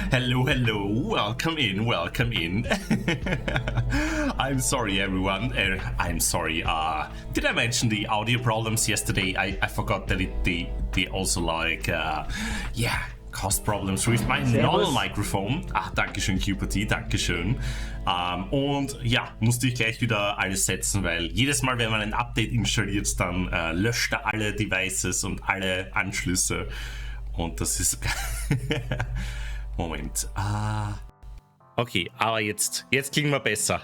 Hello, welcome in. I'm sorry, everyone. I'm sorry. Did I mention the audio problems yesterday? I forgot that they also caused problems with my normal microphone. Dankeschön, QPT, dankeschön. Und ja, musste ich gleich wieder alles setzen, weil jedes Mal, wenn man ein Update installiert, dann löscht er alle Devices und alle Anschlüsse. Und das ist... Moment. Okay, aber jetzt klingen wir besser.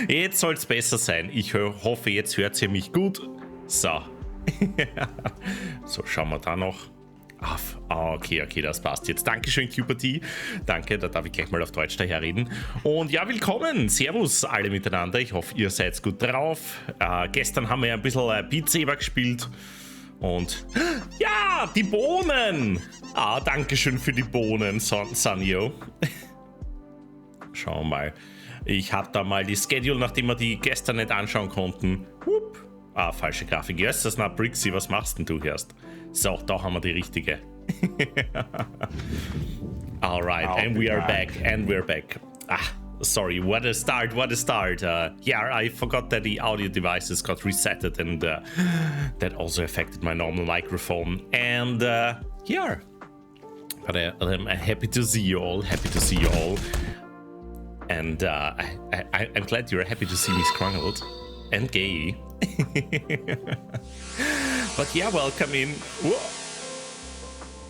Jetzt soll es besser sein. Ich hoffe, jetzt hört ihr mich gut. So. So, schauen wir da noch. Okay, das passt jetzt. Dankeschön, QPT. Danke, da darf ich gleich mal auf Deutsch daherreden. Und ja, willkommen. Servus alle miteinander. Ich hoffe, ihr seid gut drauf. Gestern haben wir ja ein bisschen Beat Saber gespielt. Und ja, die Bohnen! Dankeschön für die Bohnen, Sanyo. Schauen wir mal. Ich habe da mal die Schedule, nachdem wir die gestern nicht anschauen konnten. Falsche Grafik. Ja, ist das nach Brixxy? Was machst denn du erst? So, da haben wir die richtige. Alright, and we are back. Sorry, what a start. I forgot that the audio devices got resetted and that also affected my normal microphone. And but I'm happy to see you all. And I'm glad you're happy to see me scrungled and gay. But yeah, welcome in.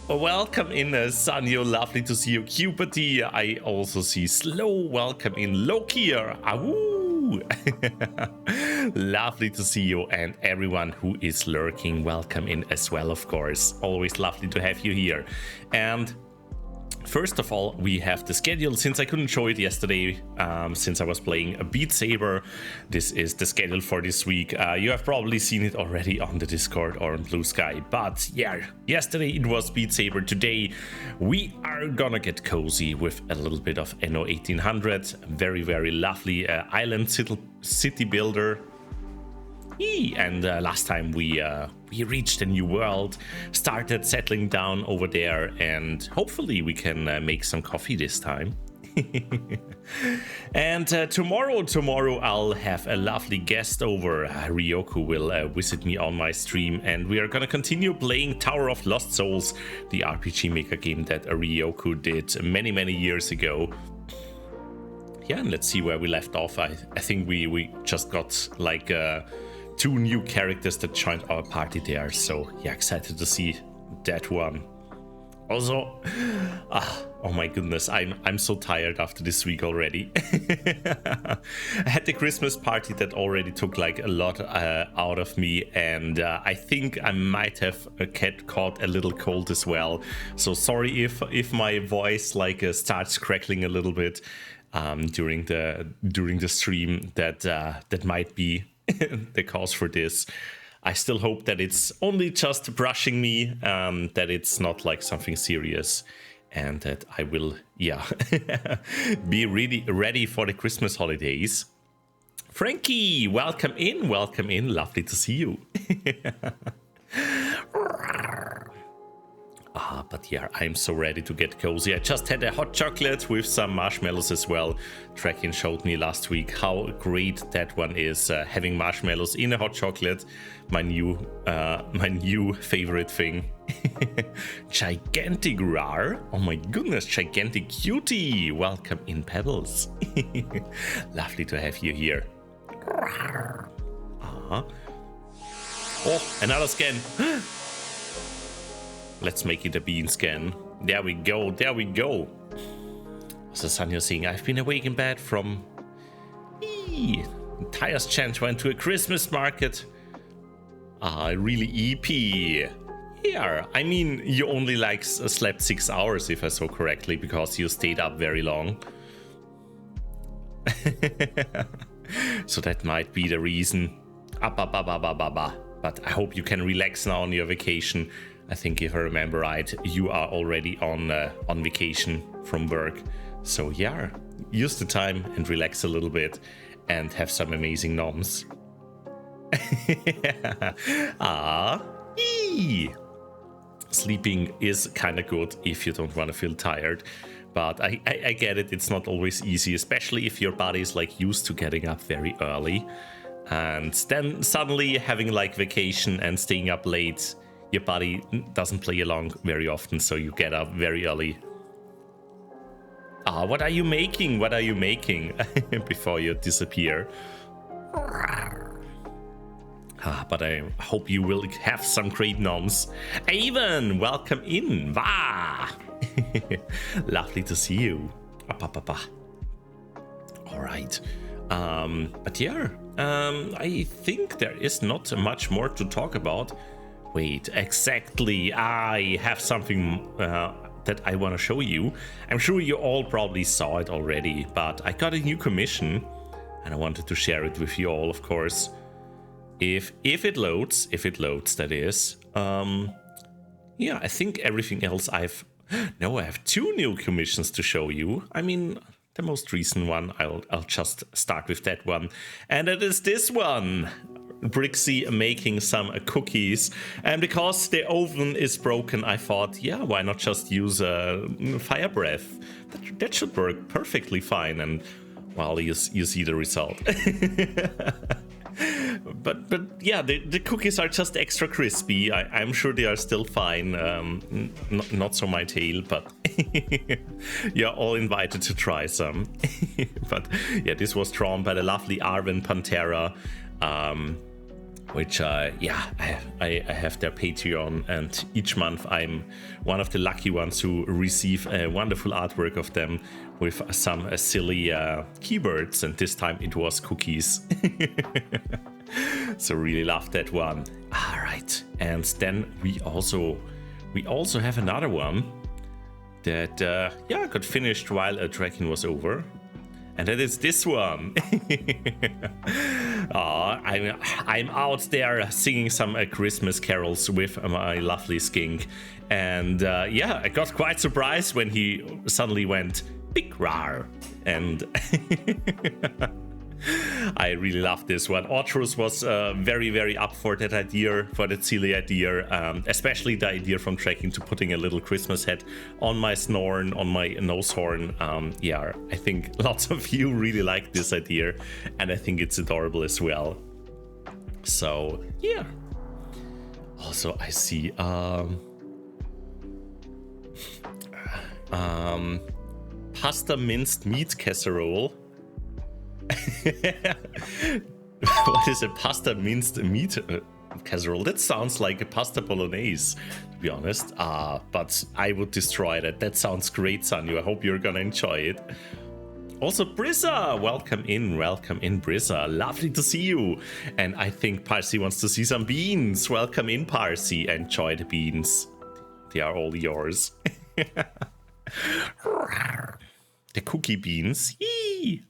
Welcome in, Sanyo. Lovely to see you. QPT, I also see Slow. Welcome in, Lokier. Lovely to see you, and everyone who is lurking, welcome in as well, of course. Always lovely to have you here. And first of all, we have the schedule. Since I couldn't show it yesterday, since I was playing a Beat Saber, this is the schedule for this week. You have probably seen it already on the Discord or on Blue Sky. But yeah, yesterday it was Beat Saber. Today we are gonna get cozy with a little bit of Anno 1800. Very, very lovely island city builder. And last time we reached a new world, started settling down over there, and hopefully we can make some coffee this time. And tomorrow I'll have a lovely guest over. Ryoku will visit me on my stream, and we are gonna continue playing Tower of Lost Souls, the RPG Maker game that Ryoku did many years ago. Yeah, and let's see where we left off. I think we just got like 2 new characters that joined our party there, so yeah, excited to see that one. Also, oh my goodness, I'm so tired after this week already. I had the Christmas party that already took like a lot out of me, and I think I might have caught a little cold as well. So sorry if my voice like starts crackling a little bit during the stream. That might be the cause for this. I still hope that it's only just brushing me, that it's not like something serious, and that I will, be really ready for the Christmas holidays. Frankie, welcome in, lovely to see you. But yeah, I'm so ready to get cozy. I just had a hot chocolate with some marshmallows as well. Draken showed me last week how great that one is, having marshmallows in a hot chocolate. My new favorite thing. Gigantic Rar. Oh my goodness, gigantic cutie. Welcome in, Pebbles. Lovely to have you here. Oh, another scan. Let's make it a bean scan. There we go. So Sanyo saying, I've been awake in bed from... Tyre's chant went to a Christmas market. Really EP. Yeah, I mean, you only like slept 6 hours, if I saw correctly, because you stayed up very long. So that might be the reason. But I hope you can relax now on your vacation. I think if I remember right, you are already on vacation from work. So yeah, use the time and relax a little bit and have some amazing noms. sleeping is kind of good if you don't want to feel tired. But I get it, it's not always easy, especially if your body is like used to getting up very early. And then suddenly having like vacation and staying up late, your body doesn't play along very often, so you get up very early. Ah, what are you making? What are you making? Before you disappear. But I hope you will have some great noms. Avon, welcome in. Wah! Lovely to see you. All right. But yeah, I think there is not much more to talk about. Wait, exactly. I have something that I want to show you. I'm sure you all probably saw it already, but I got a new commission and I wanted to share it with you all, of course. If it loads, that is. Yeah, I think everything else I've... No, I have 2 new commissions to show you. I mean, the most recent one, I'll just start with that one. And it is this one. Brixxy making some cookies. And because the oven is broken, I thought, yeah, why not just use fire breath? That should work perfectly fine. And, well, you see the result. But yeah, the cookies are just extra crispy. I'm sure they are still fine. Not so my tail, but you're all invited to try some. But yeah, this was drawn by the lovely Arvin Pantera, which yeah, I have their Patreon, and each month I'm one of the lucky ones who receive a wonderful artwork of them with some silly keywords, and this time it was cookies. So really love that one. All right, and then we also have another one that yeah, got finished while a tracking was over. And that is this one. I'm out there singing some Christmas carols with my lovely skink. And yeah, I got quite surprised when he suddenly went big rar. And I really love this one. Autrus was very, very up for that idea, for that silly idea, especially the idea from tracking to putting a little Christmas hat on my snorn, on my nose horn. Yeah, I think lots of you really like this idea, and I think it's adorable as well. So yeah. Also, I see pasta minced meat casserole. What is a pasta minced meat casserole? That sounds like a pasta bolognese, to be honest. But I would destroy that. That sounds great, Sanyu. I hope you're gonna enjoy it. Also, Brissa, welcome in, Brissa. Lovely to see you. And I think Parsi wants to see some beans. Welcome in, Parsi. Enjoy the beans. They are all yours. The cookie beans. Yee!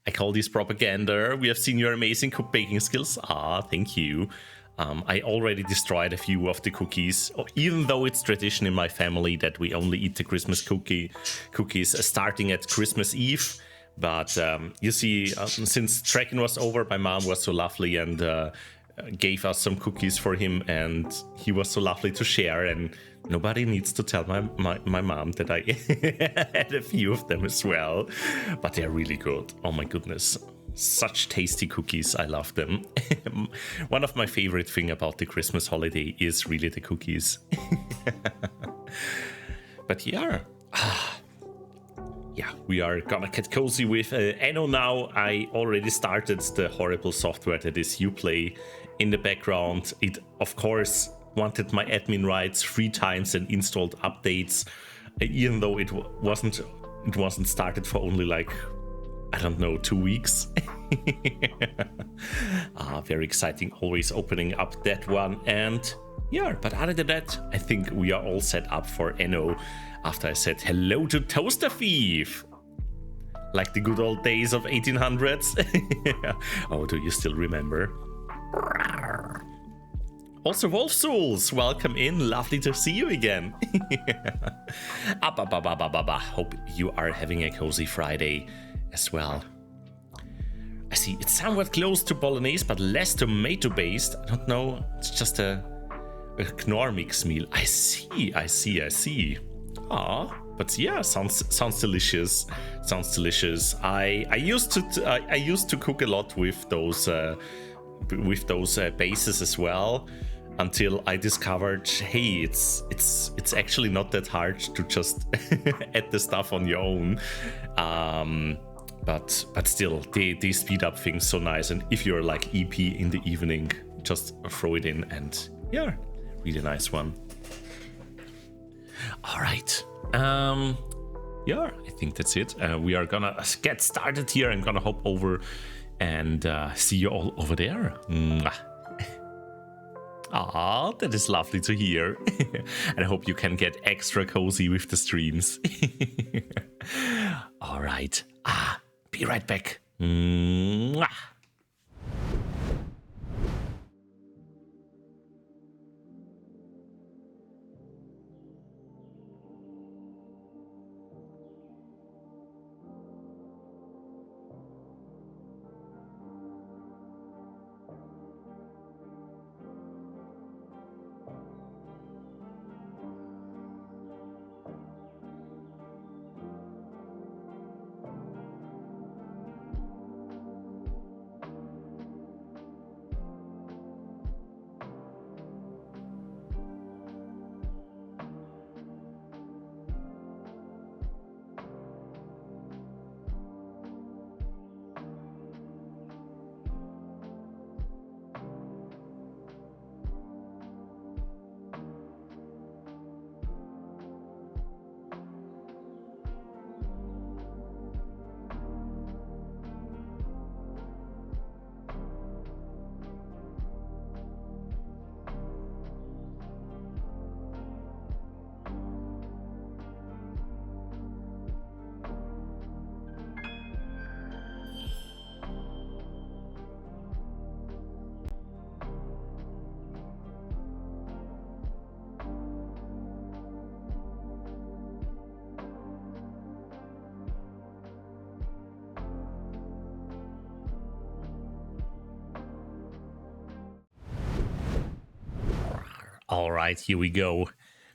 I call this propaganda. We have seen your amazing baking skills. Thank you. I already destroyed a few of the cookies, even though it's tradition in my family that we only eat the Christmas cookies starting at Christmas Eve. But you see, since tracking was over, my mom was so lovely and gave us some cookies for him, and he was so lovely to share, and nobody needs to tell my mom that I had a few of them as well. But they're really good. Oh my goodness. Such tasty cookies. I love them. One of my favorite thing about the Christmas holiday is really the cookies. But yeah. Yeah, we are gonna get cozy with Anno now. I already started the horrible software that is Uplay in the background. It, of course, wanted my admin rights 3 times and installed updates, even though it wasn't started for only like, I don't know, 2 weeks. Very exciting, always opening up that one. And yeah, but other than that, I think we are all set up for Anno after I said hello to Toaster Thief. Like the good old days of 1800s. Oh, do you still remember? Also, Wolf Souls, welcome in. Lovely to see you again. Hope you are having a cozy Friday as well. I see it's somewhat close to bolognese, but less tomato based. I don't know. It's just a Knorr mix meal. I see. Ah, but yeah, sounds delicious. Sounds delicious. I used to cook a lot with those bases as well, until I discovered, hey, it's actually not that hard to just add the stuff on your own. But still, they speed up things so nice. And if you're like EP in the evening, just throw it in, and yeah, really nice one. All right. Yeah, I think that's it. We are gonna get started here. I'm gonna hop over and see you all over there. Ah, that is lovely to hear. And I hope you can get extra cozy with the streams. All right. Be right back. Mwah. All right, here we go.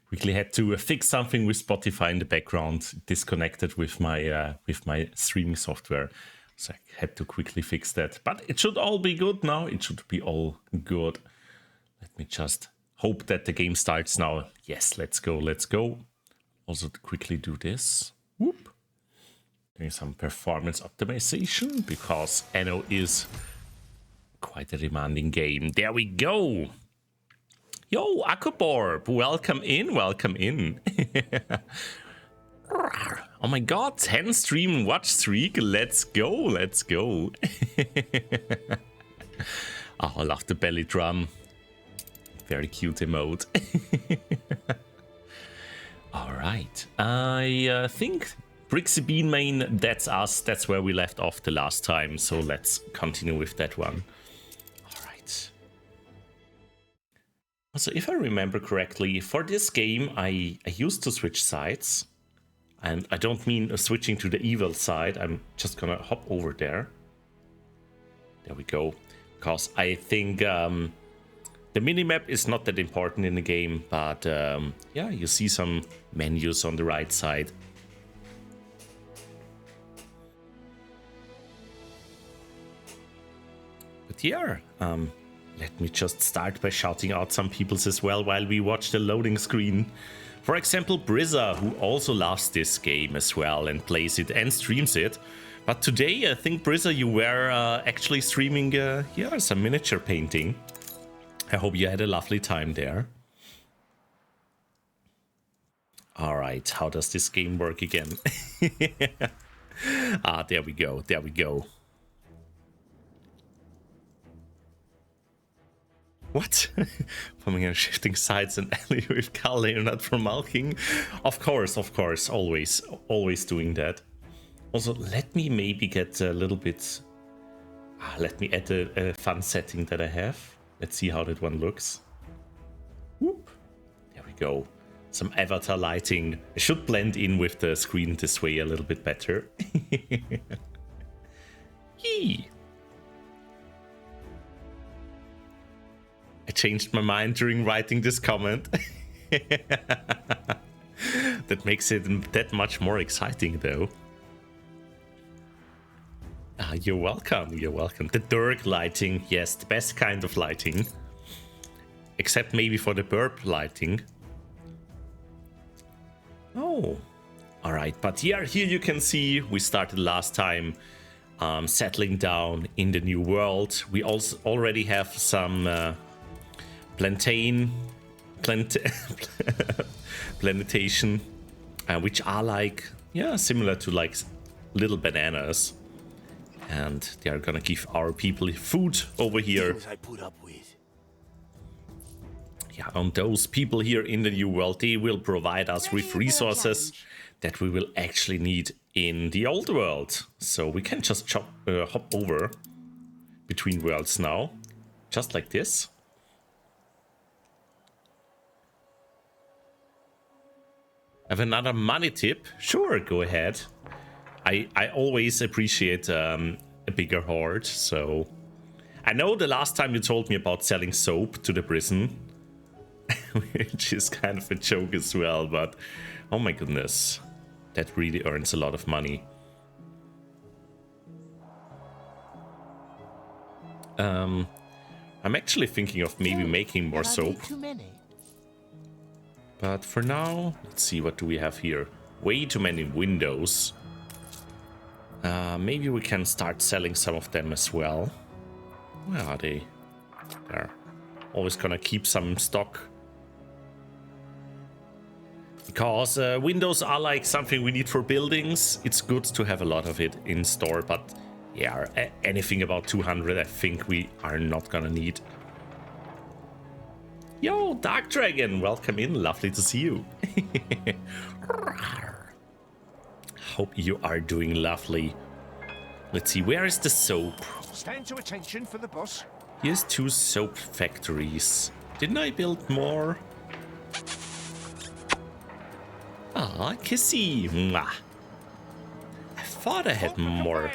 Quickly had to fix something with Spotify in the background, disconnected with my streaming software. So I had to quickly fix that. But it should all be good now. It should be all good. Let me just hope that the game starts now. Yes, let's go, let's go. Also quickly do this. Whoop. Doing some performance optimization, because Anno is quite a demanding game. There we go. Yo, Akuborb, welcome in, welcome in. Oh my god, 10 stream watch streak, let's go, let's go. Oh, I love the belly drum. Very cute emote. All right, I think Brixxy Brightmane, that's us, that's where we left off the last time, so let's continue with that one. So if I remember correctly, for this game, I used to switch sides. And I don't mean switching to the evil side. I'm just gonna hop over there. There we go. Because I think the minimap is not that important in the game. But yeah, you see some menus on the right side. But yeah, let me just start by shouting out some peoples as well while we watch the loading screen. For example, Brizza, who also loves this game as well and plays it and streams it. But today, I think, Brizza, you were actually streaming yeah, some miniature painting. I hope you had a lovely time there. All right, how does this game work again? There we go, there we go. What? Forming and shifting sides and alley with Carl Leonard from Malking? Of course, always doing that. Also, let me maybe get a little bit... let me add a fun setting that I have. Let's see how that one looks. Whoop. There we go. Some avatar lighting. I should blend in with the screen this way a little bit better. Yee. I changed my mind during writing this comment. That makes it that much more exciting, though. You're welcome, you're welcome. The dark lighting, yes, the best kind of lighting. Except maybe for the burp lighting. Oh, all right. But yeah, here you can see we started last time settling down in the new world. We also already have some plantation, which are like, yeah, similar to like little bananas. And they are gonna give our people food over here. Yeah, and those people here in the new world, they will provide us with resources that we will actually need in the old world. So we can just hop over between worlds now, just like this. Have another money tip? Sure, go ahead. I always appreciate a bigger hoard, so... I know the last time you told me about selling soap to the prison, which is kind of a joke as well, but oh my goodness, that really earns a lot of money. I'm actually thinking of maybe making more soap. But for now, let's see, what do we have here? Way too many windows. Maybe we can start selling some of them as well. Where are they? There. Always gonna keep some in stock. Because windows are like something we need for buildings. It's good to have a lot of it in store, but yeah, anything about 200 I think we are not gonna need. Yo, Dark Dragon, welcome in, lovely to see you. Hope you are doing lovely. Let's see, where is the soap? Stand to attention for the boss. Here's 2 soap factories. Didn't I build more? Ah, kissy. Mwah. I thought I had more.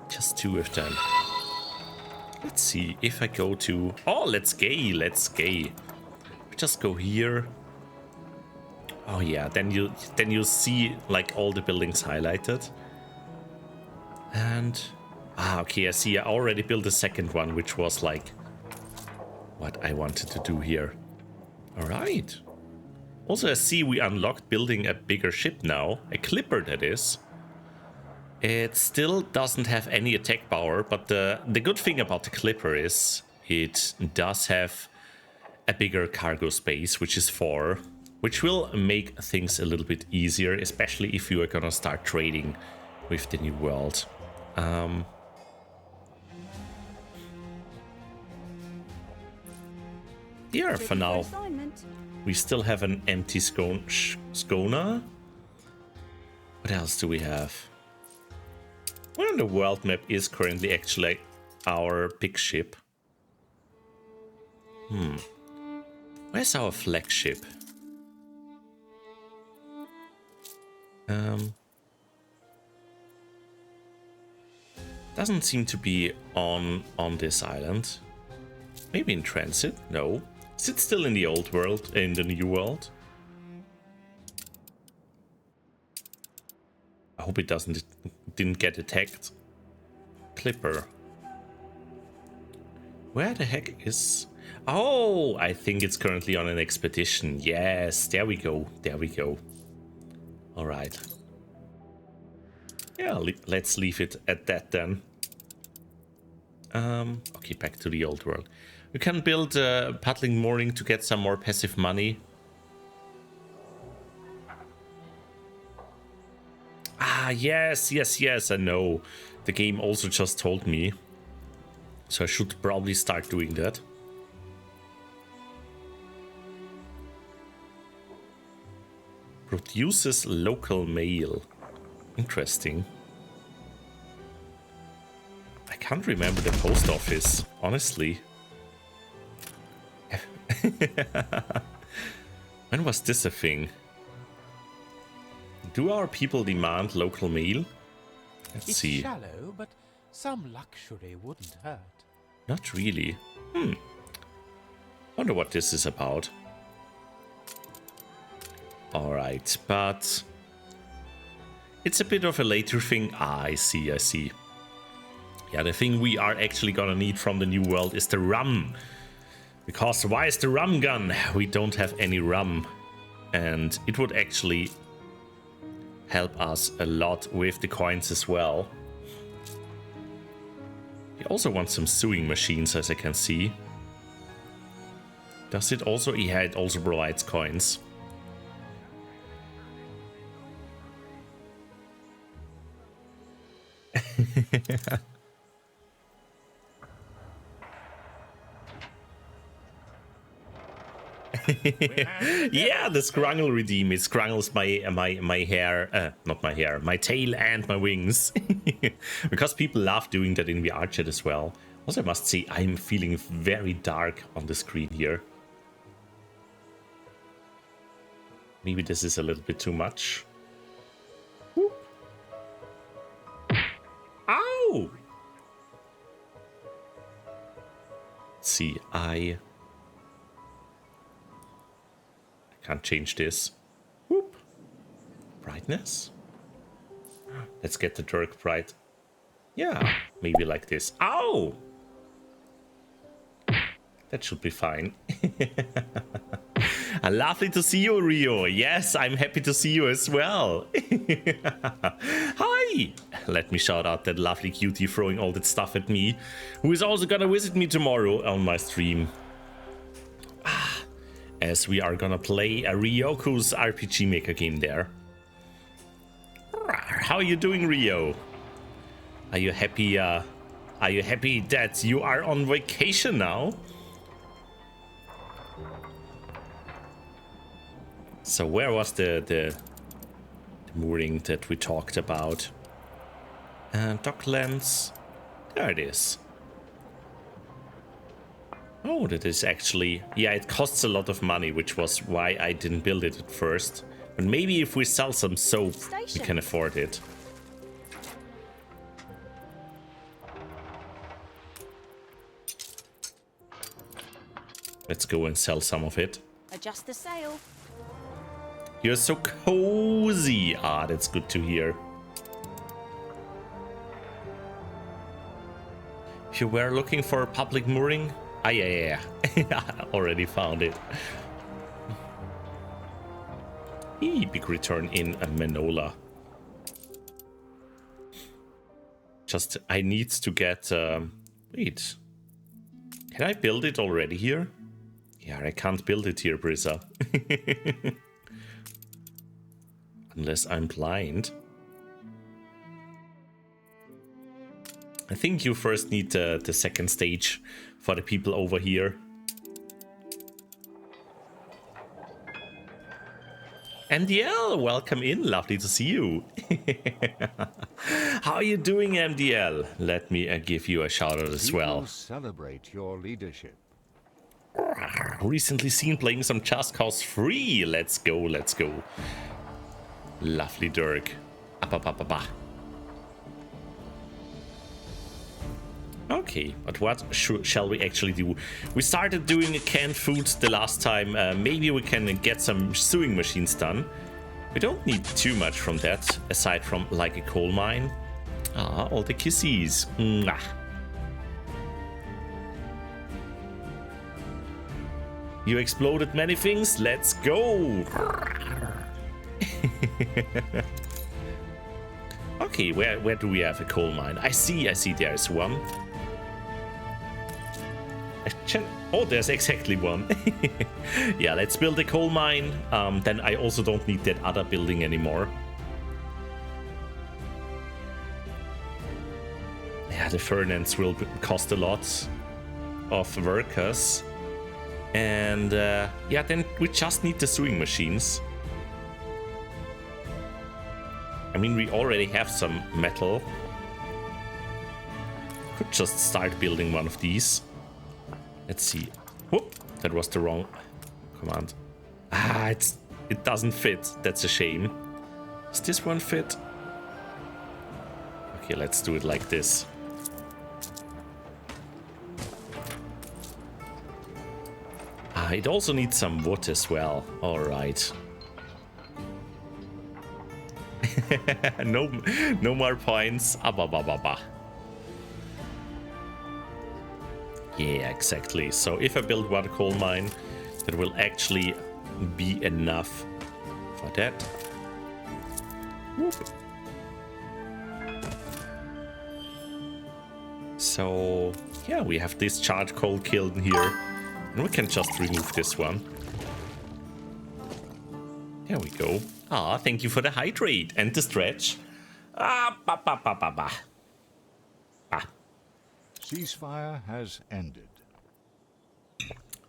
Just 2 of them. Let's see if I go to... Oh, let's gay, let's gay. Just go here. Oh yeah, then you see like all the buildings highlighted. And okay, I see I already built a second one, which was like what I wanted to do here. All right. Also, I see we unlocked building a bigger ship now, a clipper that is. It still doesn't have any attack power, but the good thing about the clipper is it does have a bigger cargo space, which is 4, which will make things a little bit easier, especially if you are gonna start trading with the new world. Here for now. We still have an empty schooner. What else do we have? Where on the world map is currently actually our big ship? Where's our flagship? Doesn't seem to be on this island. Maybe in transit? No. Is it still in the old world, in the new world? I hope it didn't get attacked. Clipper. Where the heck is... Oh, I think it's currently on an expedition. Yes, there we go. There we go. All right. Yeah, let's leave it at that then. Okay, back to the old world. We can build a paddling mooring to get some more passive money. Ah, yes, I know. The game also just told me. So I should probably start doing that. Produces local mail. Interesting. I can't remember the post office, honestly. When was this a thing? Do our people demand local mail? Let's see. Shallow, but Some luxury wouldn't hurt. Not really. Wonder what this is about. Alright, but it's a bit of a later thing. Ah, I see, I see. Yeah, the thing we are actually gonna need from the new world is the rum. Because why is the rum gun? We don't have any rum. And it would actually help us a lot with the coins as well. We also want some sewing machines, as I can see. Does it also? Yeah, it also provides coins. Yeah, the Scrungle redeem. It scrungles my hair, not my hair, my tail and my wings. Because people love doing that in VR chat as well. Also, I must say, I'm feeling very dark on the screen here. Maybe this is a little bit too much. Whoop. Ow! Let's see, I can't change this. Whoop. Brightness? Let's get the dark bright. Yeah, maybe like this. Ow! That should be fine. Lovely to see you, Rio. Yes, I'm happy to see you as well. Hi! Let me shout out that lovely cutie throwing all that stuff at me, who is also gonna visit me tomorrow on my stream. As we are gonna play a Ryoku's RPG Maker game there. How are you doing, Rio? Are you happy? Are you happy that you are on vacation now? So where was the mooring that we talked about? Docklands. There it is. Oh, that is actually... Yeah, it costs a lot of money, which was why I didn't build it at first. But maybe if we sell some soap, we can afford it. Let's go and sell some of it. Adjust the sail. You're so cozy. Ah, that's good to hear. If you were looking for a public mooring... Ah, yeah. I already found it. Big return in Manola. Just, I need to get... wait. Can I build it already here? Yeah, I can't build it here, Brisa. Unless I'm blind. I think you first need the second stage for the people over here. MDL, welcome in. Lovely to see you. How are you doing, MDL? Let me give you a shout out as well. Celebrate your leadership. Recently seen playing some Just Cause 3. Let's go, let's go. Lovely Dirk. Okay, but what shall we actually do? We started doing canned food the last time. Maybe we can get some sewing machines done. We don't need too much from that, aside from like a coal mine. Ah, all the kisses. Mwah. You exploded many things. Let's go. Okay, where do we have a coal mine? I see there's one. Oh, there's exactly one. Yeah, let's build a coal mine. Then I also don't need that other building anymore. Yeah, the furnace will cost a lot of workers. And yeah, then we just need the sewing machines. I mean, we already have some metal. Could just start building one of these. Let's see. Whoop, that was the wrong command. Ah, it doesn't fit. That's a shame. Does this one fit? Okay, let's do it like this. It also needs some wood as well. All right. No more points. Yeah, exactly. So if I build one coal mine, that will actually be enough for that. Whoop. So yeah, we have this charred coal kiln here, and we can just remove this one. There we go. Ah, thank you for the hydrate and the stretch. Ah. Ceasefire has ended.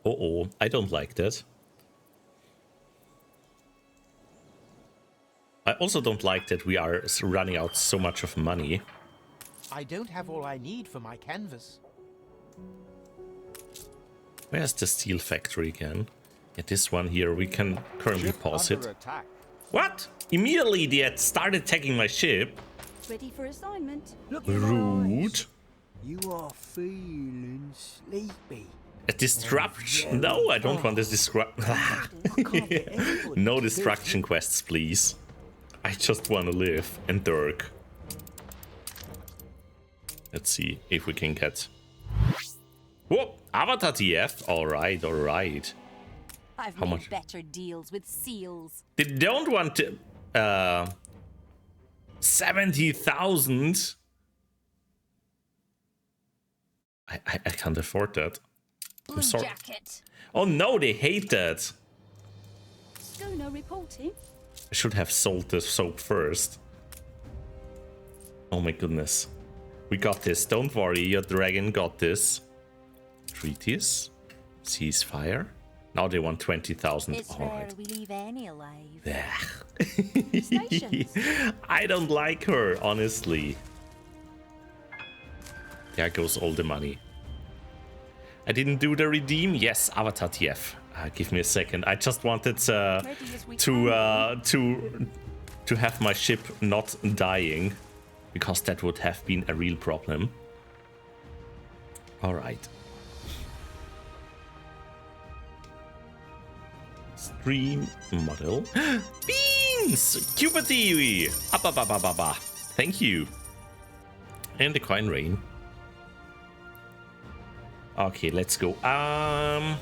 Uh-oh, I don't like that. I also don't like that we are running out so much of money. I don't have all I need for my canvas. Where's the steel factory again? Yeah, this one here, we can currently pause it. Attack. What? Immediately they had started attacking my ship? Ready for assignment. Rude. You are feeling sleepy. A disruption? No, I don't want this disruption. No destruction quests, please. I just want to live and Dirk. Let's see if we can get... Whoa! Avatar TF? Alright, alright. I've How made much? better deals with seals. They don't want to... 70,000? I can't afford that. I'm Blue sorry. jacket. Oh no, they hate that. Schooner reporting. I should have sold the soap first. Oh my goodness. We got this. Don't worry, your dragon got this. Treaties. Ceasefire. Now they want 20,000. It's All rare right. we leave any alive. Ugh. Stations. I don't like her, honestly. There goes all the money. I didn't do the redeem. Yes, Avatar TF. Give me a second. I just wanted to have my ship not dying, because that would have been a real problem. All right. Stream model. Beans! Cuba TV! Thank you. And the coin rain. Okay, let's go. I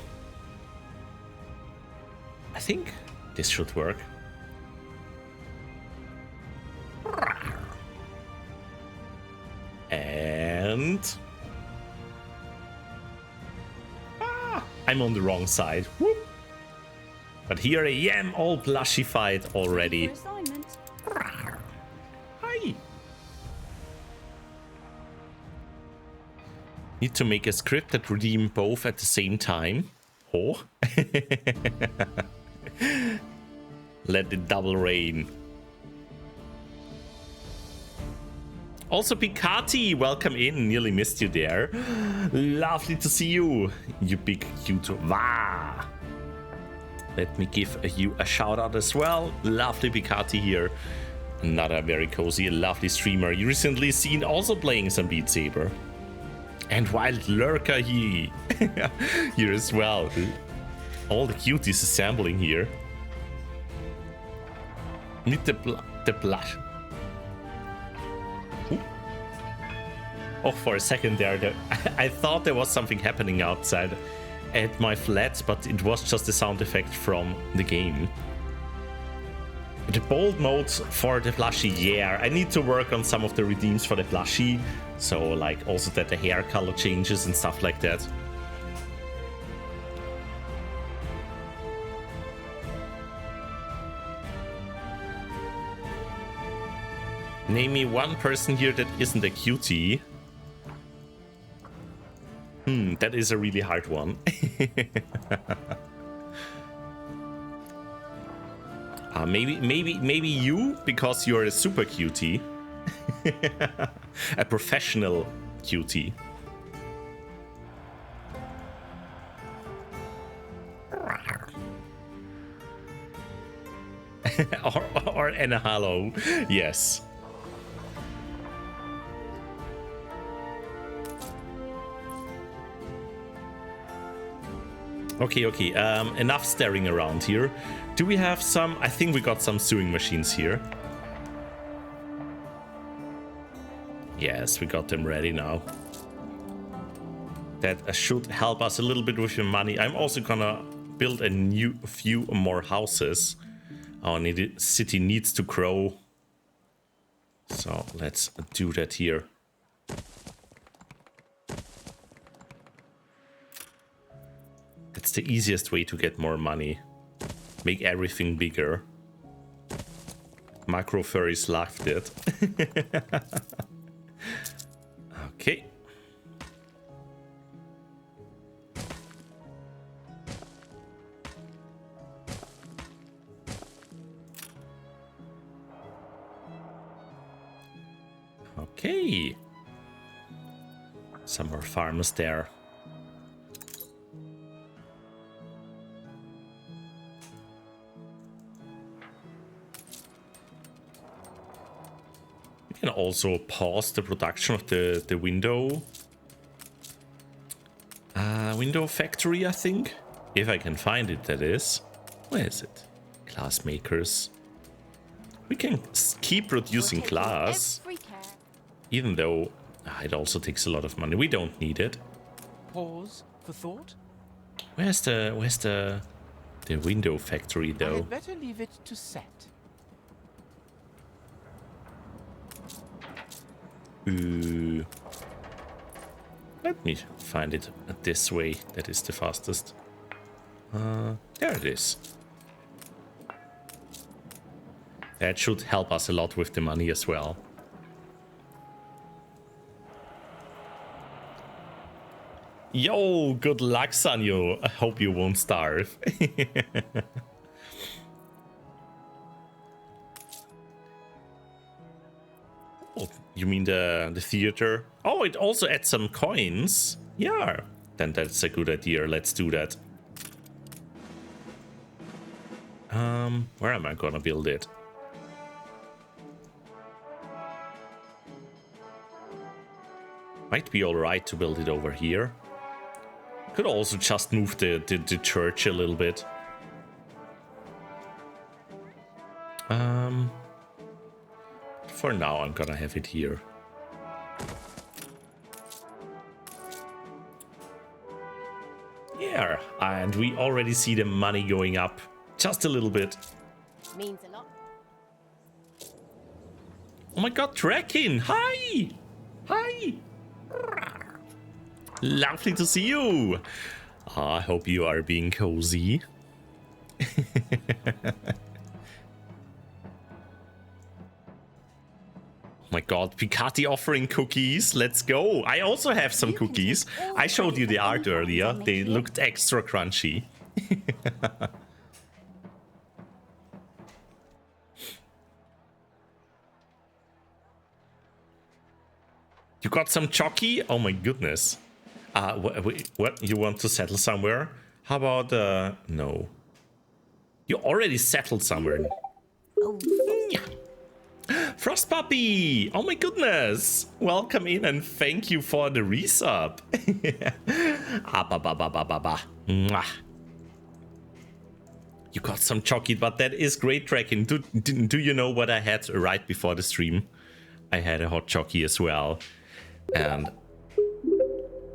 think this should work. And... I'm on the wrong side. Whoop. But here I am, all plushified already. For assignment. Hi. Need to make a script that redeem both at the same time. Oh. Let it double rain. Also, Picati, welcome in. Nearly missed you there. Lovely to see you, you big cute. Wow. Let me give you a shout out as well. Lovely Picati here. Another very cozy, lovely streamer. You recently seen also playing some Beat Saber. And Wild Lurker here as well. All the cuties assembling here. Need the blush. Oh, for a second there, I thought there was something happening outside at my flat, but it was just a sound effect from the game. The bold mode for the plushie, yeah, I need to work on some of the redeems for the plushie, so like also that the hair color changes and stuff like that. Name me one person here that isn't a cutie. That is a really hard one. Maybe you, because you're a super cutie. A professional cutie. or Anna Hallow, yes. Okay, okay. Enough staring around here. Do we have some? I think we got some sewing machines here. Yes, we got them ready now. That should help us a little bit with the money. I'm also gonna build a few more houses. Our city needs to grow. So let's do that here. That's the easiest way to get more money. Make everything bigger. Macro furries loved it. Okay. Okay. Some more farmers there. We can also pause the production of the window factory, I think. If I can find it, that is. Where is it? Glass makers. We can keep producing glass, even though it also takes a lot of money. We don't need it. Pause for thought. Where's the window factory though? I'd better leave it to set. Let me find it this way. That is the fastest. There it is. That should help us a lot with the money as well. Yo, good luck, Sanyo. I hope you won't starve. Oh, you mean the theater? Oh, it also adds some coins. Yeah, then that's a good idea. Let's do that. Where am I gonna build it? Might be alright to build it over here. Could also just move the church a little bit. For now, I'm gonna have it here. Yeah, and we already see the money going up just a little bit. Means a lot. Oh my god, Draken! Hi! Hi! Lovely to see you! I hope you are being cozy. Oh my god, Picati offering cookies. Let's go. I also have some cookies. I showed you the art earlier. They looked extra crunchy. You got some chocky? Oh my goodness. What? You want to settle somewhere? How about, no. You already settled somewhere. Oh, Yeah. Frost Puppy! Oh my goodness! Welcome in and thank you for the resub. Mwah. You got some chocky, but that is great, Draken. Do you know what I had right before the stream? I had a hot chocky as well. And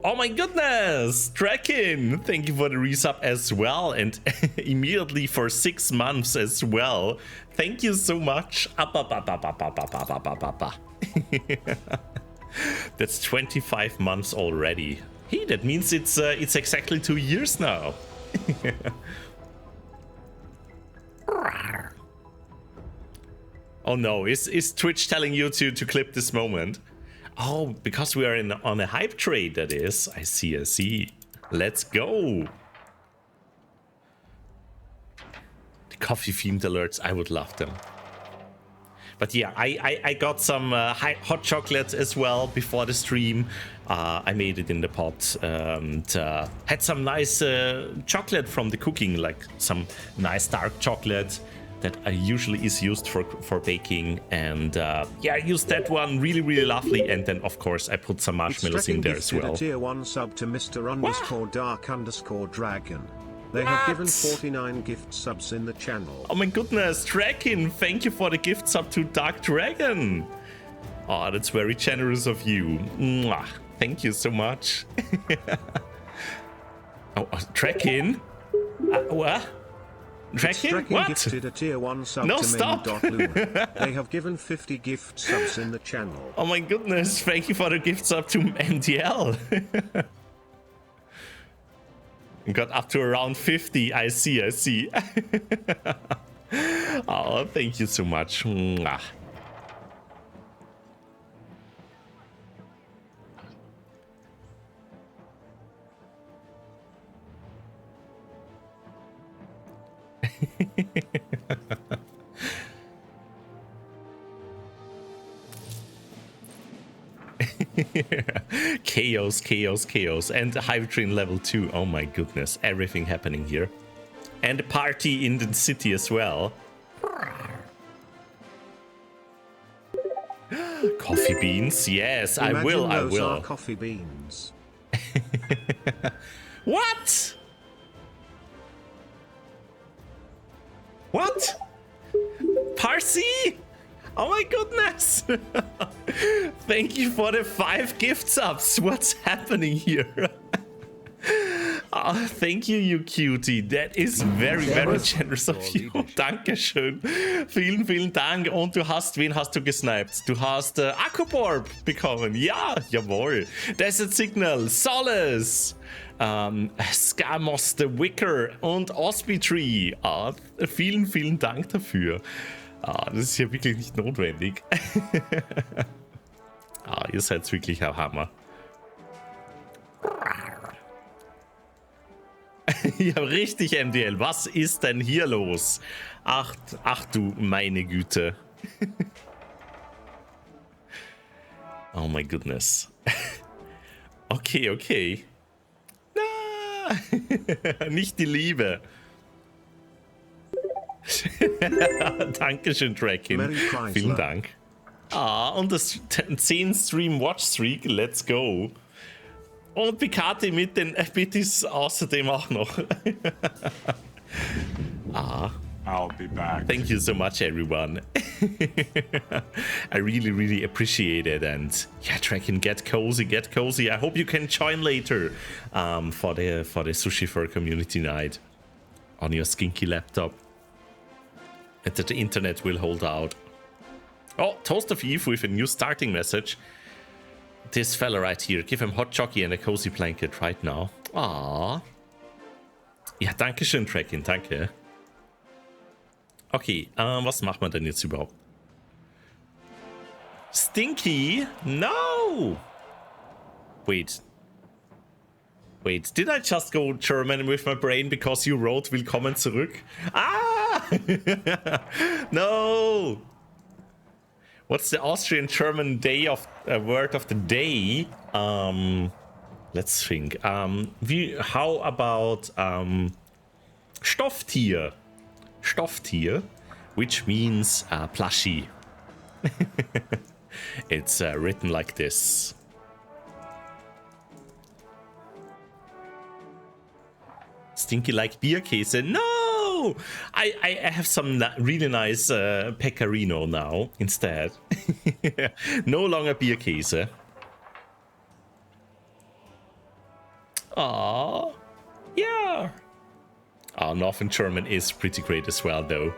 oh my goodness, Draken, thank you for the resub as well, and immediately for 6 months as well. Thank you so much. That's 25 months already. Hey, that means it's exactly 2 years now. Oh no, is Twitch telling you to clip this moment? Oh, because we are on a hype trade, that is. I see, I see. Let's go. The coffee-themed alerts, I would love them. But yeah, I got some hot chocolate as well before the stream. I made it in the pot and had some nice chocolate from the cooking, like some nice dark chocolate that usually is used for baking, and yeah, I used that one, really lovely. And then of course I put some marshmallows in there as well. Tier 1 sub to Mr. _dark_dragon. They have given 49 gift subs in the channel. Oh my goodness, Draken, thank you for the gift sub to Dark Dragon. Oh, that's very generous of you. Mwah. Thank you so much. Oh, Draken? What? Draken? What? Gifted a tier 1 sub No, to stop. Luna. They have given 50 gift subs in the channel. Oh my goodness, thank you for the gift sub to MDL. Got up to around 50. I see. Oh, thank you so much. Mwah. Chaos, and Hive Train level 2. Oh my goodness, everything happening here. And a party in the city as well. Coffee beans, yes, Imagine I will. those are coffee beans. What? What? Parsi? Oh my goodness! Thank you for the 5 gift subs. What's happening here? Oh, thank you, you cutie. That is very generous of you. Dankeschön. Vielen Dank. Und wen hast du gesniped? Du hast Akkuborb bekommen. Ja, jawohl. Desert Signal, Solace, Scamos, The Wicker und Ospitree. Ah, vielen Dank dafür. Ah, das ist ja wirklich nicht notwendig. Ah, ihr seid wirklich ein Hammer. Ja, richtig, MDL. Was ist denn hier los? Ach du meine Güte. Oh my goodness. Okay. Na, nicht die Liebe. Dankeschön, Draken. Vielen Dank. Ah, und das 10 Stream Watch Streak. Let's go. Und Picati mit den Bitties außerdem auch noch. Ah. I'll be back. Thank you so much, everyone. I really appreciate it. And yeah, Draken, get cozy. I hope you can join later for the Sushi Fur community night on your skinky laptop. And that the internet will hold out. Oh, Toast of Eve with a new starting message. This fella right here, give him hot jockey and a cozy blanket right now. Ah. Ja, danke schön, Draken, danke. Okay, was macht man denn jetzt überhaupt? Stinky? No! Wait, did I just go German with my brain because you wrote willkommen zurück? Ah! No! What's the Austrian German day of word of the day? Let's think. How about Stofftier? Stofftier, which means plushie. It's written like this. Stinky like Bierkäse? No! I have some really nice pecorino now instead. No longer Bierkäse. Aww. Yeah. Oh, Northern German is pretty great as well, though.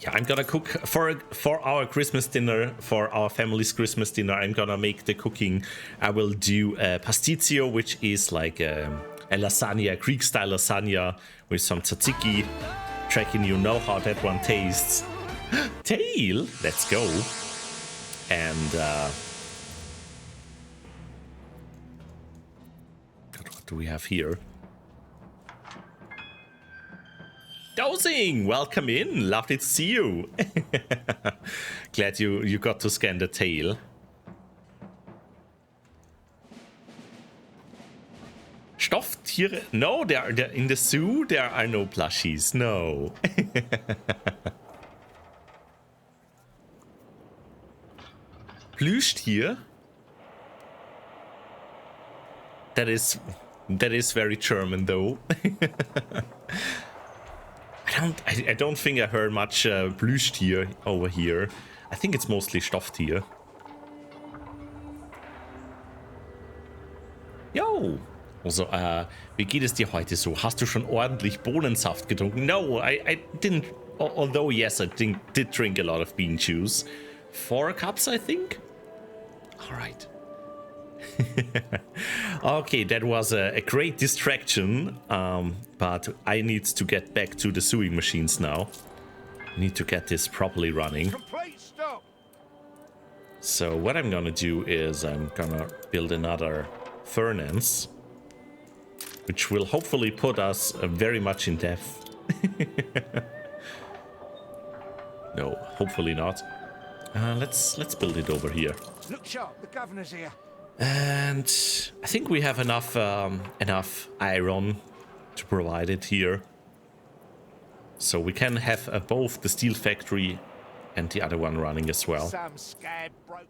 Yeah, I'm gonna cook for our Christmas dinner, for our family's Christmas dinner. I'm gonna make the cooking. I will do pasticcio, which is like a lasagna, Greek-style lasagna with some tzatziki. Tracking, you know how that one tastes. Tail, let's go. And what do we have here? Dosing! Welcome in! Lovely to see you! Glad you got to scan the tail. Stofftiere? No, they're in the zoo. There are no plushies. No. Plüschtier? That is That is very German, though. I don't think I heard much Plüschtier over here. I think it's mostly Stofftier. Yo! Also, wie geht es dir heute so? Hast du schon ordentlich Bohnensaft getrunken? No, I didn't. Although, yes, I did drink a lot of bean juice. 4 cups, I think? Alright. Okay, that was a great distraction, but I need to get back to the sewing machines now. I need to get this properly running. Complete stop. So what I'm gonna do is I'm gonna build another furnace, which will hopefully put us very much in depth. No, hopefully not. Let's build it over here. Look sharp, the governor's here. And I think we have enough iron to provide it here. So we can have both the steel factory and the other one running as well. Some scab broke.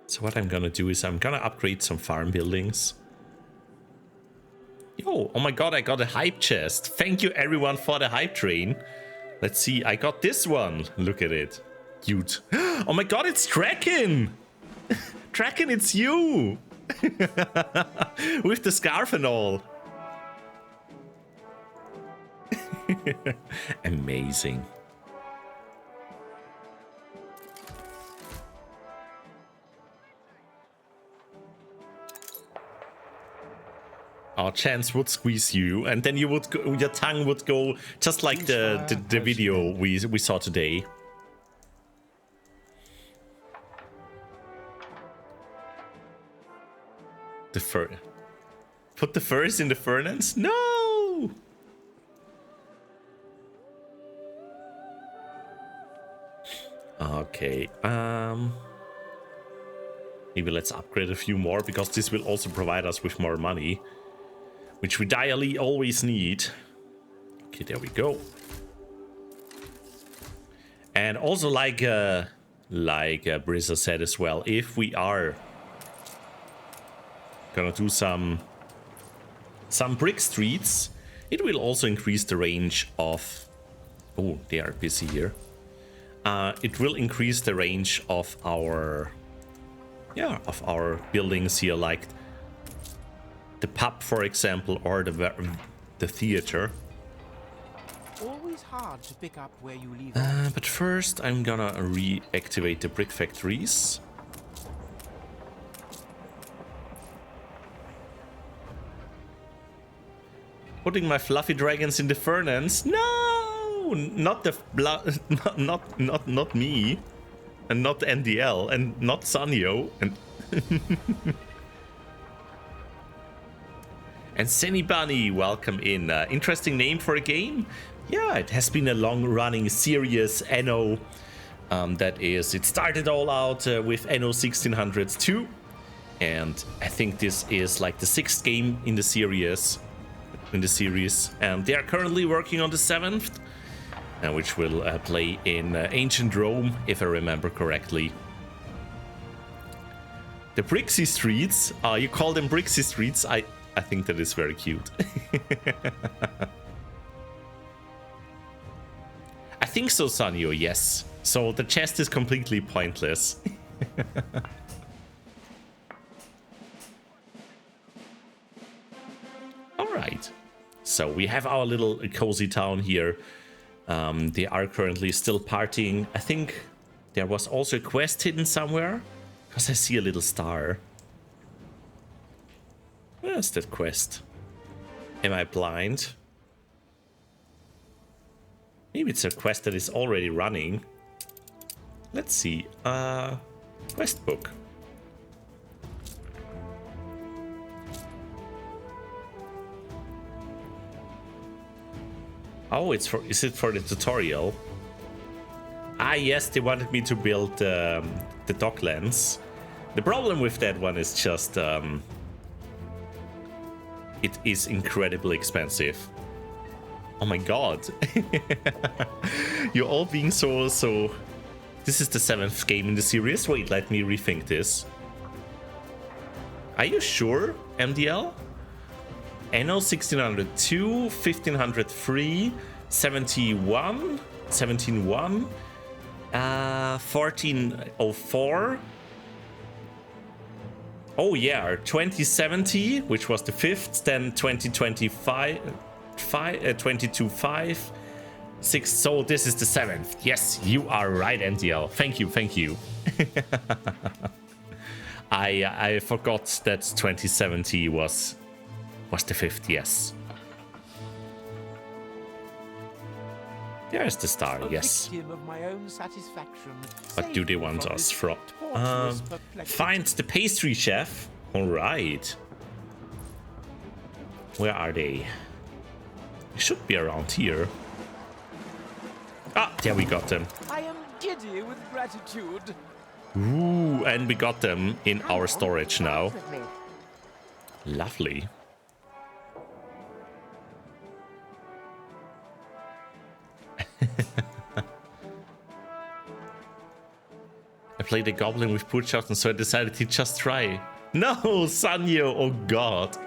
So what I'm gonna do is I'm gonna upgrade some farm buildings. Yo, oh my god, I got a hype chest. Thank you everyone for the hype train. Let's see, I got this one. Look at it. Cute. Oh my god, it's Draken! Draken, it's you! With the scarf and all. Amazing. Our chance would squeeze you, and then you would go, your tongue would go just like the video we saw today. Put the furs in the furnace? No! Okay, maybe let's upgrade a few more, because this will also provide us with more money, which we direly always need. Okay, there we go. And also, like Brixxy said as well, if we are gonna do some brick streets, it will also increase the range of... Oh, they are busy here. It will increase the range of our... Yeah, of our buildings here, like the pub, for example, or the theater. Always hard to pick up where you leave. But first, I'm gonna reactivate the brick factories. Putting my fluffy dragons in the furnace. No, not the not me, and not NDL, and not Sanyo, and and Senny Bunny, welcome in. Interesting name for a game. Yeah, it has been a long-running series, Anno. That is, it started all out with Anno 1602, and I think this is like the 6th game in the series. And they are currently working on the 7th, which will play in ancient Rome, if I remember correctly. The Brixxy streets, you call them Brixxy streets. I think that is very cute. I think so, Sanyo, yes. So the chest is completely pointless. Alright. So we have our little cozy town here. They are currently still partying. I think there was also a quest hidden somewhere, because I see a little star. Where's that quest? Am I blind? Maybe it's a quest that is already running. Let's see. Quest book. Oh, is it for the tutorial? Ah, yes, they wanted me to build the docklands. The problem with that one is just it is incredibly expensive. Oh my god. You're all being so... This is the 7th game in the series? Wait, let me rethink this. Are you sure, MDL? Anno 1602, 1503, 71, 1701, 1404. Oh yeah, 2070, which was the 5th, then 2025, 22.5, 6th, so this is the 7th. Yes, you are right, NTL. Thank you, thank you. I forgot that 2070 was the 5th, yes. There's the star, yes. Victim of my own satisfaction. What do they want us from? Find the pastry chef. All right. Where are they? They should be around here. Ah, there we got them. I am giddy with gratitude. Ooh, and we got them in our storage now. Lovely. I played a goblin with poor shots, and so I decided to just try. No, Sanyo, oh god.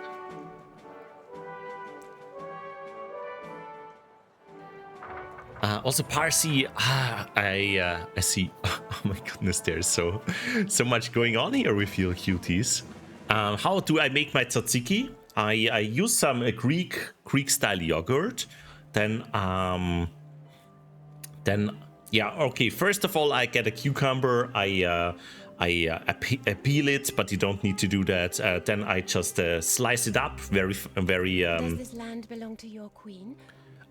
Also Parsi, I see. Oh my goodness, there's so much going on here with you cuties. How do I make my tzatziki? I use some Greek style yogurt. Then yeah, okay. First of all, I get a cucumber. I peel it, but you don't need to do that. Then I just slice it up very. Does this land belong to your queen?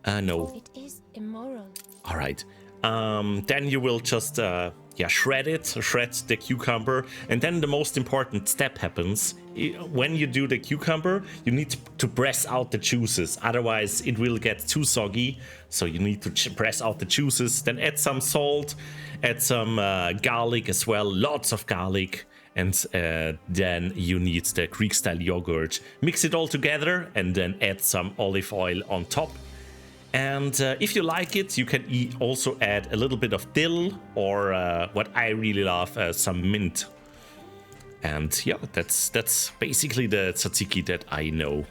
No. It is immoral. All right. Then you will just shred the cucumber, and then the most important step happens. When you do the cucumber, you need to press out the juices, otherwise it will get too soggy. So you need to press out the juices, then add some salt, add some garlic as well, lots of garlic, and then you need the Greek style yogurt. Mix it all together and then add some olive oil on top. And if you like it, you can also add a little bit of dill, or what I really love, some mint. And yeah, that's basically the tzatziki that I know.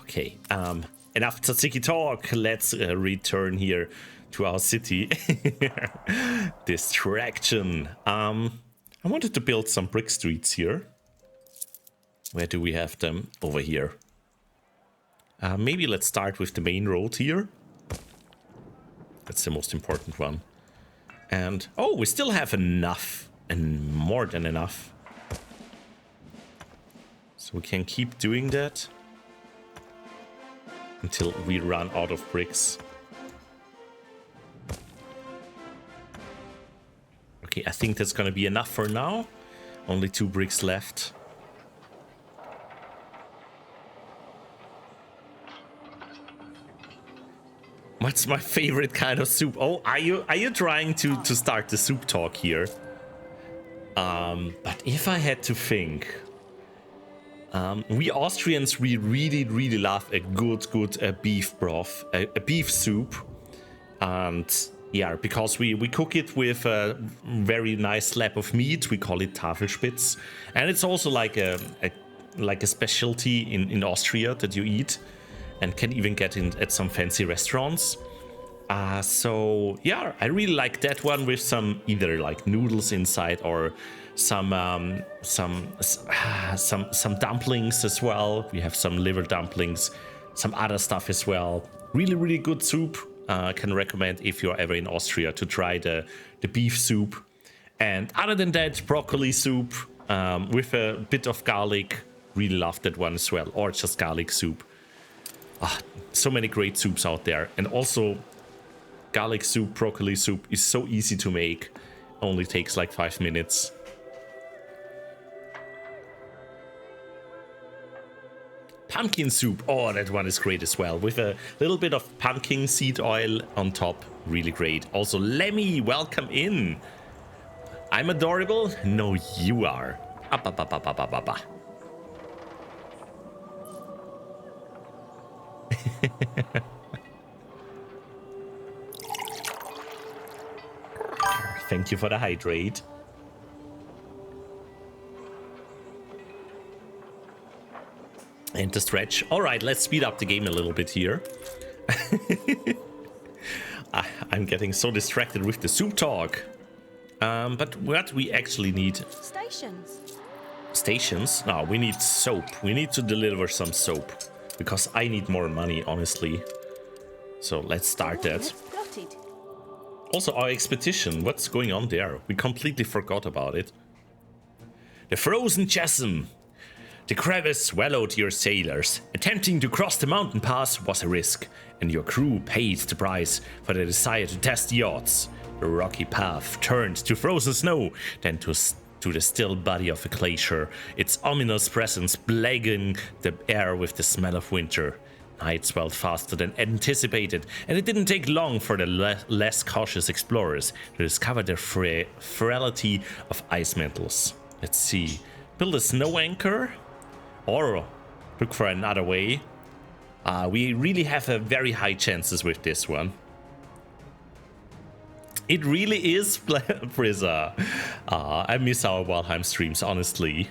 Okay, enough tzatziki talk. Let's return here to our city. Distraction. I wanted to build some brick streets here. Where do we have them? Over here. Maybe let's start with the main road here. That's the most important one. And oh, we still have enough, and more than enough. So we can keep doing that until we run out of bricks. Okay, I think that's gonna be enough for now. Only 2 bricks left. What's my favorite kind of soup? Oh, are you trying to start the soup talk here? But if I had to think, we Austrians, we really love a good beef broth, a beef soup. And yeah, because we cook it with a very nice slab of meat. We call it Tafelspitz, and it's also like a specialty in Austria that you eat, and can even get in at some fancy restaurants. So yeah, I really like that one with some either like noodles inside or some dumplings as well. We have some liver dumplings, some other stuff as well. Really good soup. Can recommend if you're ever in Austria to try the beef soup. And other than that, broccoli soup with a bit of garlic. Really love that one as well. Or just garlic soup. So many great soups out there. And also garlic soup, broccoli soup is so easy to make. Only takes like 5 minutes. Pumpkin soup. Oh, that one is great as well. With a little bit of pumpkin seed oil on top. Really great. Also, Lemmy, welcome in. I'm adorable? No, you are. Thank you for the hydrate. And the stretch. All right, let's speed up the game a little bit here. I'm getting so distracted with the soup talk. But what we actually need... Stations. Stations? No, we need soap. We need to deliver some soap. Because I need more money, honestly. So let's start that. Plotted. Also, our expedition. What's going on there? We completely forgot about it. The frozen chasm. The crevice swallowed your sailors. Attempting to cross the mountain pass was a risk, and your crew paid the price for the desire to test the odds. The rocky path turned to frozen snow, then to the still body of a glacier, its ominous presence blackening the air with the smell of winter. Night swelled faster than anticipated, and it didn't take long for the less cautious explorers to discover the frailty of ice mantles. Let's see. Build a snow anchor? Or look for another way. We really have a very high chances with this one. It really is Frizza. I miss our Valheim streams, honestly.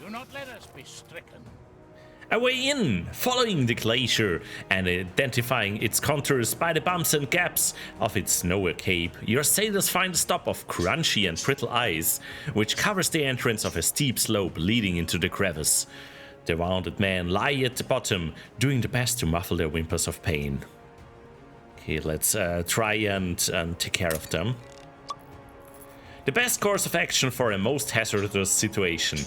Do not let us be stricken. A way in, following the glacier and identifying its contours by the bumps and gaps of its snowy cape, your sailors find a stop of crunchy and brittle ice, which covers the entrance of a steep slope leading into the crevice. The wounded men lie at the bottom, doing their best to muffle their whimpers of pain. Okay, let's try and take care of them. The best course of action for a most hazardous situation.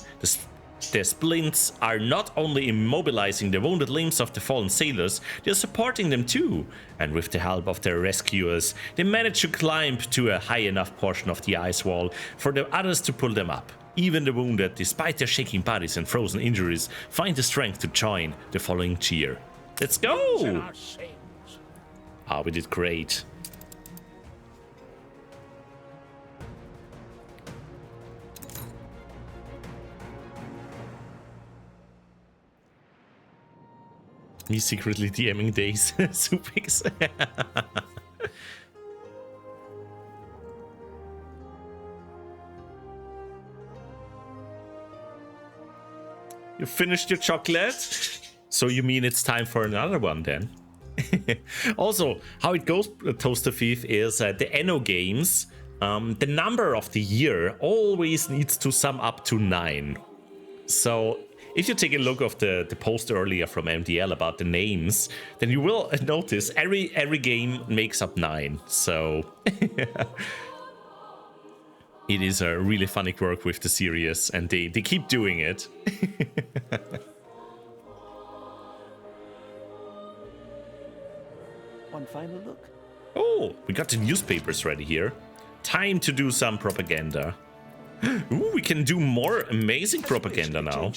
The splints are not only immobilizing the wounded limbs of the fallen sailors, they are supporting them too, and with the help of their rescuers, they manage to climb to a high enough portion of the ice wall for the others to pull them up. Even the wounded, despite their shaking bodies and frozen injuries, find the strength to join the following cheer. Let's go! Ah, we did great. Me secretly DMing days, Supix. You finished your chocolate? So you mean it's time for another one then? Also, how it goes, Toaster Thief, is the Anno games. The number of the year always needs to sum up to 9. So if you take a look of the post earlier from MDL about the names, then you will notice every game makes up 9. So it is a really funny work with the series, and they keep doing it. One final look. Oh, we got the newspapers ready here. Time to do some propaganda. Ooh, we can do more amazing propaganda now.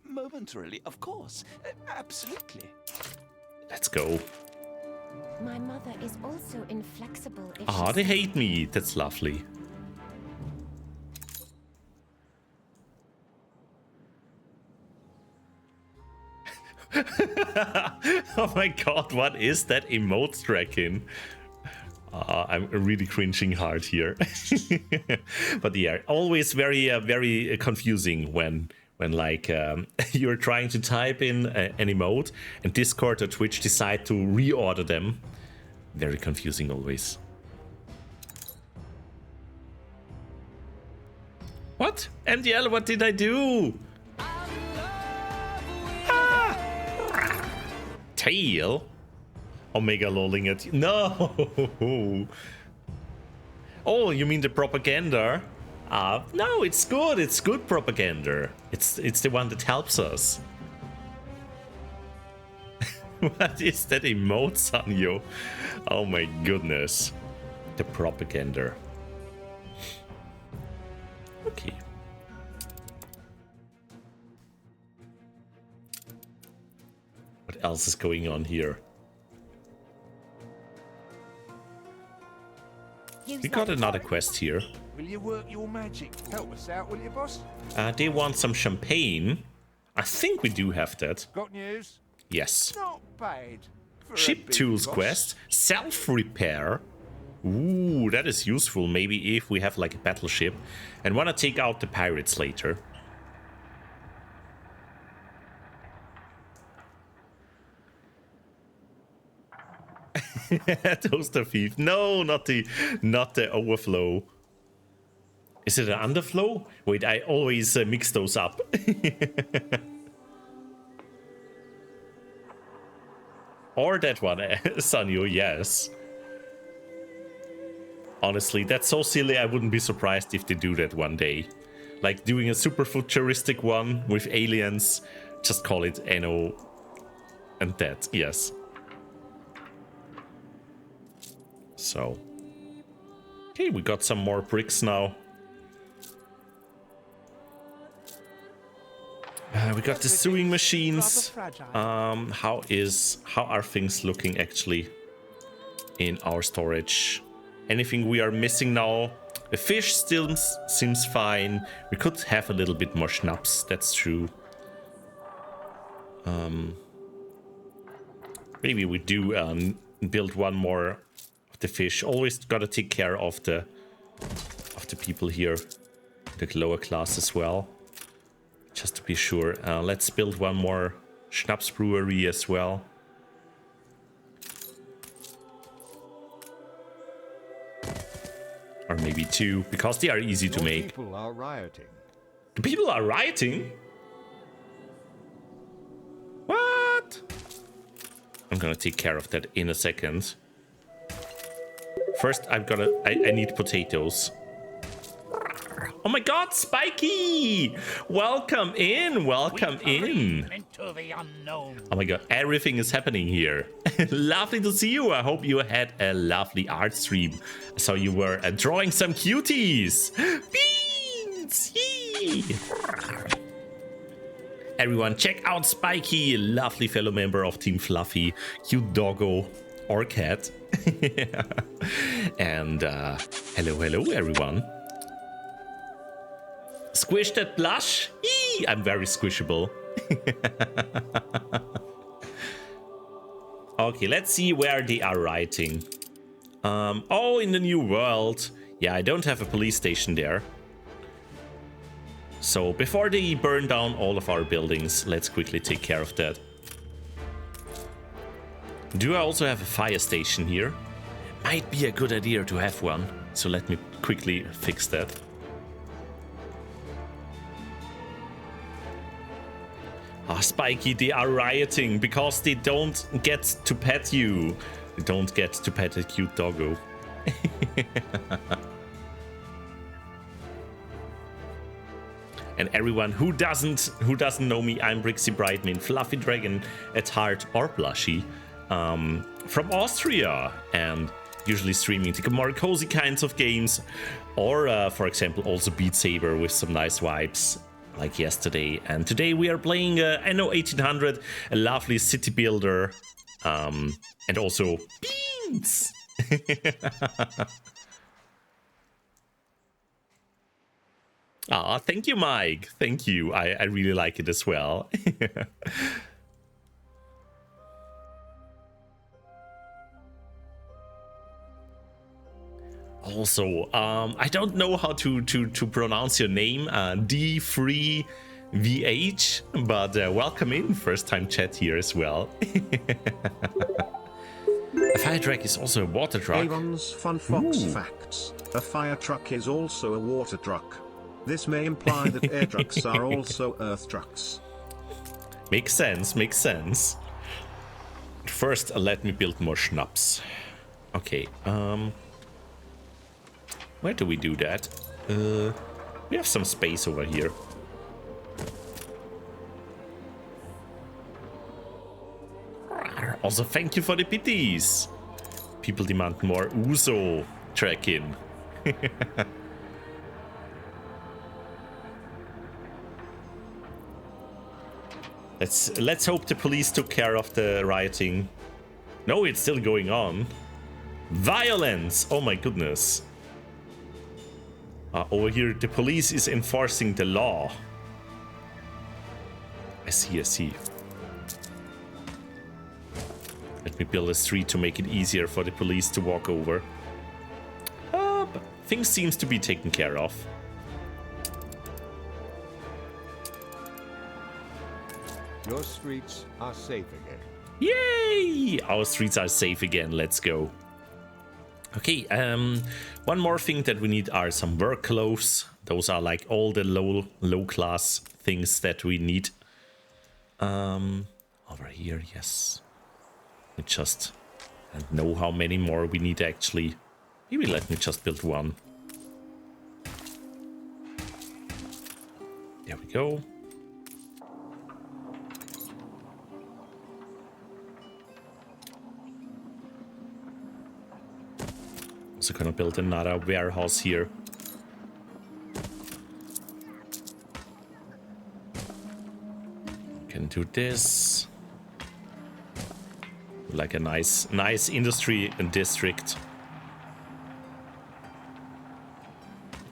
Momentarily, of course. Absolutely. Let's go. My mother is also inflexible. Ah, they hate me. That's lovely. Oh my god, what is that emote tracking? I'm really cringing hard here. But yeah, always very confusing when like you're trying to type in an emote and Discord or Twitch decide to reorder them. Very confusing always. What? MDL, what did I do? Tail? Omega lolling it. No! Oh, you mean the propaganda? No, it's good. It's good propaganda. It's the one that helps us. What is that emote, Sanyo? Oh my goodness. The propaganda. Okay. What else is going on here? We got another quest here. Will you work your magic? Help us out, will you, boss? They want some champagne. I think we do have that. Got news? Yes. Not bad. For a Ship big tools boss. quest. Self-repair. Ooh, that is useful. Maybe if we have like a battleship and want to take out the pirates later. Toaster thief. No, not the overflow. Is it an underflow? Wait, I always mix those up. Or that one, Sanyo, yes. Honestly, that's so silly, I wouldn't be surprised if they do that one day. Like doing a super futuristic one with aliens, just call it Anno and that, yes. So. Okay, we got some more bricks now. We got the sewing machines. How are things looking actually in our storage? Anything we are missing now? The fish still seems fine. We could have a little bit more schnapps, that's true. Maybe we do build one more of the fish. Always gotta take care of the people here, the lower class as well. Just to be sure. Let's build one more schnapps brewery as well. Or maybe two, because they are easy to make. People are rioting. The people are rioting? What? I'm gonna take care of that in a second. First, I need potatoes. Oh my god, Spiky! Welcome in, welcome in. Into the unknown. Oh my god, everything is happening here. Lovely to see you. I hope you had a lovely art stream. So you were drawing some cuties. Beans! Yee! Everyone, check out Spiky, lovely fellow member of Team Fluffy, cute doggo or cat. And hello everyone. Squish that blush. Eee, I'm very squishable. Okay, let's see where they are writing. Oh, in the new world. Yeah, I don't have a police station there. So before they burn down all of our buildings, let's quickly take care of that. Do I also have a fire station here? Might be a good idea to have one. So let me quickly fix that. Ah, Spiky, they are rioting because they don't get to pet you. They don't get to pet a cute doggo. And everyone who doesn't know me, I'm Brixxy Brightmane, Fluffy Dragon at heart or Blushy, from Austria, and usually streaming the more cozy kinds of games, or for example also Beat Saber with some nice vibes. Like yesterday, and today we are playing Anno 1800, a lovely city builder, and also beans. Ah, thank you, Mike. Thank you. I really like it as well. Also, I don't know how to pronounce your name, D3VH, but welcome in, first time chat here as well. A fire truck is also a water truck. Avon's Fun Fox Facts. A fire truck is also a water truck. This may imply that air trucks are also earth trucks. Makes sense, makes sense. First, let me build more schnapps. Okay, where do we do that? We have some space over here. Also, thank you for the pitties. People demand more Uso track-in. Let's hope the police took care of the rioting. No, it's still going on. Violence! Oh my goodness. Over here, the police is enforcing the law. I see, I see. Let me build a street to make it easier for the police to walk over. But things seems to be taken care of. Your streets are safe again. Yay! Our streets are safe again. Let's go. Okay, one more thing that we need are some work clothes. Those are like all the low class things that we need. Over here, yes. We just don't know how many more we need actually. Maybe let me just build one. There we go. Also gonna build another warehouse here. Can do this. Like a nice industry and district.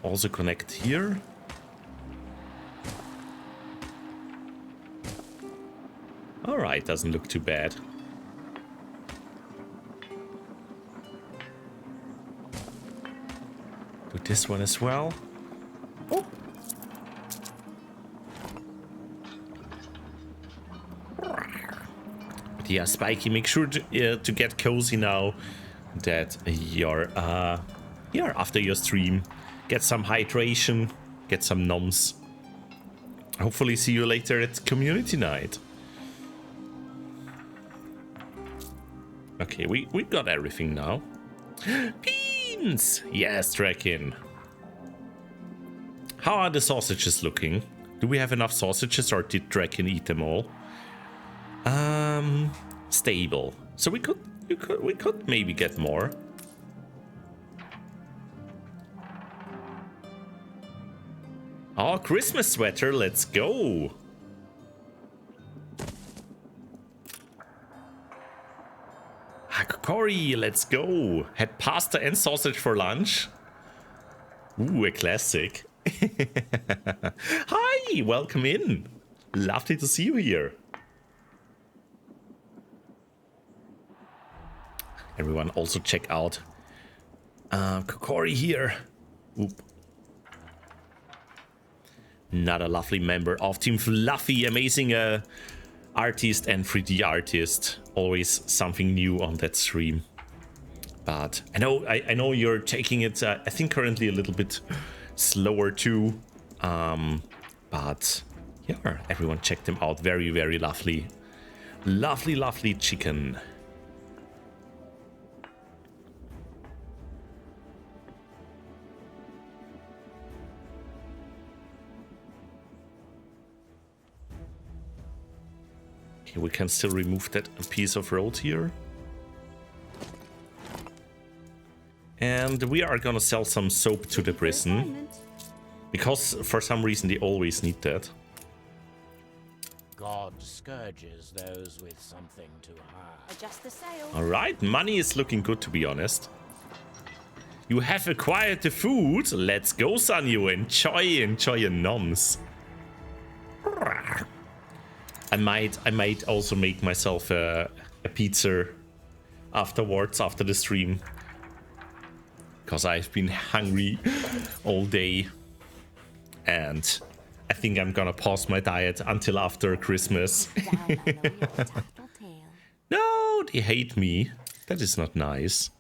Also connect here. All right, doesn't look too bad. Do this one as well. Oh. But yeah, Spiky, make sure to get cozy now that you're after your stream. Get some hydration, get some noms. Hopefully see you later at community night. Okay, we got everything now. Beans! Yes, Draken. How are the sausages looking? Do we have enough sausages or did Draken eat them all? Stable. So we could maybe get more. Oh, Christmas sweater, let's go. Corey, let's go. Had pasta and sausage for lunch. Ooh, a classic. Hi, welcome in. Lovely to see you here. Everyone also check out Kokori here. Oop. Another lovely member of Team Fluffy, amazing artist and 3D artist. Always something new on that stream. But I know you're taking it, I think currently a little bit slower too. But yeah, everyone check them out. Very, very lovely. Lovely, lovely chicken. Okay, we can still remove that piece of road here. And we are gonna sell some soap to the prison. Because for some reason they always need that. God scourges those with something to hide. Adjust the sail. Alright, money is looking good to be honest. You have acquired the food. Let's go, Sanyo. Enjoy your noms. I might also make myself a pizza afterwards, after the stream. Because I've been hungry all day. And I think I'm gonna pause my diet until after Christmas. No, they hate me. That is not nice.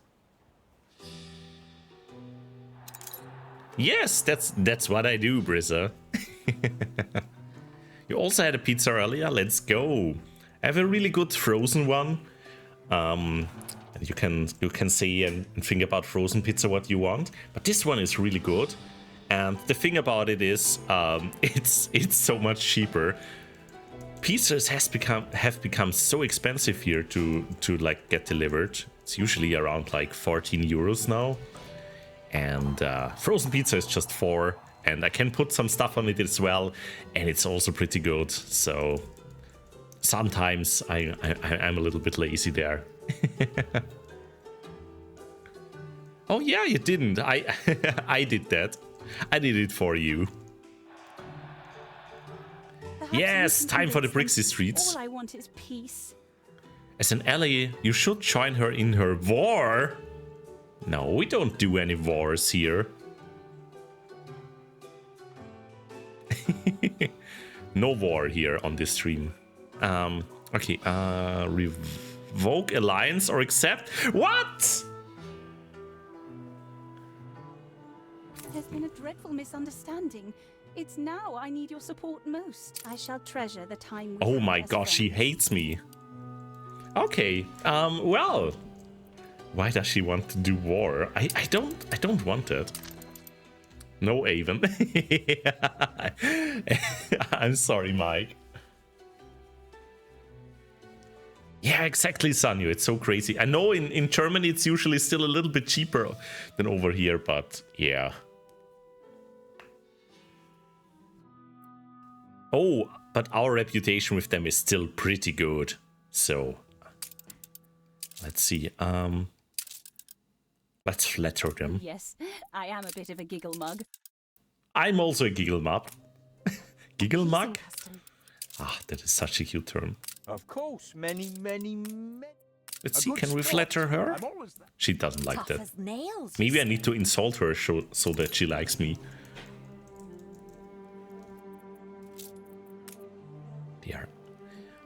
Yes, that's what I do, Brizza. You also had a pizza earlier. Let's go. I have a really good frozen one. And you can say and think about frozen pizza what you want. But this one is really good. And the thing about it is, it's so much cheaper. Pizzas have become so expensive here to like get delivered. It's usually around like 14 euros now. And frozen pizza is just 4. And I can put some stuff on it as well, and it's also pretty good. So sometimes I'm a little bit lazy there. Oh yeah, you didn't. I did that. I did it for you. Yes, time for the Brixxy streets. All I want is peace. As an ally, you should join her in her war. No, we don't do any wars here. No war here on this stream. Okay, revoke alliance or accept. What? There's been a dreadful misunderstanding. It's now I need your support most. I shall treasure the time. Oh my gosh, she hates me. Okay, well, why does she want to do war? I don't want it. No, Avon. I'm sorry, Mike. Yeah, exactly, Sanyu. It's so crazy. I know in Germany it's usually still a little bit cheaper than over here, but yeah. Oh, but our reputation with them is still pretty good. So, let's see. Let's flatter them. Yes, I am a bit of a giggle mug. I'm also a giggle mug. Giggle mug? Ah, that is such a cute term. Of course, many. Let's see, can we flatter her? She doesn't like that. Maybe I need to insult her so that she likes me. Dear,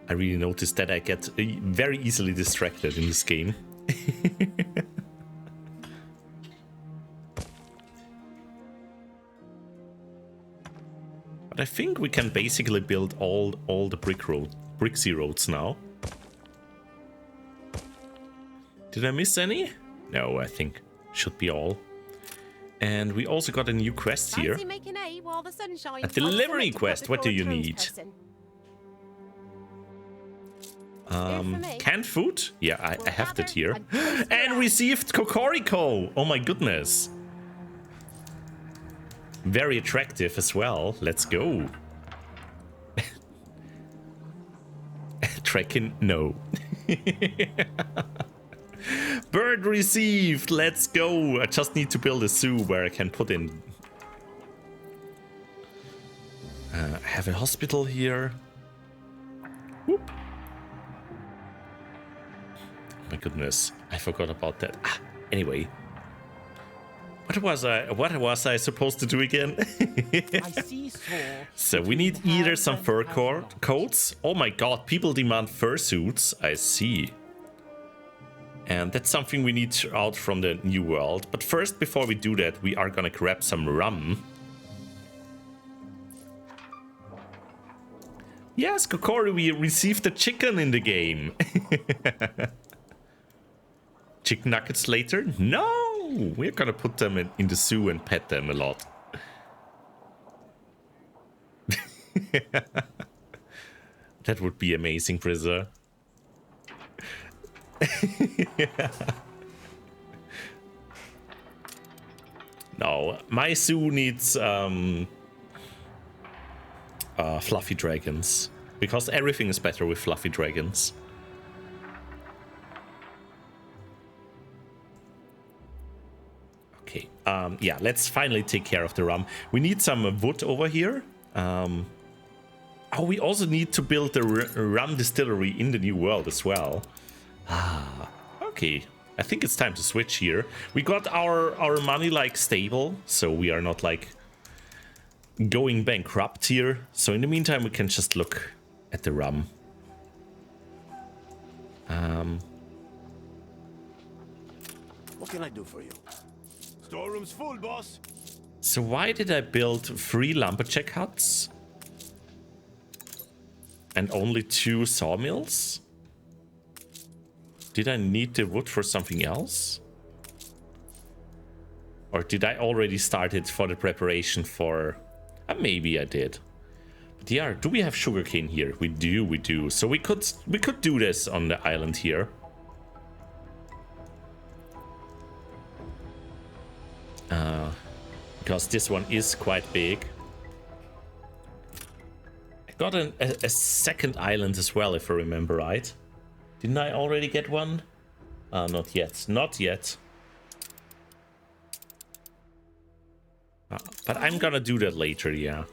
I really noticed that I get very easily distracted in this game. But I think we can basically build all the Brixxy roads now. Did I miss any? No, I think should be all. And we also got a new quest here. A delivery quest. What do you need? Canned food? Yeah, I have that here. And received Cocorico! Oh my goodness. Very attractive as well. Let's go. Trekking? No. Bird received! Let's go! I just need to build a zoo where I can put in... I have a hospital here. Whoop. My goodness, I forgot about that. Anyway. What was I supposed to do again? So we need either some fur coats. Oh my god, people demand fursuits. I see. And that's something we need out from the new world. But first, before we do that, we are gonna grab some rum. Yes, Kokori, we received a chicken in the game. Chicken nuggets later? No! We're gonna put them in the zoo and pet them a lot. That would be amazing, Brizzer. No, my zoo needs fluffy dragons. Because everything is better with fluffy dragons. Okay, yeah, let's finally take care of the rum. We need some wood over here. Oh, we also need to build the rum distillery in the new world as well. Okay, I think it's time to switch here. We got our money like stable, so we are not like going bankrupt here. So in the meantime, we can just look at the rum. What can I do for you? Storeroom's full, boss. So why did I build 3 lumberjack huts? And only 2 sawmills? Did I need the wood for something else? Or did I already start it for the preparation for... maybe I did. But yeah, do we have sugarcane here? We do. So we could do this on the island here. Because this one is quite big. I got a second island as well, if I remember right. Didn't I already get one? Not yet. Not yet. But I'm gonna do that later, yeah.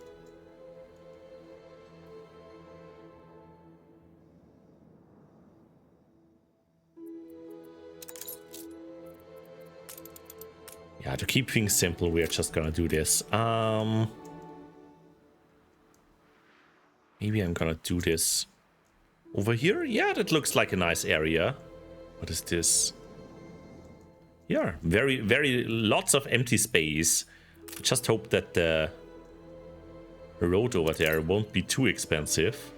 Yeah, to keep things simple, we are just gonna do this. Maybe I'm gonna do this over here. Yeah, that looks like a nice area. What is this? Yeah, very lots of empty space. Just hope that the road over there won't be too expensive.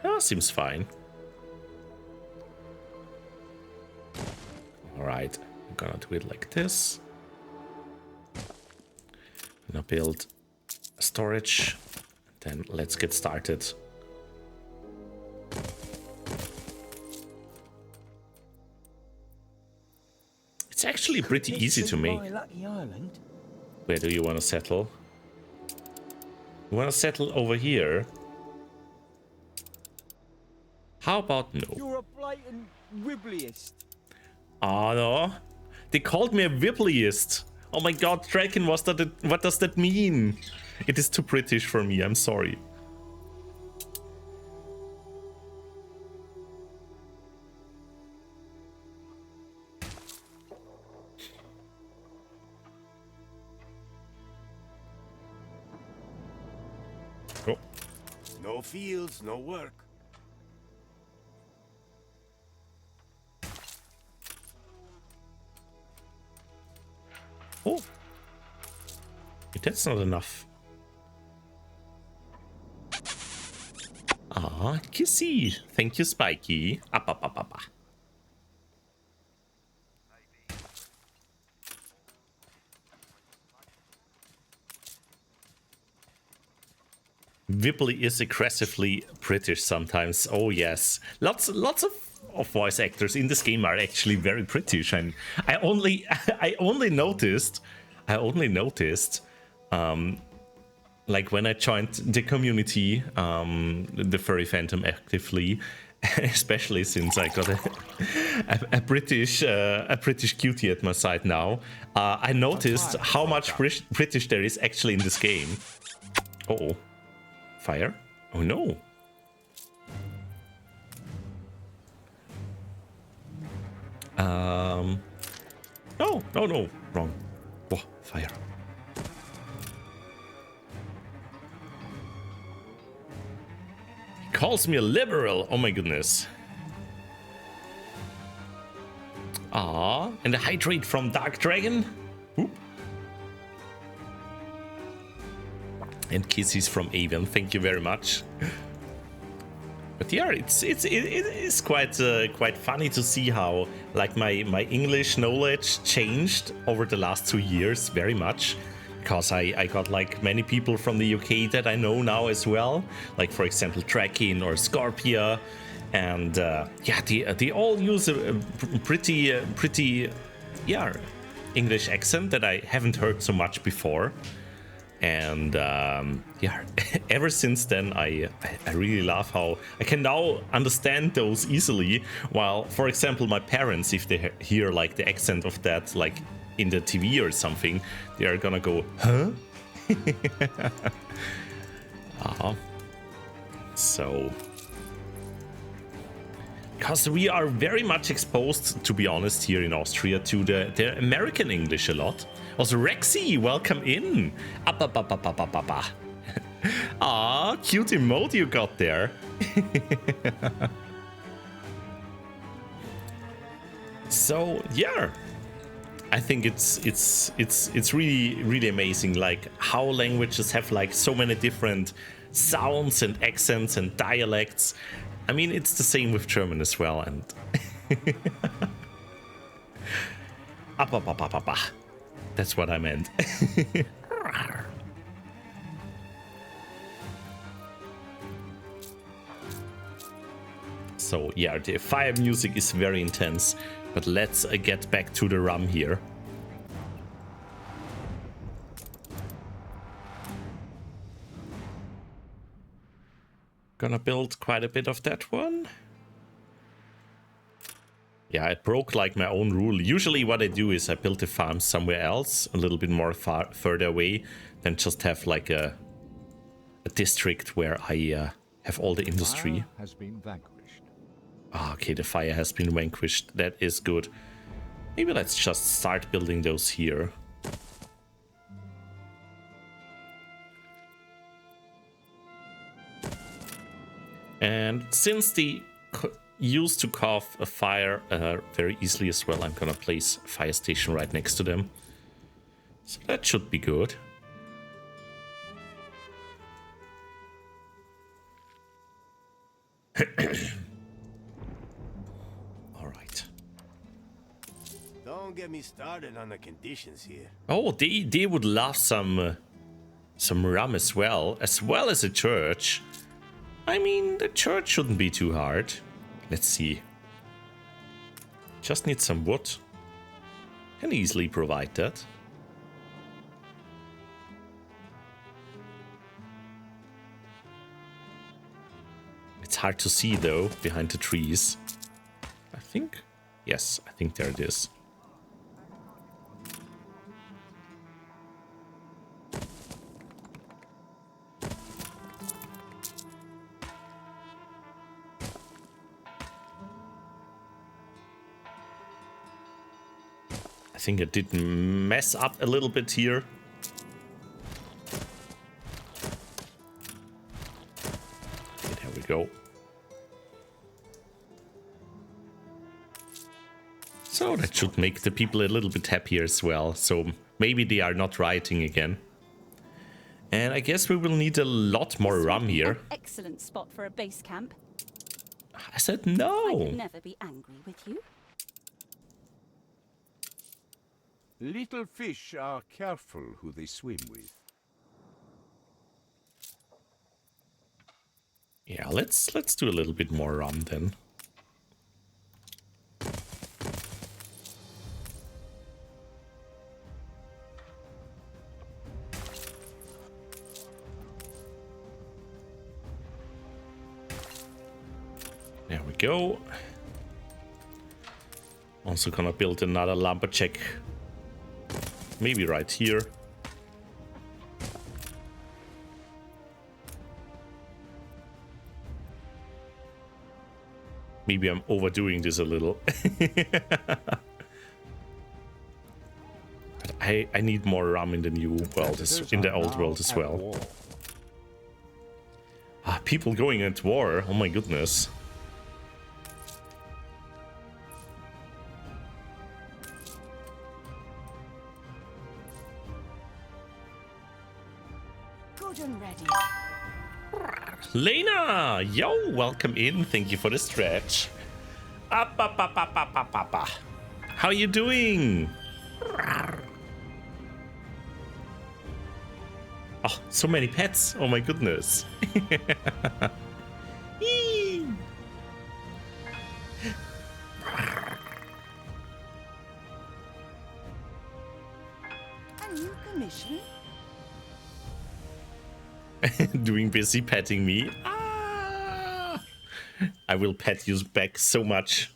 Ah, seems fine. Alright, I'm gonna do it like this. I'm gonna build storage. Then let's get started. It's actually pretty easy to make. Where do you want to settle? You want to settle over here? How about no? You're a blatant wibblyist. Oh no, they called me a wibblyist. Oh my god, Draken, what does that mean? It is too British for me, I'm sorry. Oh. No fields, no work. Oh, that's not enough. Ah, kissy. Thank you, Spiky. Up, up, up, up, up. Whibley is aggressively British sometimes. Oh yes, lots of voice actors in this game are actually very British, and I only noticed, like when I joined the community, the furry fandom actively, especially since I got a British cutie at my side now, I noticed how much British there is actually in this game. Uh-oh. Fire? Oh no. No, wrong. Whoa, fire. He calls me a liberal. Oh my goodness. Ah, and a hydrate from Dark Dragon. Oop. And kisses from Avian. Thank you very much. But yeah, it is quite funny to see how like my English knowledge changed over the last 2 years very much, because I got like many people from the UK that I know now as well, like for example Draken or Scorpia, and yeah, they all use a pretty yeah English accent that I haven't heard so much before. And yeah, ever since then I really love how I can now understand those easily, while for example my parents, if they hear like the accent of that like in the TV or something, they are gonna go, huh? So because we are very much exposed, to be honest, here in Austria to the American English a lot. Also, Rexy, welcome in. Ah, cute emote you got there. So yeah, I think it's really amazing, like how languages have like so many different sounds and accents and dialects. I mean, it's the same with German as well, and that's what I meant. So yeah, the fire music is very intense, but let's get back to the rum here. Gonna build quite a bit of that one. Yeah, I broke like my own rule. Usually what I do is I build the farm somewhere else, a little bit more further away, than just have like a district where I have all the industry. Has been vanquished. Ah, okay, the fire has been vanquished. That is good. Maybe let's just start building those here. And since they used to carve a fire very easily as well, I'm gonna place a fire station right next to them. So that should be good. All right. Don't get me started on the conditions here. Oh, they would love some rum as well as a church. I mean, the church shouldn't be too hard. Let's see. Just need some wood. Can easily provide that. It's hard to see though, behind the trees. I think, yes, I think there it is. I think I did mess up a little bit here. Okay, there we go. So that should make the people a little bit happier as well. So maybe they are not rioting again. And I guess we will need a lot more rum here. An excellent spot for a base camp. I said I no. could never be angry with you. Little fish are careful who they swim with. Yeah, let's do a little bit more rum then. There we go. Also gonna build another lumberjack. Maybe right here. Maybe I'm overdoing this a little. But I need more rum in the new world, in the old world as well. Ah, people going at war. Oh my goodness. Lena! Yo, welcome in. Thank you for the stretch. How you doing? Oh, so many pets. Oh my goodness. A new commission? Doing busy petting me. Ah! I will pet you back so much.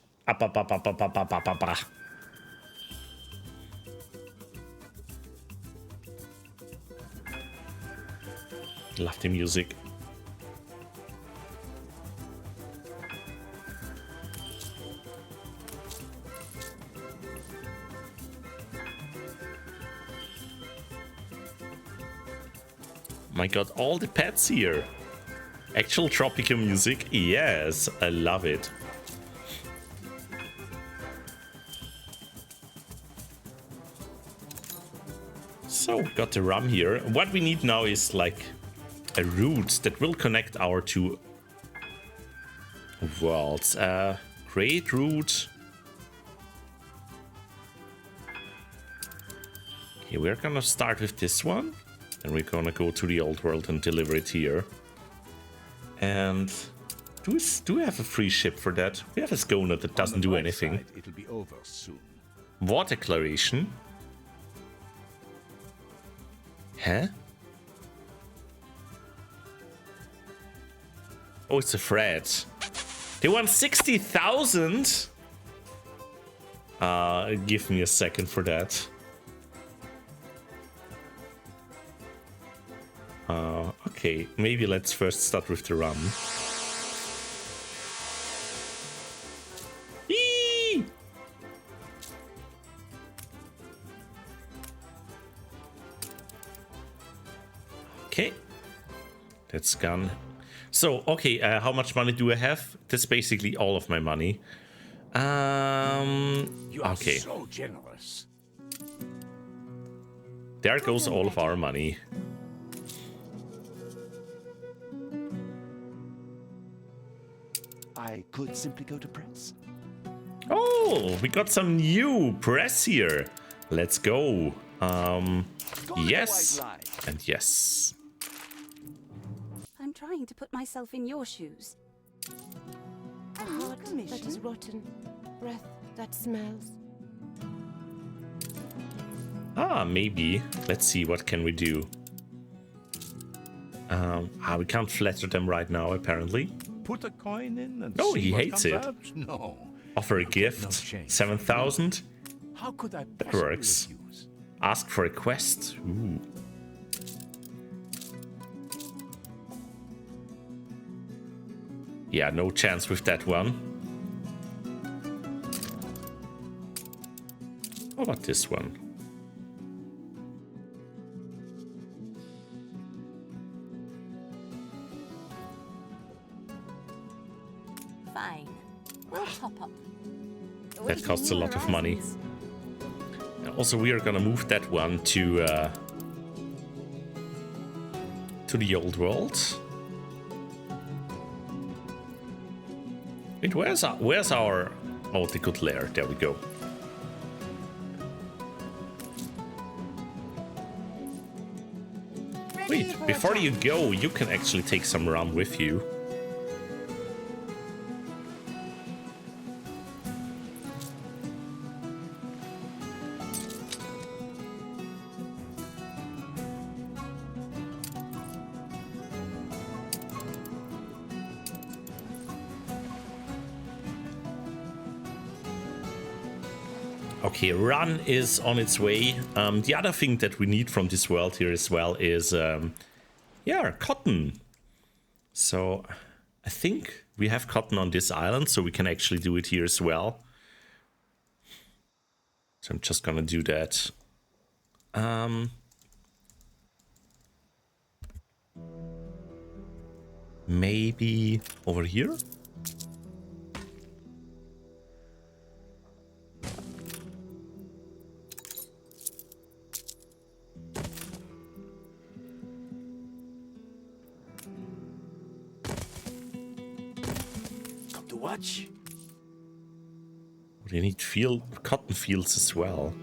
Love the music. My god, all the pets here. Actual tropical music? Yes, I love it. So, got the rum here. What we need now is like a route that will connect our two worlds. Great route. Okay, we're gonna start with this one. And we're gonna go to the old world and deliver it here. And do we have a free ship for that? We have a schooner that doesn't do anything. It'll be over soon. War declaration. Huh? Oh, it's a threat. They want 60,000? Give me a second for that. Okay, maybe let's first start with the rum. Eee! That's gone. So, okay, how much money do I have? That's basically all of my money. You are Okay. so generous. There goes all of our money. I could simply go to press. Oh, we got some new press here. Let's go. Yes. And yes. I'm trying to put myself in your shoes. A heart that is rotten. Breath that smells. Ah, maybe. Let's see, what can we do? We can't flatter them right now, apparently. Put a coin in and Oh, see he what hates comes it. out? No. Offer a No gift. chance. 7,000. How could I That possibly works. refuse? Ask for a quest. Ooh. Yeah, no chance with that one. How about this one? Fine. We'll top up. That costs a lot of money. And also, we are gonna move that one to the old world. Wait, where's our oh, the good lair? There we go. Wait, before you go, you can actually take some rum with you. Okay, run is on its way. The other thing that we need from this world here as well is, yeah, cotton. So I think we have cotton on this island, so we can actually do it here as well. So I'm just gonna do that. Maybe over here? Watch. We need cotton fields as well.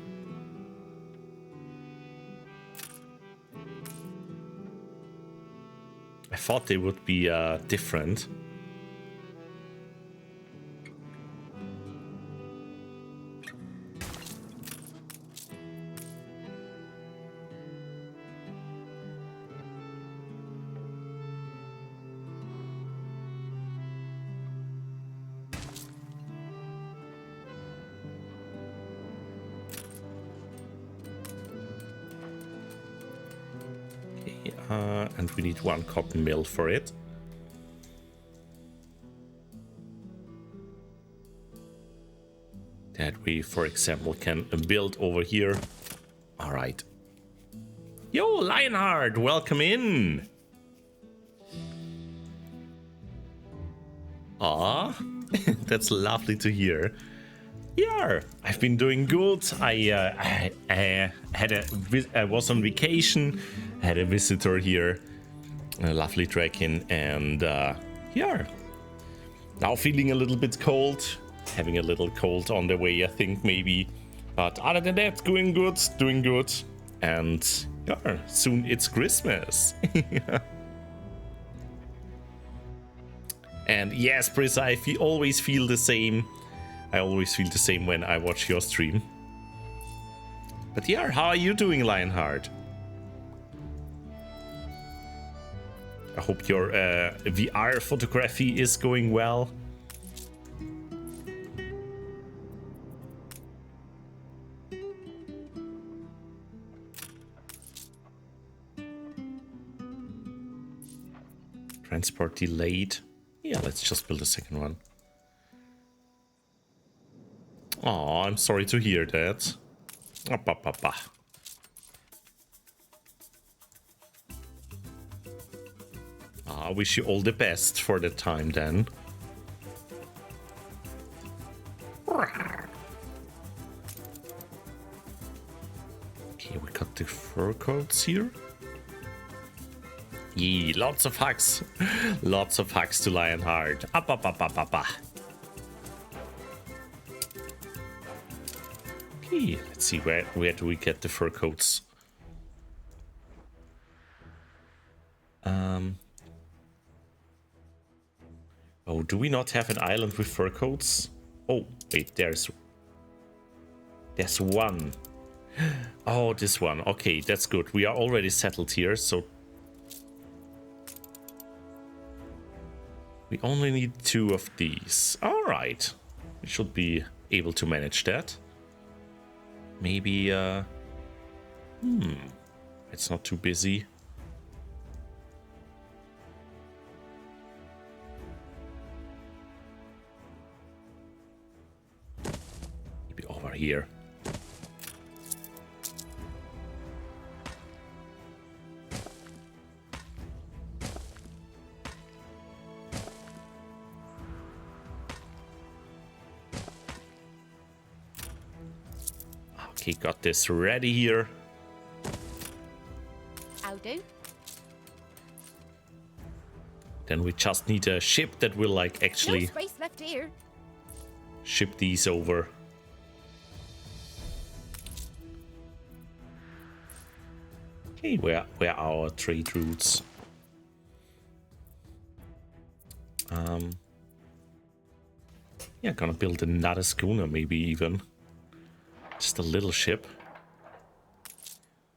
I thought they would be different. And we need one cotton mill for it. That we, for example, can build over here. All right. Yo, Lionheart, welcome in. Ah, that's lovely to hear. Yeah, I've been doing good. I was on vacation. I had a visitor here, a lovely dragon, and yeah, now feeling a little bit cold, having a little cold on the way, I think maybe. But other than that, doing good, and yeah, soon it's Christmas. And yes, Briss, I always feel the same. I always feel the same when I watch your stream. But yeah, how are you doing, Lionheart? I hope your VR photography is going well. Transport delayed. Yeah, let's just build a second one. Oh, I'm sorry to hear that. I wish you all the best for the time then. Okay, we got the fur coats here. Yee, lots of hugs. Lots of hugs to Lionheart. Up, up, up, up, up, up. Okay, let's see, where do we get the fur coats? Oh, do we not have an island with fur coats? Oh, wait, there's one. Oh, this one. Okay, that's good. We are already settled here, so we only need 2 of these. All right, we should be able to manage that. Maybe, it's not too busy. Maybe over here. Okay, got this ready here. I'll do. Then we just need a ship that will like actually No space left here. ship these over. Okay, where are our trade routes? Yeah, gonna build another schooner, maybe even. Just a little ship.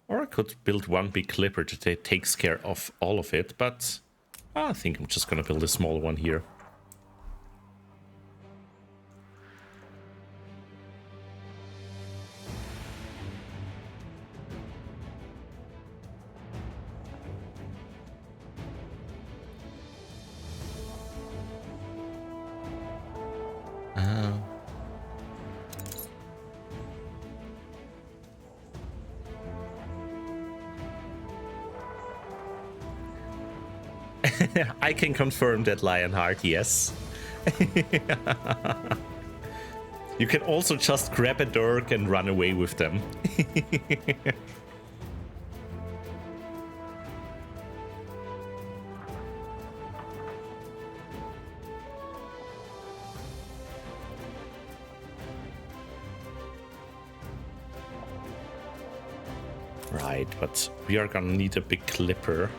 Or I could build one big clipper that takes care of all of it, but I think I'm just gonna build a small one here. I can confirm that, Lionheart, yes. You can also just grab a dirk and run away with them. Right, but we are gonna need a big clipper.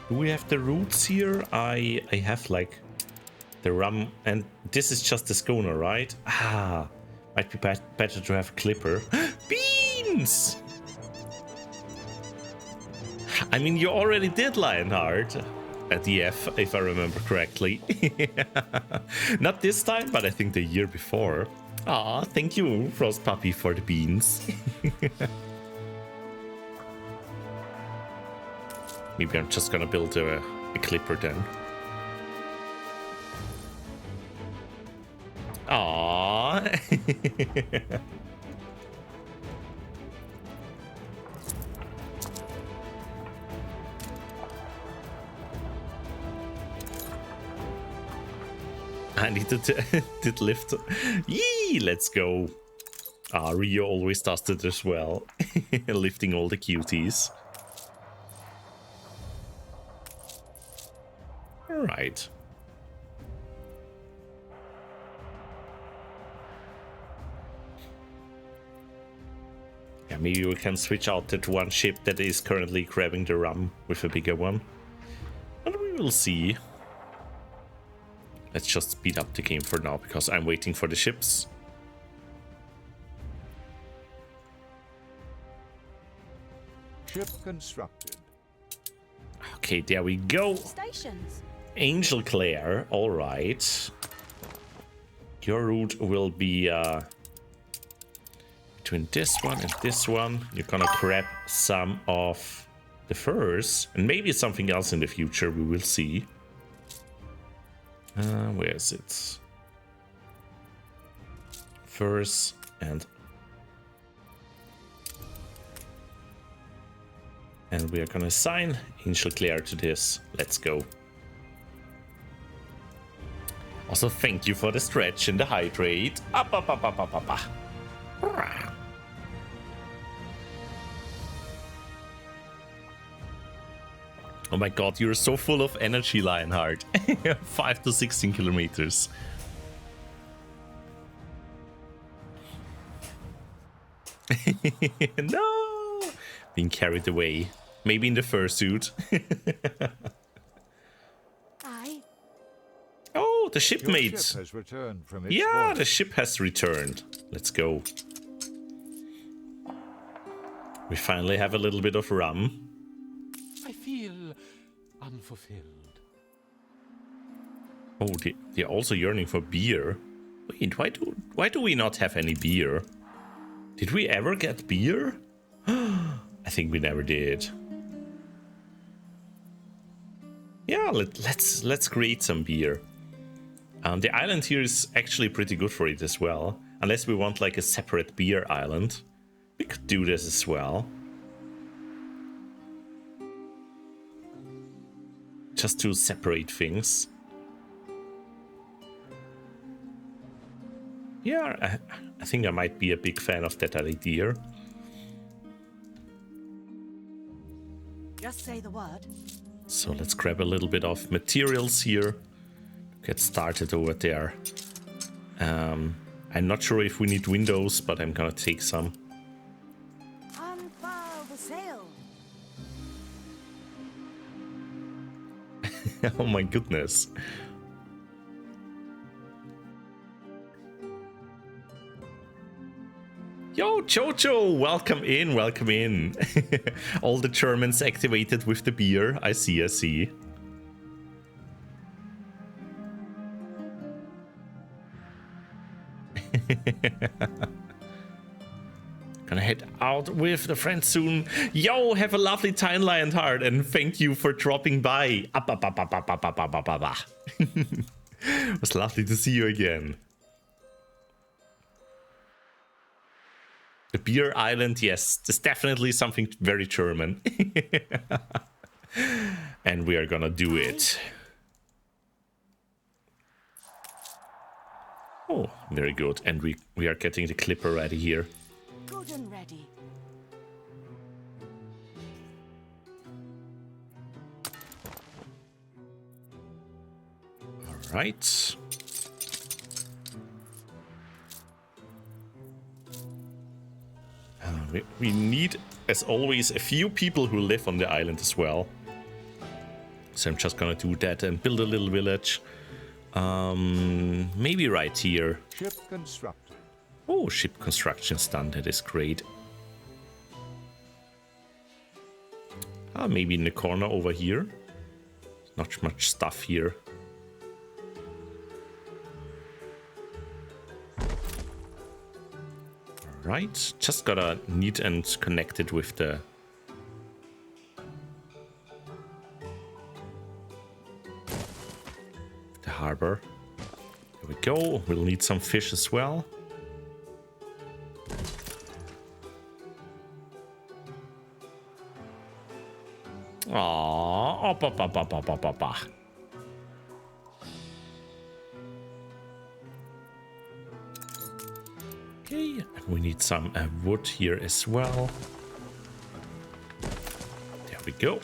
Do we have the roots here? I have like the rum, and this is just the schooner, right? Ah, might be better to have a clipper. Beans! I mean, you already did Lionheart at the F, if I remember correctly. Not this time, but I think the year before. Ah, thank you, Frost Puppy, for the beans. Maybe I'm just gonna build a clipper then. Aww. I need to lift. Yee, let's go. Ah, Rio always does it as well. Lifting all the cuties. Right. Yeah, maybe we can switch out that one ship that is currently grabbing the rum with a bigger one. And we will see. Let's just speed up the game for now, because I'm waiting for the ships. Ship constructed. Okay, there we go. Stations. Angel Claire, all right. Your route will be between this one and this one. You're gonna grab some of the furs, and maybe something else in the future, we will see. Where is it? Furs and And we are gonna assign Angel Glare to this. Let's go. Also, thank you for the stretch and the hydrate. Up, up, up, up, up, up, up. Oh my god, you're so full of energy, Lionheart. 5 to 16 kilometers. No! Being carried away. Maybe in the fursuit. Oh, the shipmates. Ship has returned from its Yeah, voyage. the ship has returned. Let's go. We finally have a little bit of rum. I feel unfulfilled. Oh, they're also yearning for beer. Wait, why do we not have any beer? Did we ever get beer? I think we never did. Yeah, let's create some beer. The island here is actually pretty good for it as well. Unless we want like a separate beer island. We could do this as well. Just to separate things. Yeah, I think I might be a big fan of that idea. Just say the word. So let's grab a little bit of materials here. Get started over there. I'm not sure if we need windows, but I'm gonna take some. Unfurl the sail. Oh my goodness. Yo, Jojo, welcome in, welcome in. All the Germans activated with the beer. I see, I see. Gonna head out with the friends soon. Yo, have a lovely time, Lionheart, and thank you for dropping by. It was lovely to see you again. The beer island, yes, it's definitely something very German. And we are gonna do it. Oh, very good. And we are getting the clipper ready here. Good and ready. All right. We need, as always, a few people who live on the island as well. So I'm just gonna do that and build a little village. Maybe right here. Ship constructed. Oh, ship construction's done. That is great. Maybe in the corner over here. Not much stuff here. Right, just gotta neat and connect it with the harbor. There we go. We'll need some fish as well. Aww, up. Okay, and we need some wood here as well. There we go.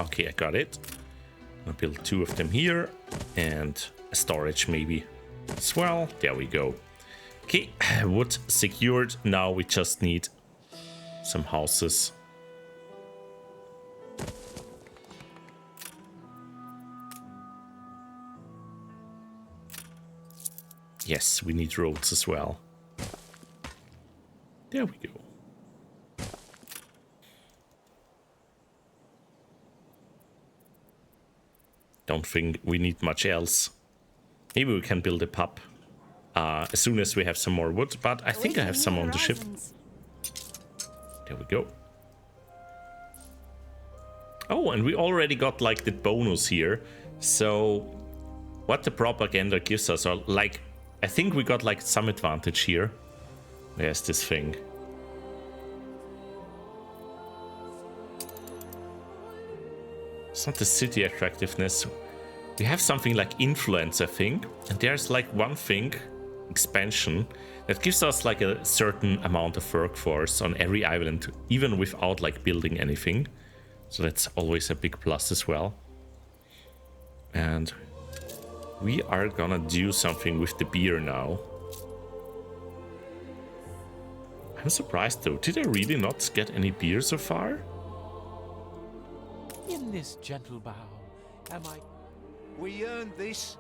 Okay, I got it. I'll build 2 of them here and a storage maybe as well. There we go. Okay, wood secured. Now we just need some houses. Yes, we need roads as well. There we go. Don't think we need much else. Maybe we can build a pub as soon as we have some more wood, but I think I have some on the ship. There we go. Oh, and we already got like the bonus here. So what the propaganda gives us, or like, I think we got like some advantage here. There's this thing. It's not the city attractiveness. We have something like influence, I think. And there's like one thing, expansion, that gives us like a certain amount of workforce on every island, even without like building anything. So that's always a big plus as well. And we are gonna do something with the beer now. I'm surprised though. Did I really not get any beer so far? In this gentle bow, am I... We earned this.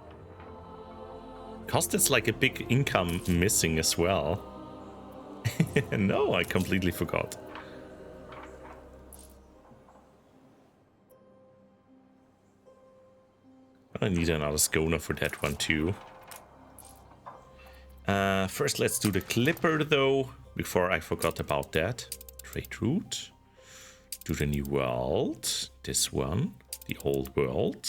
Cause there's like a big income missing as well. No, I completely forgot. I need another schooner for that one too. First, let's do the clipper though, before I forgot about that. Trade route. Do the new world. This one. The old world.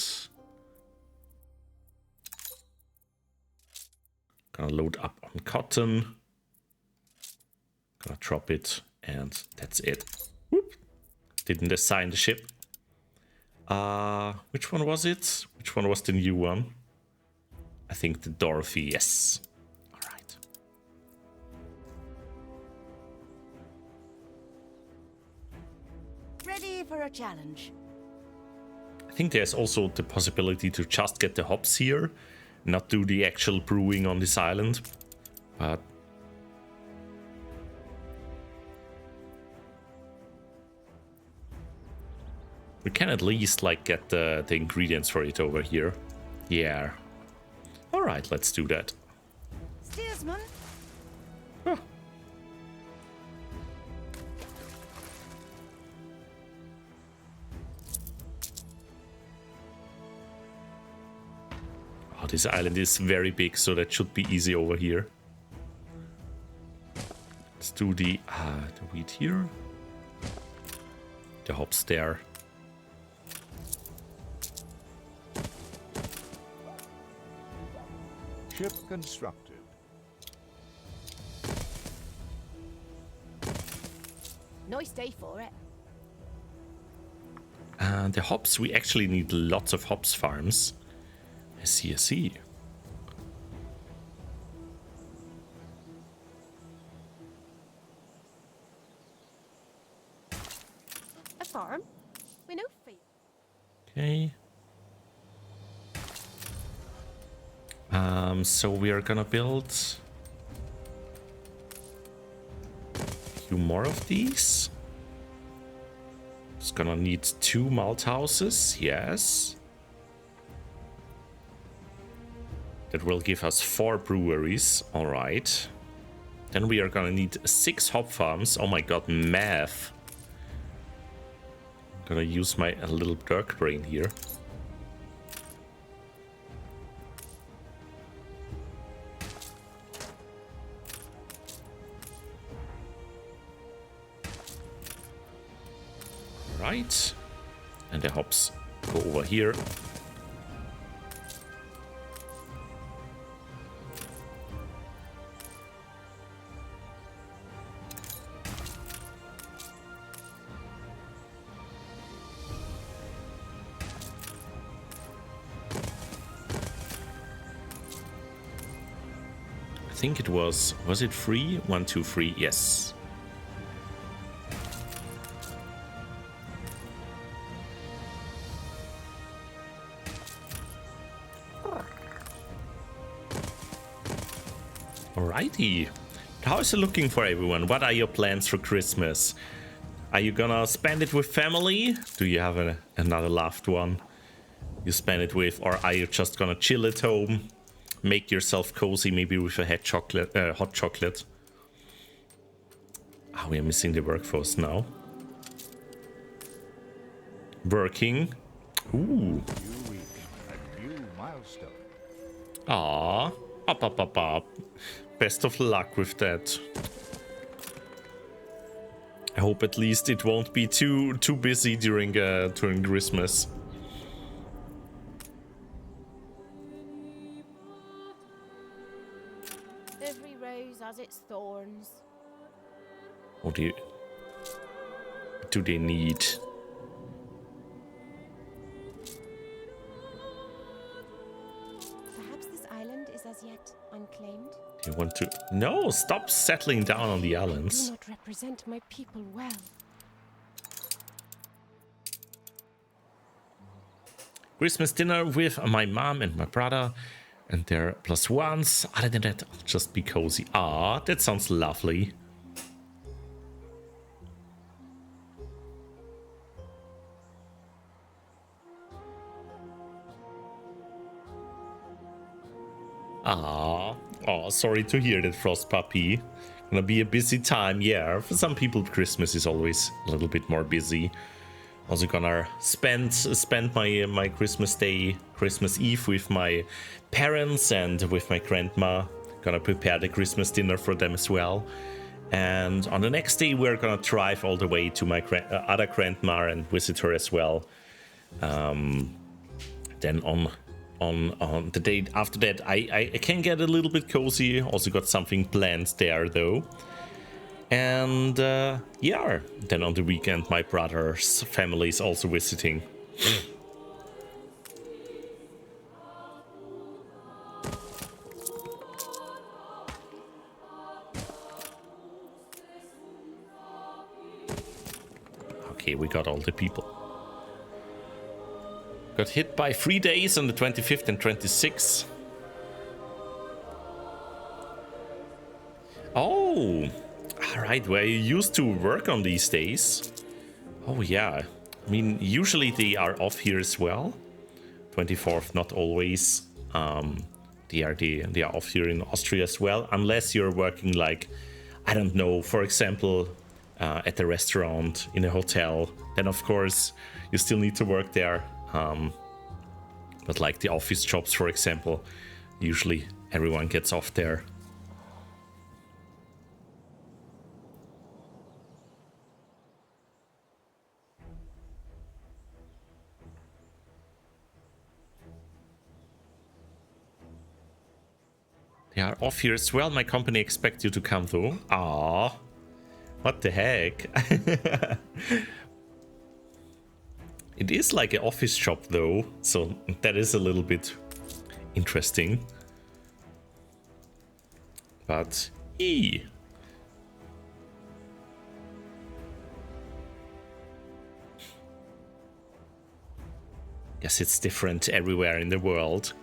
Gonna load up on cotton. Gonna drop it, and that's it. Whoop. Didn't assign the ship. Which one was it? Which one was the new one? I think the Dorothy, yes. Alright. Ready for a challenge. I think there's also the possibility to just get the hops here, not do the actual brewing on this island. But we can at least like get the ingredients for it over here. Yeah. Alright, let's do that. Steersman. Oh. Oh, this island is very big, so that should be easy over here. Let's do the wheat here. The hops there. Ship constructed. Nice day for it. And the hops, we actually need lots of hops farms. I see, I see. A farm? We know feet. Okay. So we are gonna build a few more of these. It's gonna need 2 malt houses, yes. That will give us 4 breweries, alright. Then we are gonna need 6 hop farms. Oh my god, math. I'm gonna use my little dark brain here. Right, and the hops go over here. I think it was it 3? 1, 2, 3, yes. Alrighty. How is it looking for everyone? What are your plans for Christmas? Are you gonna spend it with family? Do you have another loved one you spend it with? Or are you just gonna chill at home? Make yourself cozy, maybe with a hot chocolate. Oh, we are missing the workforce now. Working. Ooh. New week, a new milestone. Ah, up. Best of luck with that. I hope at least it won't be too busy during Christmas. Every rose has its thorns. What do they need? Perhaps this island is as yet unclaimed. You want to? No, stop settling down on the I islands. do not represent my people well. Christmas dinner with my mom and my brother and their plus ones. Other than that, I'll just be cozy. Ah, that sounds lovely. Ah, oh, sorry to hear that, Frost Puppy. Gonna be a busy time, yeah. For some people, Christmas is always a little bit more busy. Also gonna spend my Christmas Eve with my parents and with my grandma. Gonna prepare the Christmas dinner for them as well. And on the next day, we're gonna drive all the way to my other grandma and visit her as well. Then on the day after that, I can get a little bit cozy. Also got something planned there though. And yeah, then on the weekend my brother's family is also visiting. Okay, we got all the people. Got hit by 3 days on the 25th and 26th. Oh, all right. Where you used to work on these days? Oh yeah. I mean, usually they are off here as well. 24th, not always. They are off here in Austria as well, unless you're working like, I don't know, for example, at a restaurant, in a hotel. Then of course you still need to work there. But like the office jobs, for example, usually everyone gets off there. They are off here as well. My company expects you to come though. Ah, what the heck? It is like an office shop though, so that is a little bit interesting. But guess it's different everywhere in the world.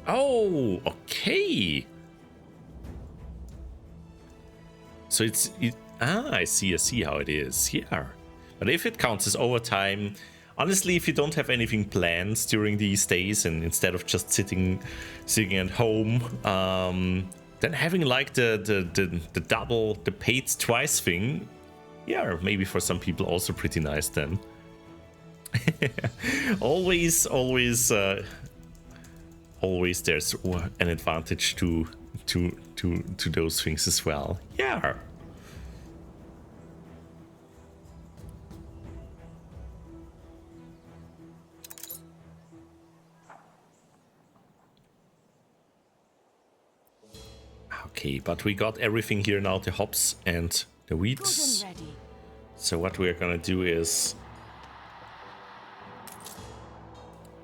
Oh, okay. So I see how it is. Yeah. But if it counts as overtime, honestly, if you don't have anything planned during these days and instead of just sitting at home, then having like the double, the paid twice thing, yeah, maybe for some people also pretty nice then. always there's an advantage to those things as well. Yeah. Okay, but we got everything here now, the hops and the wheats. So what we're gonna do is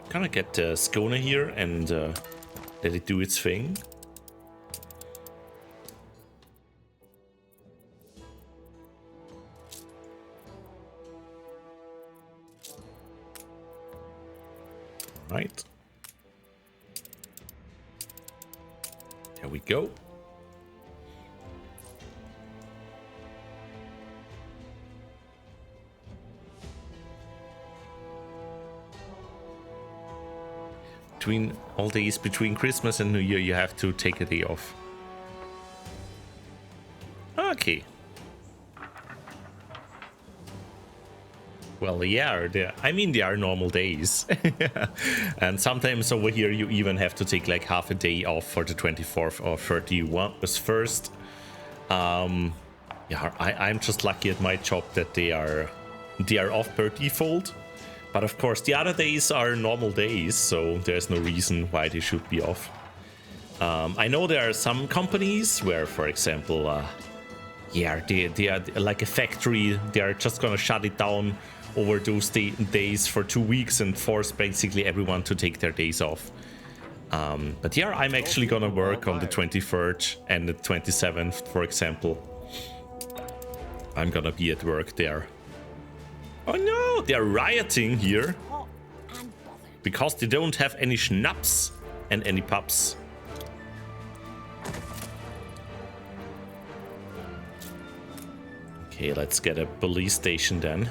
gonna get the schooner here and let it do its thing. Right. There we go. Between all days between Christmas and New Year, you have to take a day off. Okay. Well, yeah, I mean, they are normal days. And sometimes over here you even have to take like half a day off for the 24th or 31st. Yeah, I'm just lucky at my job that they are off per default. But of course, the other days are normal days, so there's no reason why they should be off. I know there are some companies where, for example, yeah, they are like a factory. They are just gonna shut it down over those days for 2 weeks and force basically everyone to take their days off. But yeah, I'm actually gonna work on the 23rd and the 27th, for example. I'm gonna be at work there. Oh no, they're rioting here because they don't have any schnapps and any pups. Okay, let's get a police station then.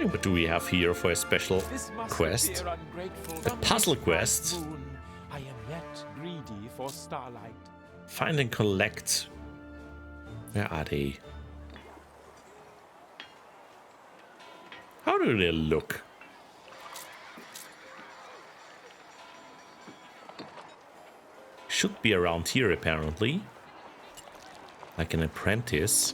What do we have here for a special quest? A puzzle quest. I am yet greedy for starlight. Find and collect. Where are they? How do they look? Should be around here apparently. Like an apprentice.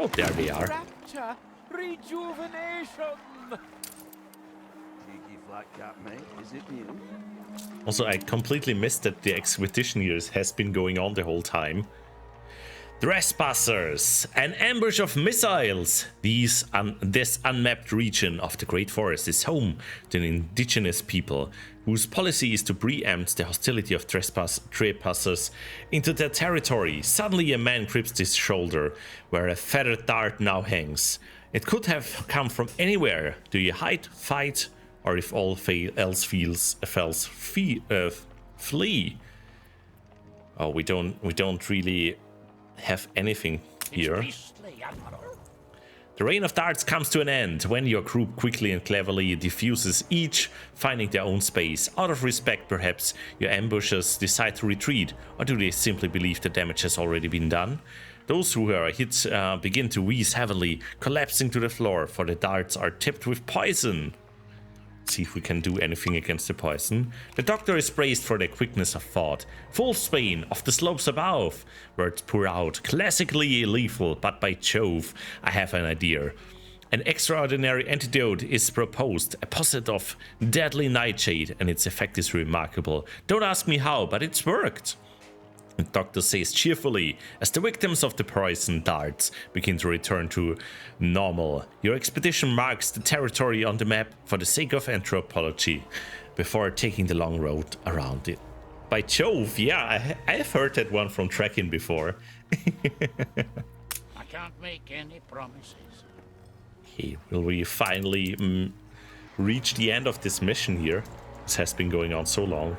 Oh, there they are. Rapture, rejuvenation. Cheeky flat cap, mate. Is it new? Also, I completely missed that the expedition here has been going on the whole time. Trespassers! An ambush of missiles! This unmapped region of the Great Forest is home to an indigenous people whose policy is to preempt the hostility of trespassers into their territory. Suddenly a man grips his shoulder, where a feathered dart now hangs. It could have come from anywhere. Do you hide, fight, or if all else fails, flee? Oh, we don't really have anything here. The rain of darts comes to an end when your group quickly and cleverly diffuses, each finding their own space. Out of respect, perhaps, your ambushers decide to retreat, or do they simply believe the damage has already been done? Those who are hit begin to wheeze heavily, collapsing to the floor, for the darts are tipped with poison. See if we can do anything against the poison. The doctor is praised for their quickness of thought. Full Spain of the slopes above. Words pour out, classically lethal, but by Jove, I have an idea. An extraordinary antidote is proposed, a posset of deadly nightshade, and its effect is remarkable. Don't ask me how, but it's worked. The doctor says cheerfully as the victims of the poison darts begin to return to normal. Your expedition marks the territory on the map for the sake of anthropology before taking the long road around it. By Jove, yeah, I've heard that one from Trekking before. I can't make any promises. Okay, will we finally reach the end of this mission here? This has been going on so long.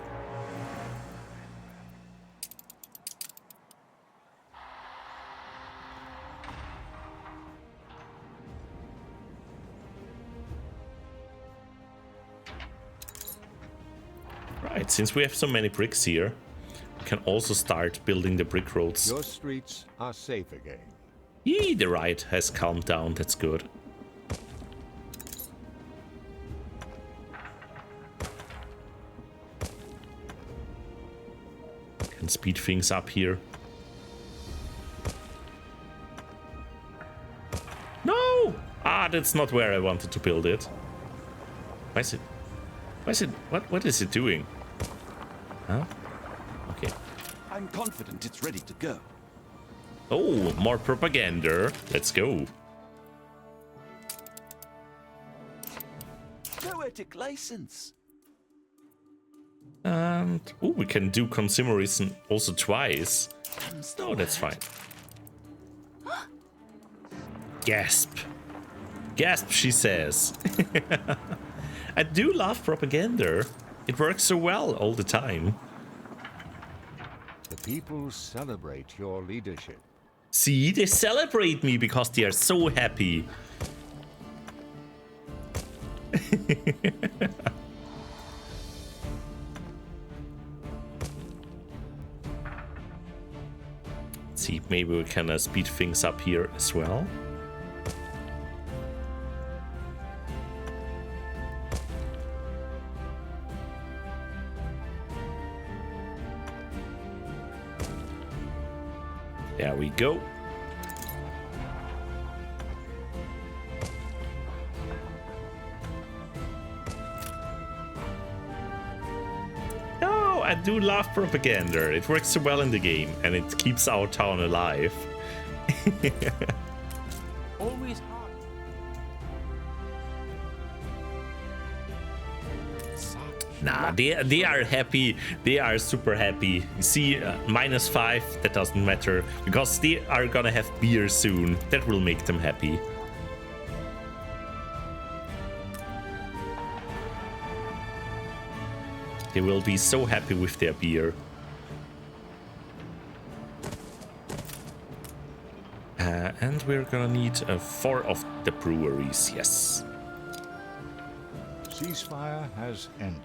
Right, since we have so many bricks here, we can also start building the brick roads. Your streets are safe again. Yee, the riot has calmed down, that's good. Can speed things up here. No! Ah, that's not where I wanted to build it. Why is it? What is it doing? Huh? Okay. I'm confident it's ready to go. Oh, more propaganda. Let's go. Poetic license. And oh, we can do consumerism also twice. Oh, that's fine. Gasp. Gasp, she says. I do love propaganda. It works so well all the time. The people celebrate your leadership. See, they celebrate me because they are so happy. Let's see, maybe we can speed things up here as well. There we go. Oh, I do love propaganda. It works so well in the game and it keeps our town alive. Always hard. Nah, they are happy. They are super happy. You see, -5, that doesn't matter because they are gonna have beer soon. That will make them happy. They will be so happy with their beer. And we're gonna need 4 of the breweries, yes. Ceasefire has ended.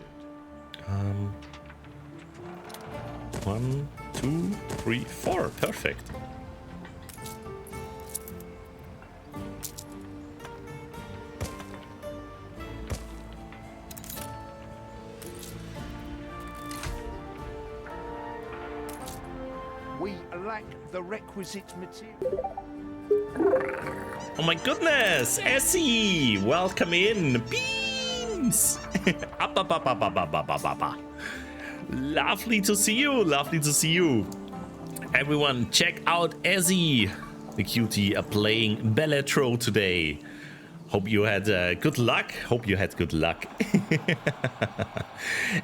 1, 2, 3, 4. Perfect. We lack the requisite material. Oh my goodness, Essie! Welcome in! Beans! Up, up, up, up, up, up, up, up, up. Lovely to see you, lovely to see you. Everyone, check out Essie, the cutie, playing Belletro today. Hope you had good luck. Hope you had good luck.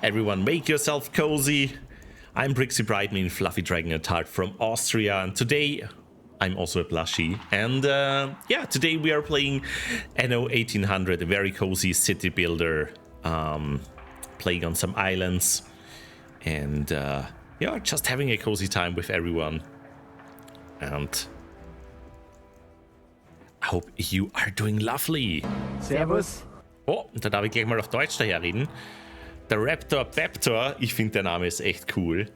Everyone, make yourself cozy. I'm Brixxy Brightmane, Fluffy Dragon at Heart from Austria, and today I'm also a plushie. And yeah, today we are playing Anno 1800, a very cozy city builder, playing on some islands, and yeah, just having a cozy time with everyone. And I hope you are doing lovely. Servus. Oh, da darf ich gleich mal auf Deutsch daherreden. Der Raptor Peptor, ich finde der Name ist echt cool.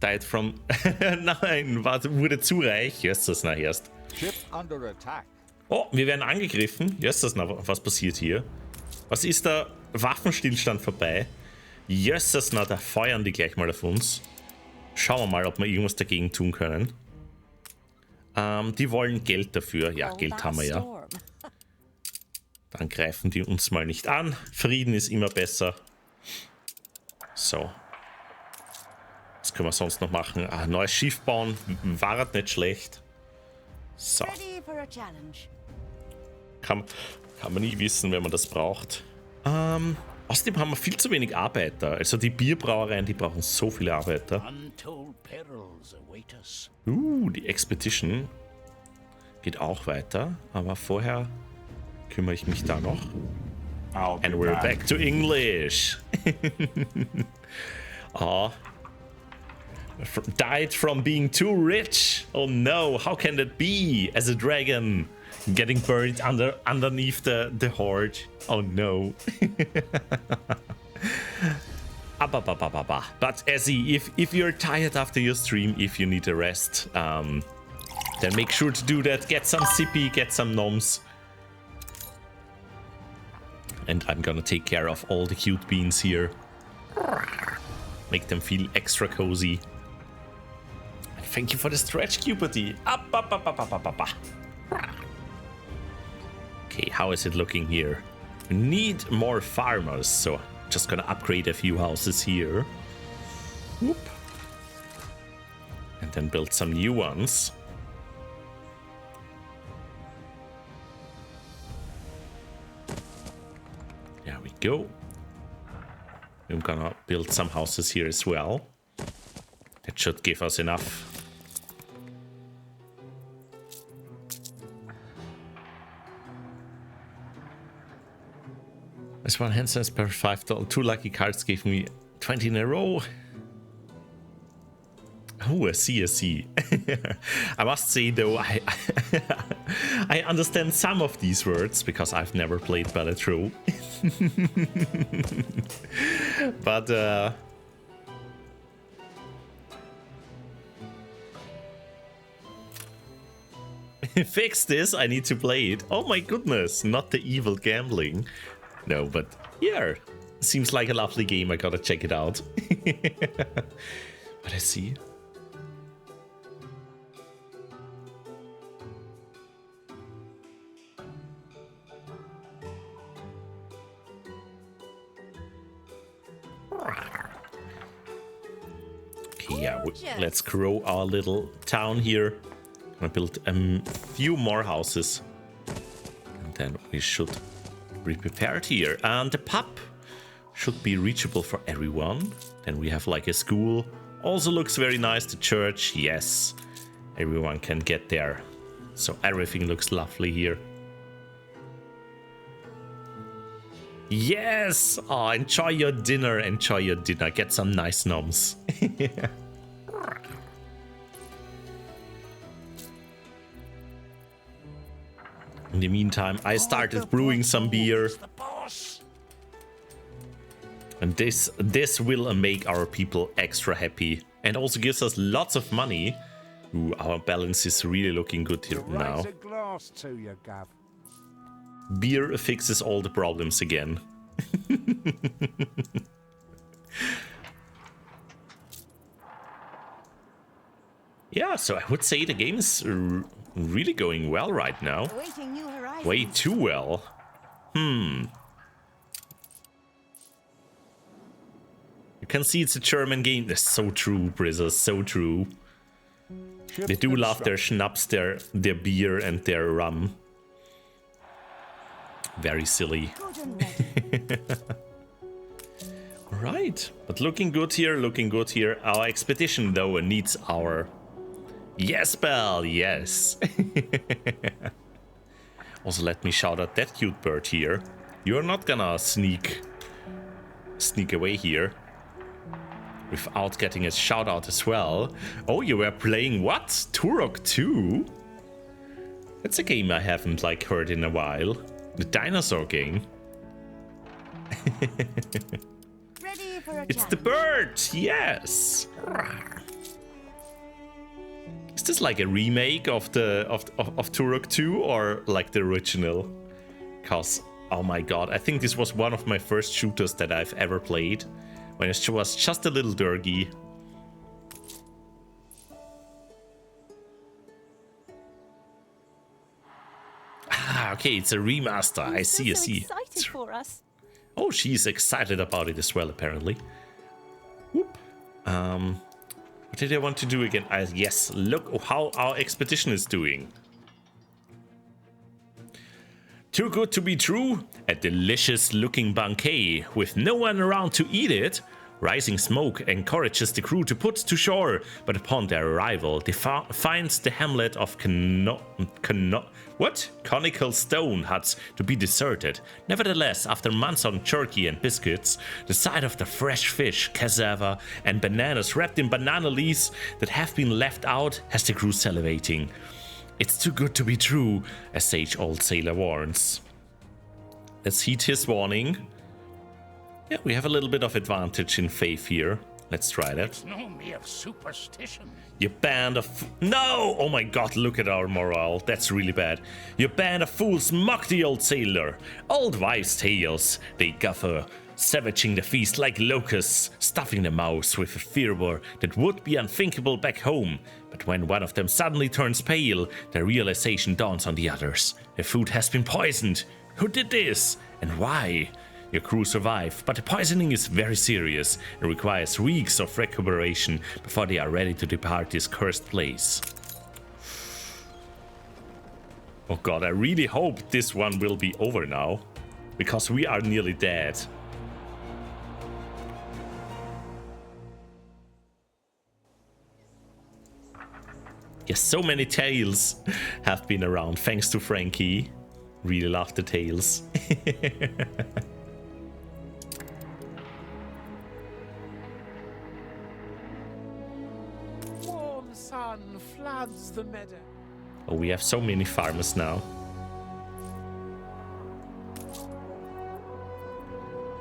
Died from... Nein, wurde zu reich. Jösses, na erst. Ship under attack. Oh, wir werden angegriffen. Jösses, na, was passiert hier? Was ist da? Waffenstillstand vorbei. Jösses, na, da feuern die gleich mal auf uns. Schauen wir mal, ob wir irgendwas dagegen tun können. Die wollen Geld dafür. Ja, Geld haben wir ja. Dann greifen die uns mal nicht an. Frieden ist immer besser. So. Was können wir sonst noch machen? Ah, neues Schiff bauen. War nicht schlecht. So. Kann man nie wissen, wenn man das braucht. Außerdem haben wir viel zu wenig Arbeiter. Also die Bierbrauereien, die brauchen so viele Arbeiter. Die Expedition geht auch weiter. Aber vorher kümmere ich mich da noch. And we're back to English. Oh. Died from being too rich. Oh no, how can that be? As a dragon getting buried underneath the horde. Oh no. But Essie, if you're tired after your stream, if you need a rest, then make sure to do that. Get some sippy, get some gnomes. And I'm gonna take care of all the cute beans here. Make them feel extra cozy. Thank you for the stretch, Cupidity. Okay, how is it looking here? We need more farmers, so just gonna upgrade a few houses here. Whoop. And then build some new ones. There we go. I'm gonna build some houses here as well. That should give us enough. As one hand says per $5. 2 lucky cards gave me 20 in a row. Oh, I see, I see. I must say though, I understand some of these words because I've never played Ballet Row. But fix this, I need to play it. Oh my goodness, not the evil gambling. No, but yeah, seems like a lovely game. I gotta check it out. But I see. Okay, yeah, let's grow our little town here. I built a few more houses. And then we should be prepared here. And the pub should be reachable for everyone. Then we have like a school. Also looks very nice. The church, yes. Everyone can get there. So everything looks lovely here. Yes! Oh, enjoy your dinner. Enjoy your dinner. Get some nice noms. In the meantime, I started brewing some beer. And this will make our people extra happy. And also gives us lots of money. Ooh, our balance is really looking good here now. Raise a glass to you, Gav. Beer fixes all the problems again. Yeah, so I would say the game is really going well right now. Way too well. You can see it's a German game. That's so true, Brizza, so true. They do love their schnapps, their beer and their rum. Very silly. Alright, but looking good here, looking good here. Our expedition though needs our... Yes, Belle, yes. Also, let me shout out that cute bird here. You're not gonna sneak away here without getting a shout out as well. Oh, you were playing what? Turok 2? That's a game I haven't like heard in a while. The dinosaur game. Ready for a It's the bird, yes. Is this like a remake of Turok 2 or like the original? Cause oh my god, I think this was one of my first shooters that I've ever played when it was just a little dergy. Ah, okay, it's a remaster. I see, I see. Excited for us. Oh, she's excited about it as well, apparently. Whoop. What did I want to do again? Yes, look how our expedition is doing. Too good to be true. A delicious looking banquet with no one around to eat it. Rising smoke encourages the crew to put to shore, but upon their arrival, they find the hamlet of Conical Stone huts to be deserted. Nevertheless, after months on turkey and biscuits, the sight of the fresh fish, cassava, and bananas wrapped in banana leaves that have been left out has the crew salivating. It's too good to be true, a sage old sailor warns. Let's heed his warning. Yeah, we have a little bit of advantage in faith here. Let's try that. It's no mere superstition. You band of... No! Oh my god, look at our morale. That's really bad. You band of fools mock the old sailor. Old wives' tales. They guffer, savaging the feast like locusts, stuffing the mouths with a fervor that would be unthinkable back home. But when one of them suddenly turns pale, the realization dawns on the others. The food has been poisoned. Who did this? And why? Your crew survive, but the poisoning is very serious and requires weeks of recuperation before they are ready to depart this cursed place. Oh god, I really hope this one will be over now, because we are nearly dead. Yes, so many tales have been around, thanks to Frankie. Really love the tales. sun floods the meadow. Oh, we have so many farmers now.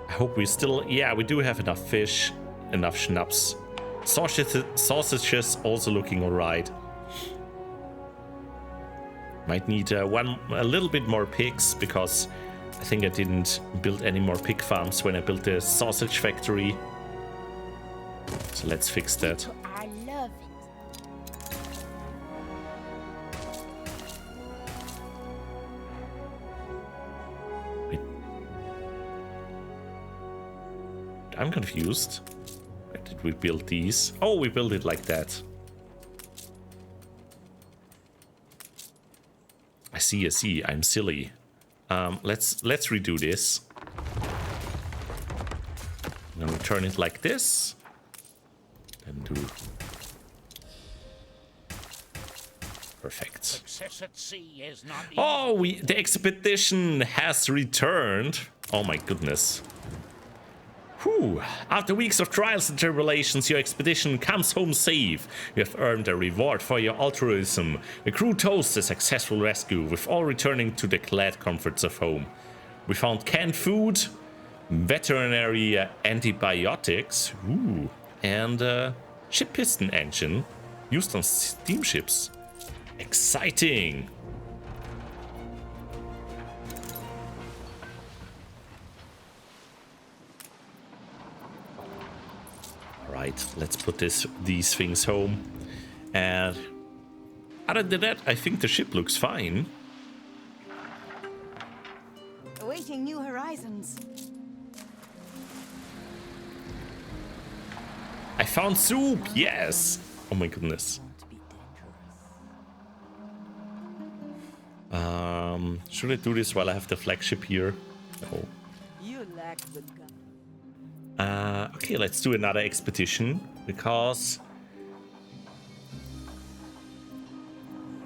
I hope we still... Yeah, we do have enough fish, enough schnapps. Sausages also looking alright. Might need a little bit more pigs, because I think I didn't build any more pig farms when I built the sausage factory. So let's fix that. I love it. Wait. I'm confused. Where did we build these? Oh, we built it like that. I see. I'm silly. Let's redo this. I'm gonna turn it like this. And do... Perfect. Success at sea is not easy. Oh, the expedition has returned. Oh my goodness. Whew. After weeks of trials and tribulations, your expedition comes home safe. You have earned a reward for your altruism. The crew toasts a successful rescue, with all returning to the glad comforts of home. We found canned food, veterinary antibiotics, and a ship piston engine used on steamships. Exciting! Right, let's put these things home. And other than that, I think the ship looks fine. Awaiting new horizons. I found soup, yes! Oh my goodness. Should I do this while I have the flagship here? No. You lack the gun. Okay, let's do another expedition, because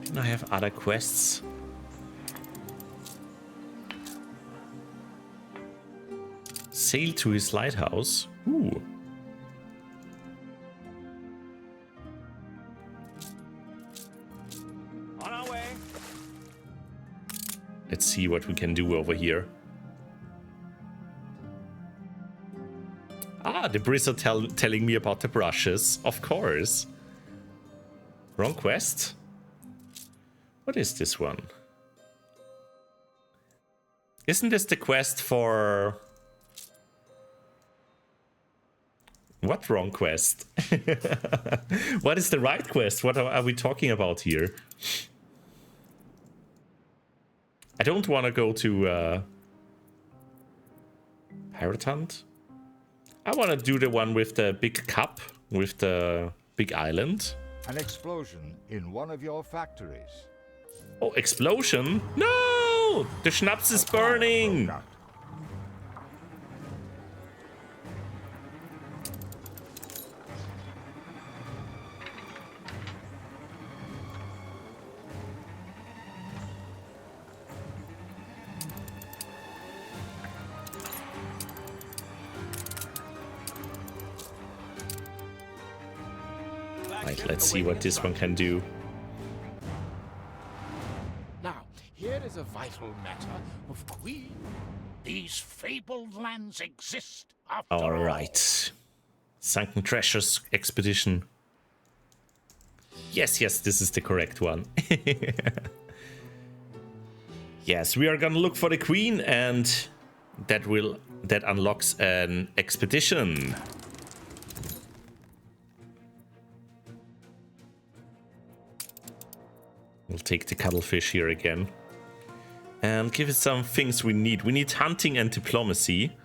didn't I have other quests? Sail to his lighthouse. Ooh. On our way. Let's see what we can do over here. Ah, the Brixxy telling me about the brushes, of course. Wrong quest. What is this one? Isn't this the quest for... What wrong quest? What is the right quest? What are we talking about here? I don't want to go to Pirate Hunt. I want to do the one with the big cup, with the big island. An explosion in one of your factories. Oh, explosion? No! The schnapps is burning! Right, let's see what this one can do. Now, here is a vital matter of Queen. These fabled lands exist after all. Alright. Sunken Treasures Expedition. Yes, this is the correct one. Yes, we are gonna look for the Queen, and that unlocks an expedition. We'll take the cuttlefish here again. And give it some things we need. We need hunting and diplomacy.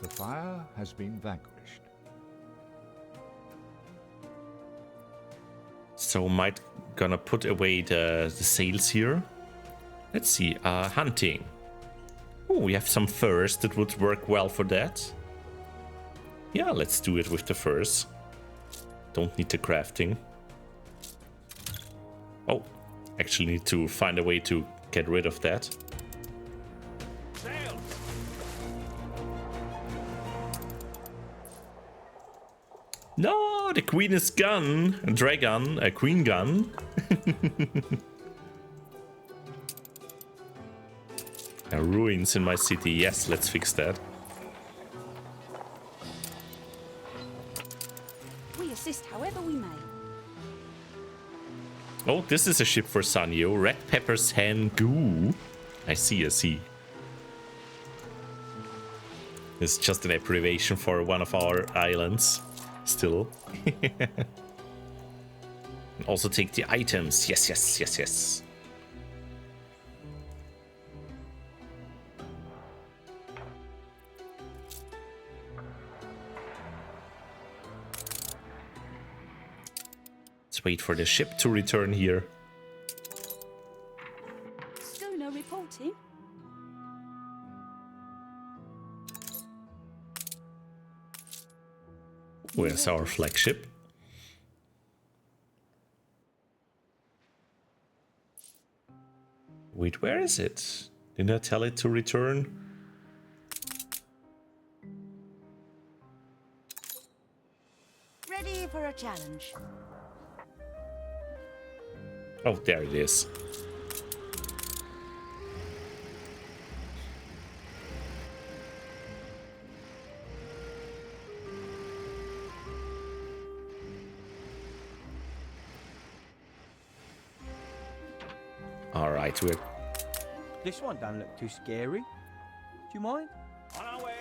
The fire has been vanquished. So might gonna put away the sails here. Let's see, hunting. Oh, we have some furs that would work well for that. Yeah, let's do it with the furs. Don't need the crafting. Oh, actually need to find a way to get rid of that. Sail. No, the queen is gone. A dragon, a queen gun. Ruins in my city. Yes, let's fix that. We assist however we may. Oh, this is a ship for Sanyo. Red pepper sand goo. I see, I see. It's just an abbreviation for one of our islands. Still. Also take the items. Yes, yes, yes, yes. Let's wait for the ship to return here. Schooner reporting. Where's our flagship? Wait, where is it? Didn't I tell it to return? Ready for a challenge. Oh, there it is. All right, we're... This one doesn't look too scary. Do you mind? On our way.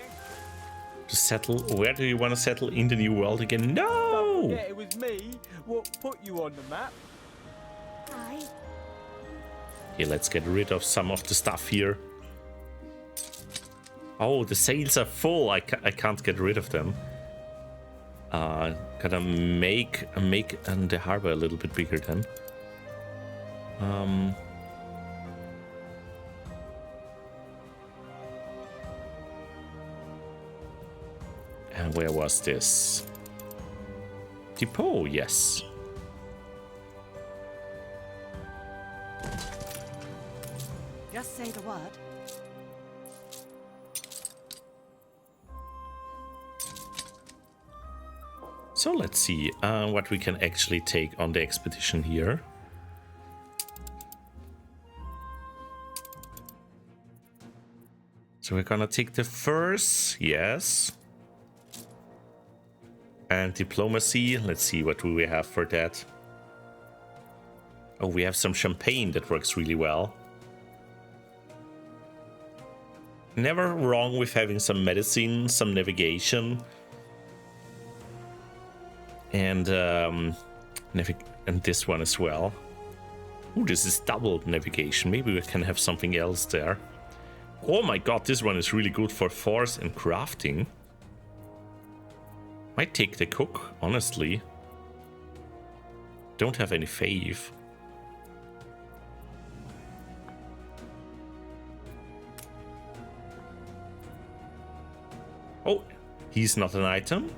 To settle. Where do you want to settle? In the new world again? No! Yeah, it was me. What put you on the map? Hi. Okay, let's get rid of some of the stuff here. Oh, the sails are full. I can't get rid of them. Gotta make the harbor a little bit bigger then. And where was this? Depot, yes. Just say the word. So let's see what we can actually take on the expedition here. So we're gonna take the furs, yes. And diplomacy, let's see what do we have for that. Oh, we have some champagne that works really well. Never wrong with having some medicine, some navigation. And this one as well. Ooh, this is double navigation. Maybe we can have something else there. Oh my god, this one is really good for force and crafting. Might take the cook, honestly. Don't have any fave. Oh, he's not an item?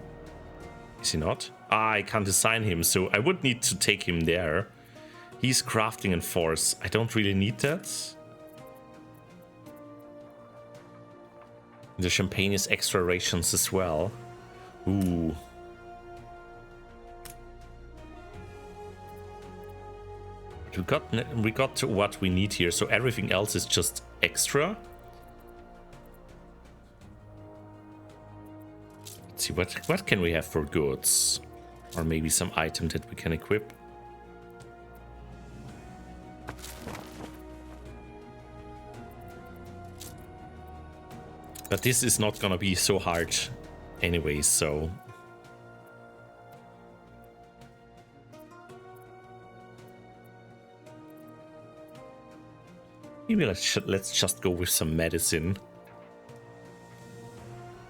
Is he not? Ah, I can't assign him, so I would need to take him there. He's crafting and force. I don't really need that. The champagne is extra rations as well. Ooh. We got to what we need here, so everything else is just extra. Let's see, what can we have for goods? Or maybe some item that we can equip. But this is not gonna be so hard anyway, so... Maybe let's just go with some medicine.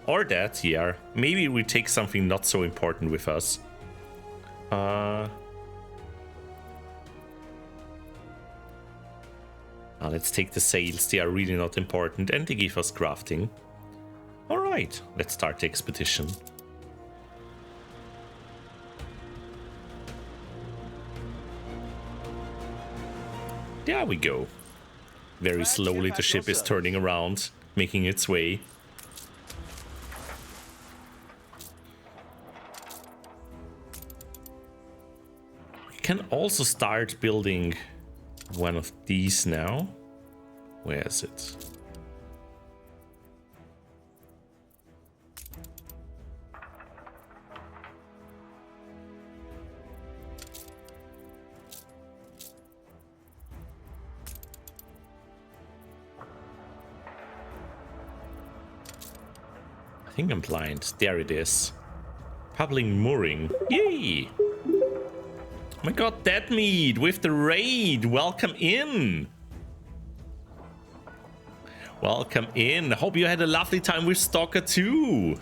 Or that, yeah. Maybe we take something not so important with us. Let's take the sails, they are really not important, and they give us crafting. Alright, let's start the expedition. There we go. Very slowly the ship is turning around, making its way. can also start building one of these now. Where is it? I think I'm blind. There it is. Public mooring. Yay! Oh my god, Dead Meat with the raid. Welcome in. Welcome in. Hope you had a lovely time with Stalker 2.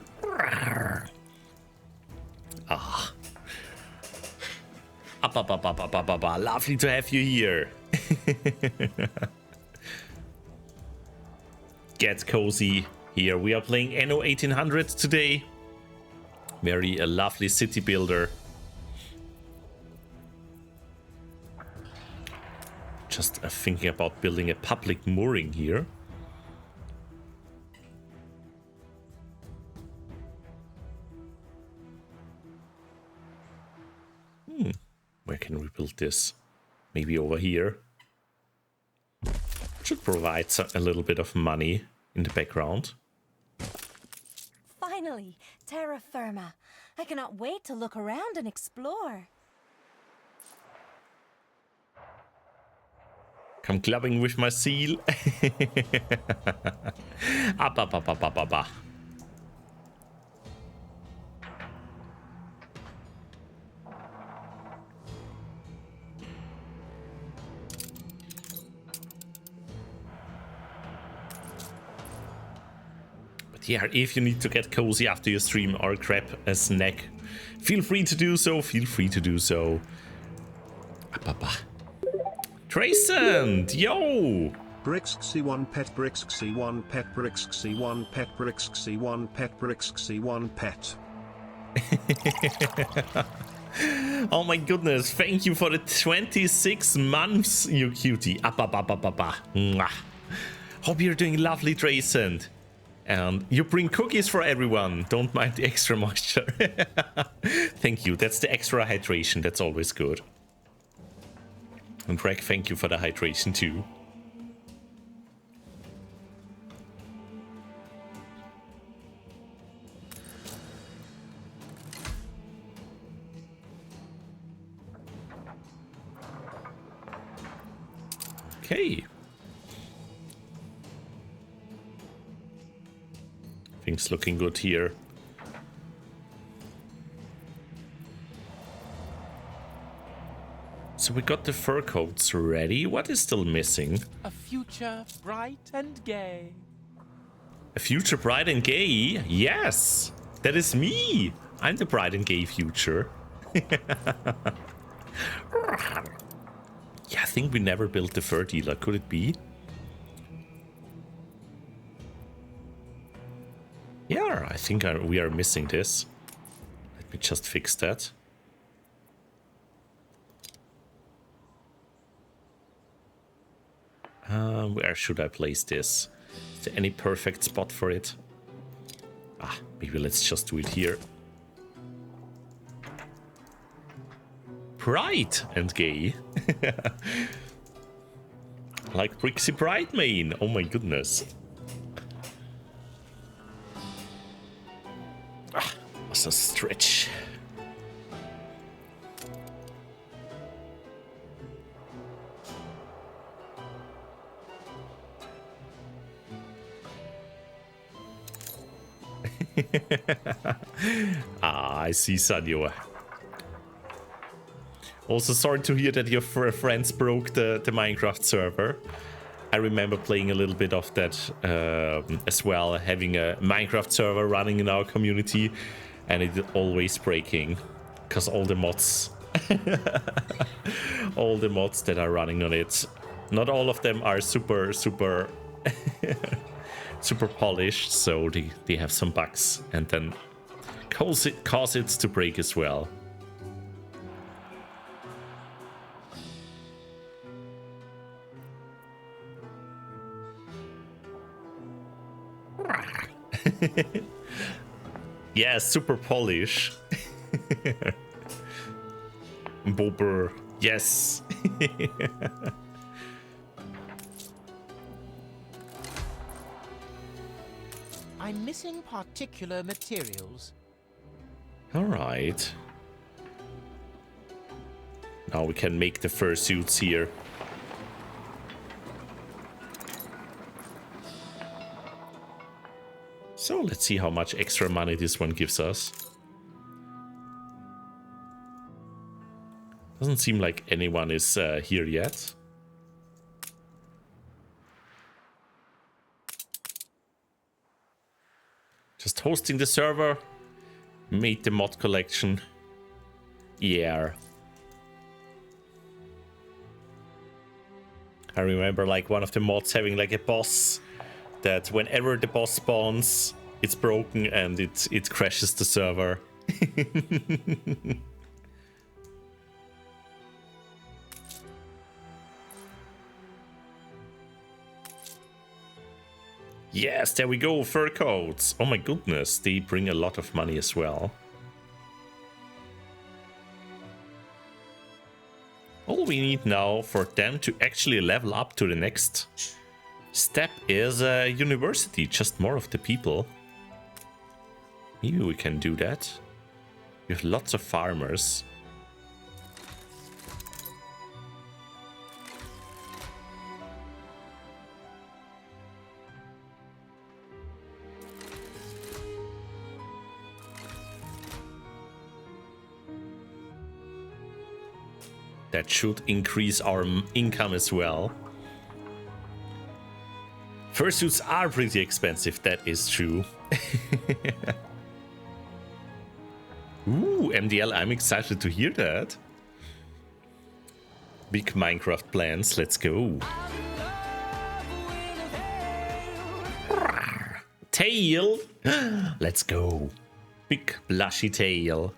Ah. Lovely to have you here. Get cozy. Here we are playing Anno 1800 today. Very a lovely city builder. Just thinking about building a public mooring here. Where can we build this? Maybe over here. Should provide a little bit of money in the background. Finally, terra firma. I cannot wait to look around and explore. Come clubbing with my seal. Yeah, if you need to get cozy after your stream or grab a snack, feel free to do so. Feel free to do so. Tracent, yo! Brixxy 1 pet, Brixxy 1 pet, Brixxy 1 pet, Brixxy 1 pet, Brixxy 1 pet. Oh my goodness, thank you for the 26 months, you cutie. Mwah. Hope you're doing lovely, Tracent. And you bring cookies for everyone. Don't mind the extra moisture. Thank you. That's the extra hydration. That's always good. And Greg, thank you for the hydration too. Okay. Things looking good here. So we got the fur coats ready. What is still missing? A future bright and gay. A future bright and gay? Yes! That is me! I'm the bright and gay future. Yeah, I think we never built the fur dealer. Could it be? Yeah, I think we are missing this. Let me just fix that. Where should I place this? Is there any perfect spot for it? Ah, maybe let's just do it here. Bright and gay. Like Brixxy Brightmane. Oh my goodness. A stretch. I see, Sanyo. Also, sorry to hear that your friends broke the Minecraft server. I remember playing a little bit of that as well, having a Minecraft server running in our community, and it always breaking because all the mods all the mods that are running on it, not all of them are super super polished, so they have some bugs and then cause it to break as well. Yeah, super polish. Bobber. Yes. I'm missing particular materials. All right. Now we can make the fursuits here. So let's see how much extra money this one gives us. Doesn't seem like anyone is here yet. Just hosting the server. Made the mod collection. Yeah. I remember like one of the mods having like a boss that whenever the boss spawns, it's broken and it crashes the server. Yes, there we go, fur coats. Oh my goodness, they bring a lot of money as well. All we need now for them to actually level up to the next step is a university, just more of the people. Maybe we can do that. We have lots of farmers. That should increase our income as well. Fursuits are pretty expensive, that is true. Ooh, MDL, I'm excited to hear that. Big Minecraft plans, let's go. Tail, let's go. Big blushy tail.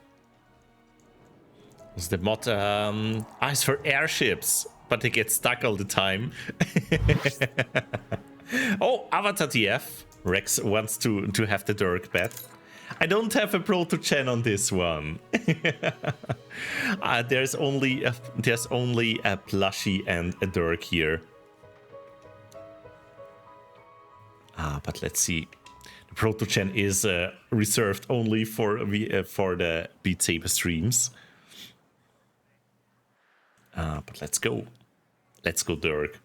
Was the mod it's for airships, but they get stuck all the time. Oh, Avatar TF. Rex wants to have the Dirk bet. I don't have a proto-gen on this one. There's only a plushie and a Dirk here. But let's see. The proto-gen is reserved only for the Beat Saber streams. But let's go. Let's go, Dirk.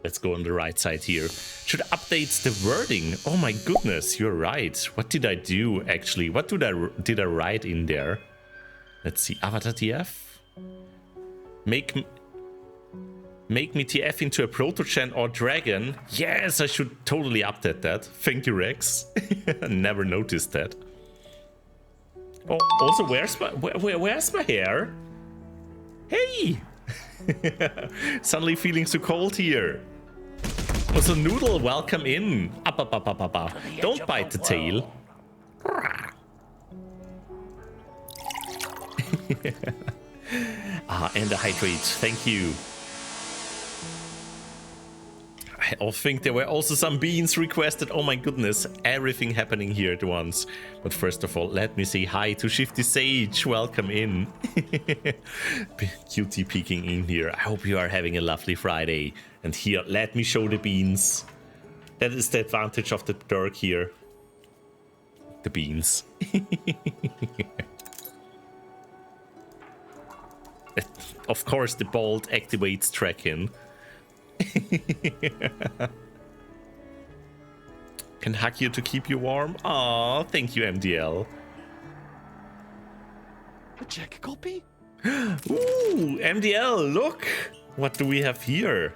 Let's go on the right side here. Should update the wording. Oh my goodness, you're right. What did I do actually? What did I write in there? Let's see. Avatar TF. Make me TF into a proto-gen or dragon. Yes, I should totally update that. Thank you, Rex. Never noticed that. Oh, also, where's my hair? Hey! Suddenly feeling so cold here. Also, Noodle, welcome in. Up. Don't bite the tail. And a hydrate. Thank you. I think there were also some beans requested. Oh my goodness, everything happening here at once. But first of all, let me say hi to Shifty Sage. Welcome in. Cutie peeking in here. I hope you are having a lovely Friday. And here, let me show the beans. That is the advantage of the Dirk here. The beans. Of course, the bolt activates Track-in. Can hack you to keep you warm. Aw, thank you, MDL. A check copy? Ooh, MDL, look! What do we have here?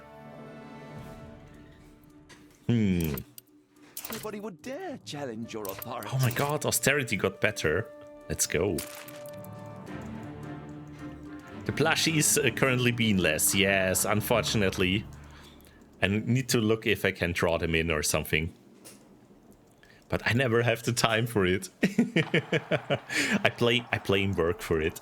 Nobody would dare challenge your authority. Oh my god, austerity got better. Let's go. The plushie is currently beanless. Yes, unfortunately. I need to look if I can draw them in or something. But I never have the time for it. I play and work for it.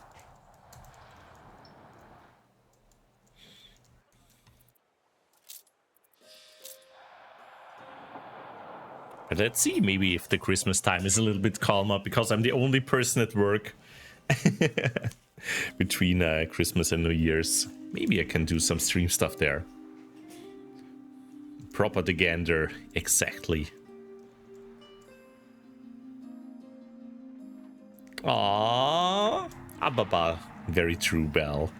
But let's see, maybe if the Christmas time is a little bit calmer, because I'm the only person at work between Christmas and New Year's. Maybe I can do some stream stuff there. Propaganda, exactly. Aww, Ababa. Very true, Belle.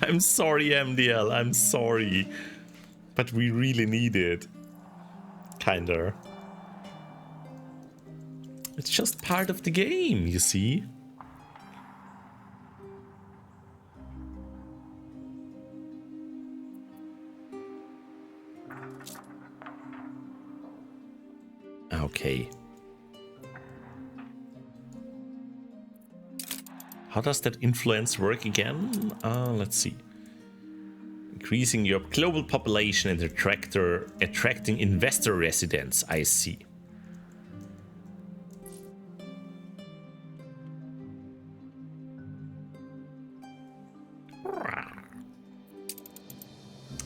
I'm sorry, MDL, I'm sorry. But we really need it. Kinda. It's just part of the game, you see? Okay. How does that influence work again? Let's see. Increasing your global population and attracting investor residents. I see.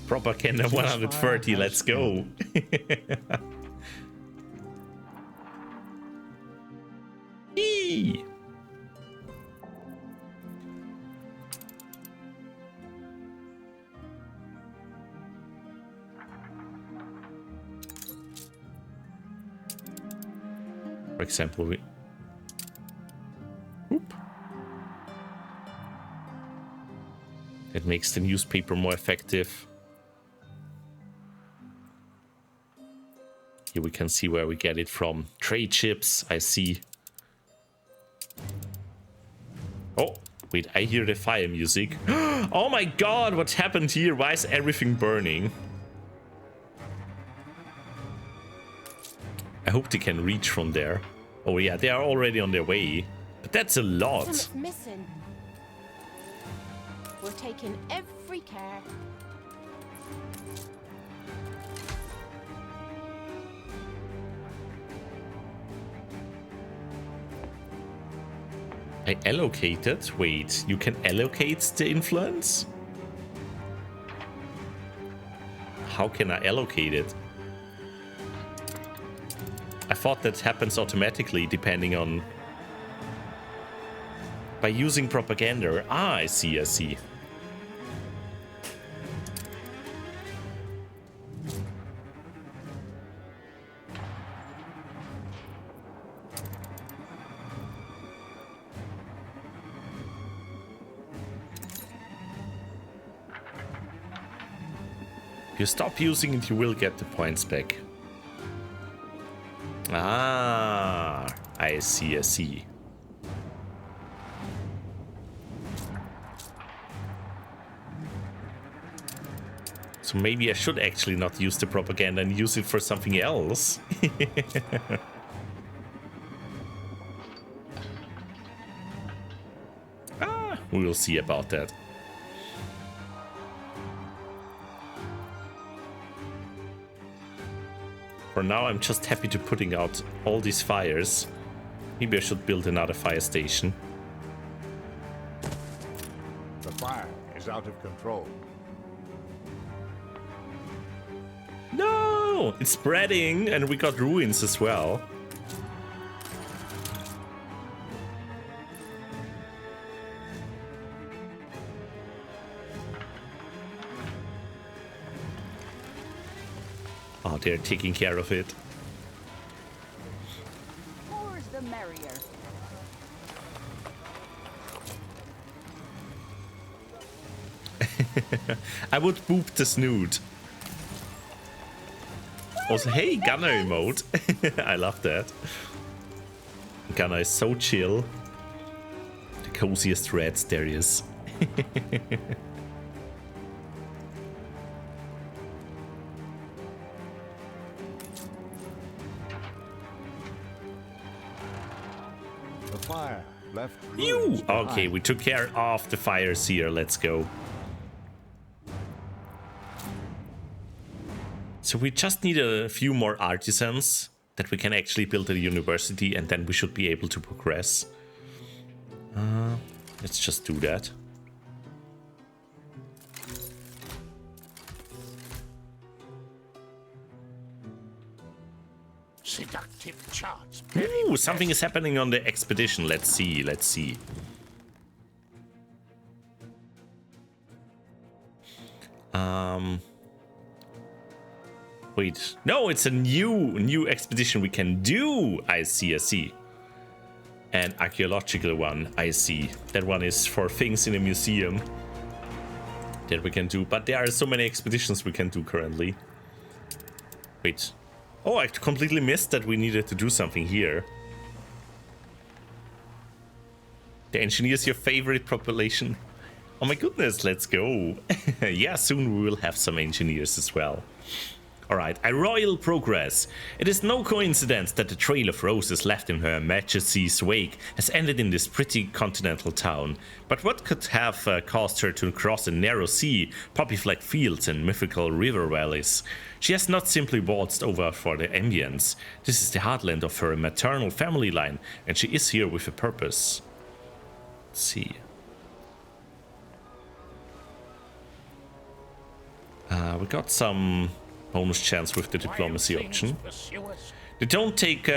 Propaganda 130, let's go. Eee. For example, we... Oop. That makes the newspaper more effective. Here we can see where we get it from. Trade ships, I see. Oh, wait, I hear the fire music. Oh my god, what happened here? Why is everything burning? I hope they can reach from there. Oh yeah, they are already on their way. But that's a lot. Something's missing. We're taking every care. I allocated. Wait, you can allocate the influence? How can I allocate it? I thought that happens automatically depending on... By using propaganda. Ah, I see, I see. If you stop using it, you will get the points back. Ah, I see, I see. So maybe I should actually not use the propaganda and use it for something else. We will see about that. For now, I'm just happy to putting out all these fires. Maybe I should build another fire station. The fire is out of control. No! It's spreading, and we got ruins as well. Oh, they're taking care of it. More's the merrier. I would boop the snoot. Also, hey, Gunner emote. I love that. Gunner is so chill. The coziest rats there is. The fire left. You! Okay, we took care of the fires here. Let's go. So we just need a few more artisans that we can actually build a university, and then we should be able to progress. Let's just do that. seductive charts. Ooh, something is happening on the expedition. Let's see, let's see. Wait, no, it's a new expedition we can do. I see. An archaeological one, I see. That one is for things in a museum that we can do. But there are so many expeditions we can do currently. Wait. Oh, I completely missed that we needed to do something here. The engineer's your favorite population. Oh my goodness, let's go. Yeah, soon we will have some engineers as well. Alright, a royal progress. It is no coincidence that the trail of roses left in Her Majesty's wake has ended in this pretty continental town. But what could have caused her to cross a narrow sea, poppy-flecked fields and mythical river valleys? She has not simply waltzed over for the ambience. This is the heartland of her maternal family line, and she is here with a purpose. Let's see. We got some bonus chance with the diplomacy option. They don't take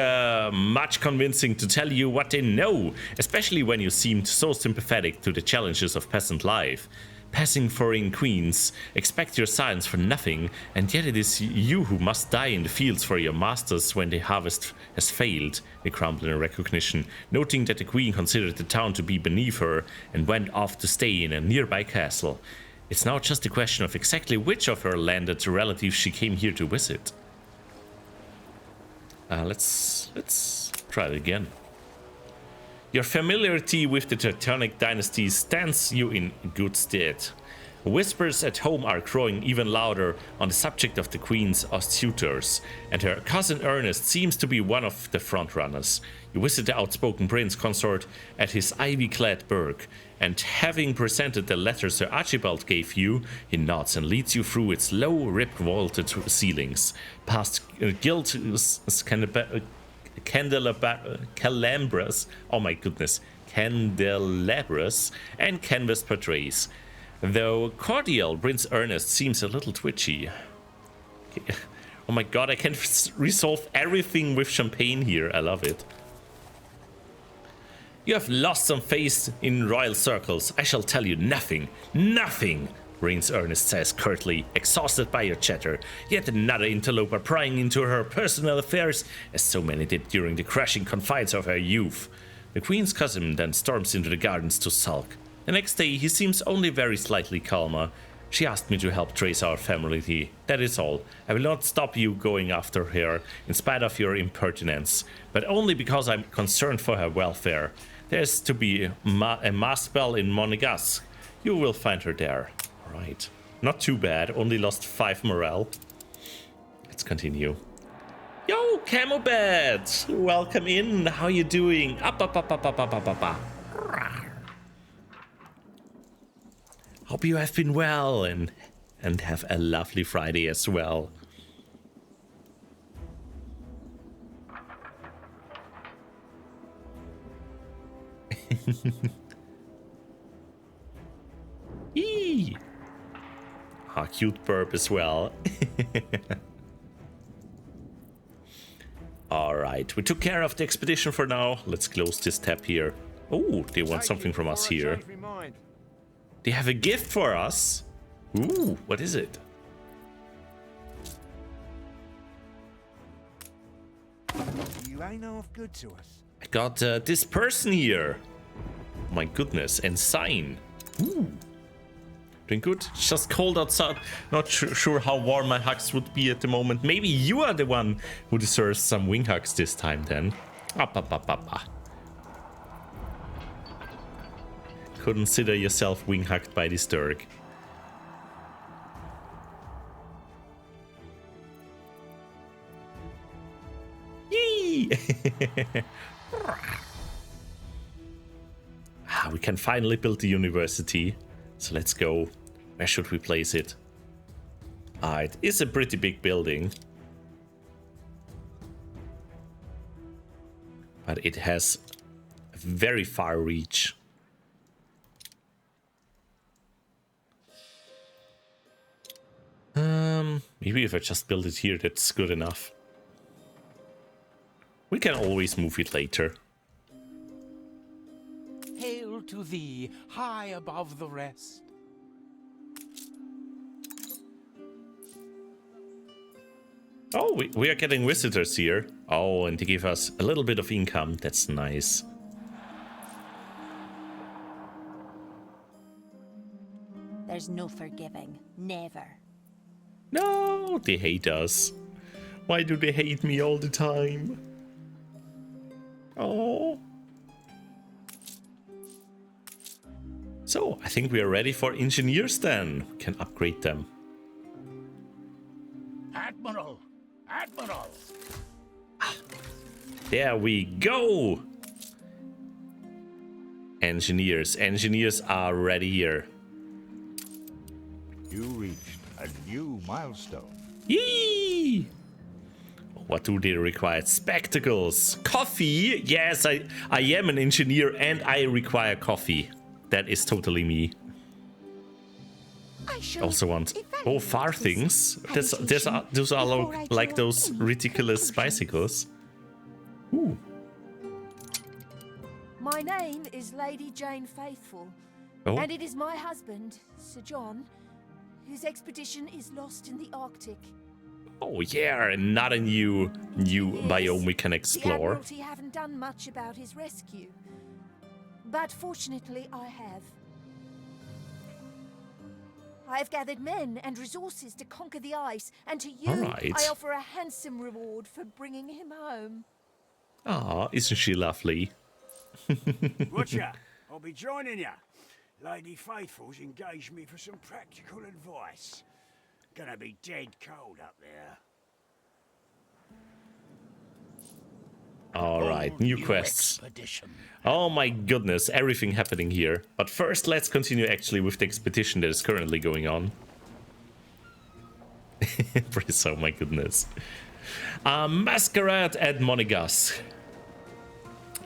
much convincing to tell you what they know, especially when you seemed so sympathetic to the challenges of peasant life. Passing foreign queens, expect your science for nothing, and yet it is you who must die in the fields for your masters when the harvest has failed, they grumbled in recognition, noting that the queen considered the town to be beneath her and went off to stay in a nearby castle. It's now just a question of exactly which of her landed relatives she came here to visit. Let's try it again. Your familiarity with the Teutonic dynasty stands you in good stead. Whispers at home are growing even louder on the subject of the Queen's suitors, and her cousin Ernest seems to be one of the frontrunners. You visit the outspoken prince consort at his ivy-clad burg, and having presented the letter Sir Archibald gave you, he nods and leads you through its low, ribbed-vaulted ceilings, past gilt candelabras, oh my goodness, candelabras, and canvas portraits. Though cordial, Prince Ernest seems a little twitchy. Okay. Oh my god, I can resolve everything with champagne here. I love it. You have lost some face in royal circles. I shall tell you nothing. Nothing! Prince Ernest says curtly, exhausted by your chatter. Yet another interloper prying into her personal affairs, as so many did during the crashing confines of her youth. The Queen's cousin then storms into the gardens to sulk. The next day he seems only very slightly calmer. She asked me to help trace our family. That is all. I will not stop you going after her, in spite of your impertinence, but only because I'm concerned for her welfare. There's to be a mass bell in Monegasque. You will find her there. Right. Not too bad. Only lost 5 morale. Let's continue. Yo, Camobed! Welcome in. How you doing? Up. Hope you have been well and have a lovely Friday as well. Eee! Ah, cute burp as well. Alright, we took care of the expedition for now. Let's close this tab here. Oh, they want something from us here. They have a gift for us. Ooh, what is it? You ain't half good to us. I got this person here. My goodness, and sign. Ooh. Doing good. It's just cold outside. Not sure how warm my hugs would be at the moment. Maybe you are the one who deserves some wing hugs this time then. Up. Consider yourself wing hugged by this Dirk. Yee! We can finally build the university. So let's go. Where should we place it? It is a pretty big building. But it has a very far reach. Maybe if I just build it here, that's good enough. We can always move it later. Hail to thee, high above the rest. Oh, we are getting visitors here. Oh, and they give us a little bit of income. That's nice. There's no forgiving. Never. No, they hate us. Why do they hate me all the time? Oh. So, I think we are ready for engineers then. We can upgrade them. Admiral! Admiral! There we go! Engineers. Engineers are ready here. You reached a new milestone. Yee! What do they require? Spectacles. Coffee? Yes, I am an engineer and I require coffee. That is totally me. Also want far things. Those are like those ridiculous bicycles. Ooh. My name is Lady Jane Faithful, and it is my husband, Sir John, whose expedition is lost in the Arctic. Oh yeah, another new biome we can explore. The Admiralty haven't done much about his rescue, but fortunately I have. I have gathered men and resources to conquer the ice, and to you I offer a handsome reward for bringing him home. Ah, isn't she lovely? Roger, I'll be joining you. Lady Faithful's engaged me for some practical advice. Gonna be dead cold up there. Alright, new quests. Oh my goodness, everything happening here. But first, let's continue actually with the expedition that is currently going on. Oh my goodness. Masquerade at Monegasque.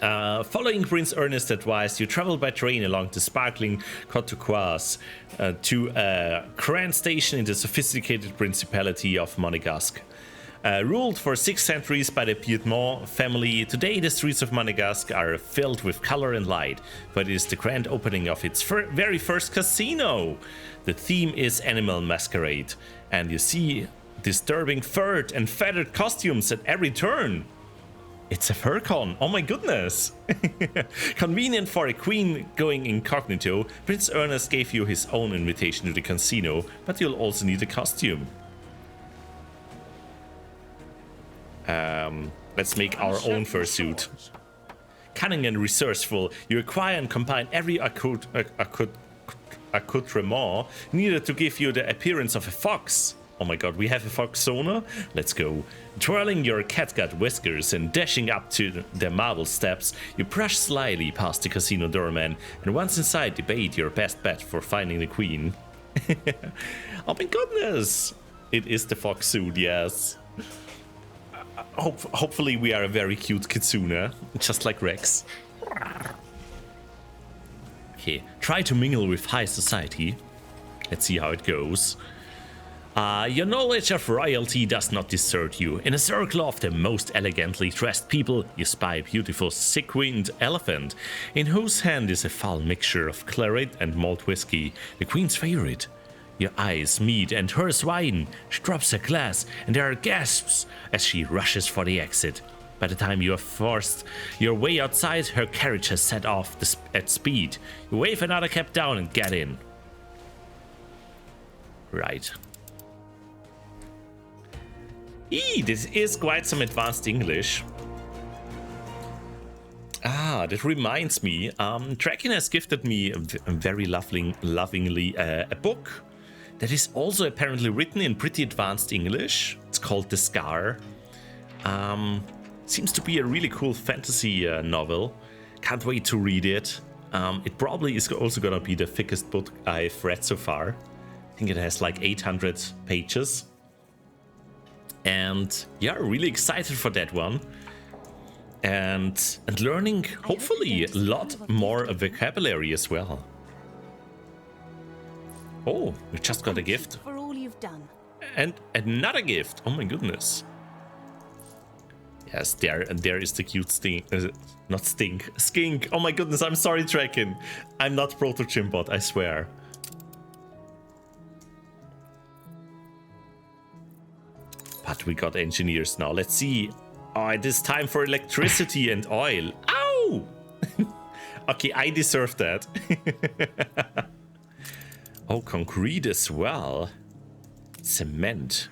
Following Prince Ernest's advice, you travel by train along the sparkling Cotequoise to a grand station in the sophisticated Principality of Monegasque. Ruled for 6 centuries by the Piedmont family, today the streets of Monegasque are filled with color and light, but it is the grand opening of its very first casino. The theme is Animal Masquerade, and you see disturbing furred and feathered costumes at every turn. It's a furcon, oh my goodness! Convenient for a queen going incognito, Prince Ernest gave you his own invitation to the casino, but you'll also need a costume. Let's make our own fursuit. Cunning and resourceful, you acquire and combine every accoutrement needed to give you the appearance of a fox. Oh my god, we have a foxona? Let's go. Twirling your catgut whiskers and dashing up to the marble steps, you brush slyly past the casino doorman, and once inside, debate your best bet for finding the queen. Oh my goodness! It is the fox suit, yes. Hopefully we are a very cute kitsune, just like Rex. Okay, try to mingle with high society. Let's see how it goes. Your knowledge of royalty does not desert you. In a circle of the most elegantly dressed people, you spy a beautiful sequined elephant, in whose hand is a foul mixture of claret and malt whiskey, the queen's favorite. Your eyes meet and hers widen. She drops her glass and there are gasps as she rushes for the exit. By the time you have forced your way outside, her carriage has set off at speed. You wave another cab down and get in. Right. This is quite some advanced English. Ah, that reminds me. Draken has gifted me very lovingly a book that is also apparently written in pretty advanced English. It's called The Scar. Seems to be a really cool fantasy novel. Can't wait to read it. It probably is also gonna be the thickest book I've read so far. I think it has like 800 pages. And yeah, really excited for that one. And learning, hopefully, a lot more vocabulary as well. Oh, we just got a gift. For all you've done. And another gift. Oh my goodness. Yes, there is the cute stink. Not stink. Skink. Oh my goodness, I'm sorry, Draken. I'm not Proto-Chimbot, I swear. But we got engineers now. Let's see. Oh, it is time for electricity and oil. Ow! Okay, I deserve that. Oh, concrete as well. Cement.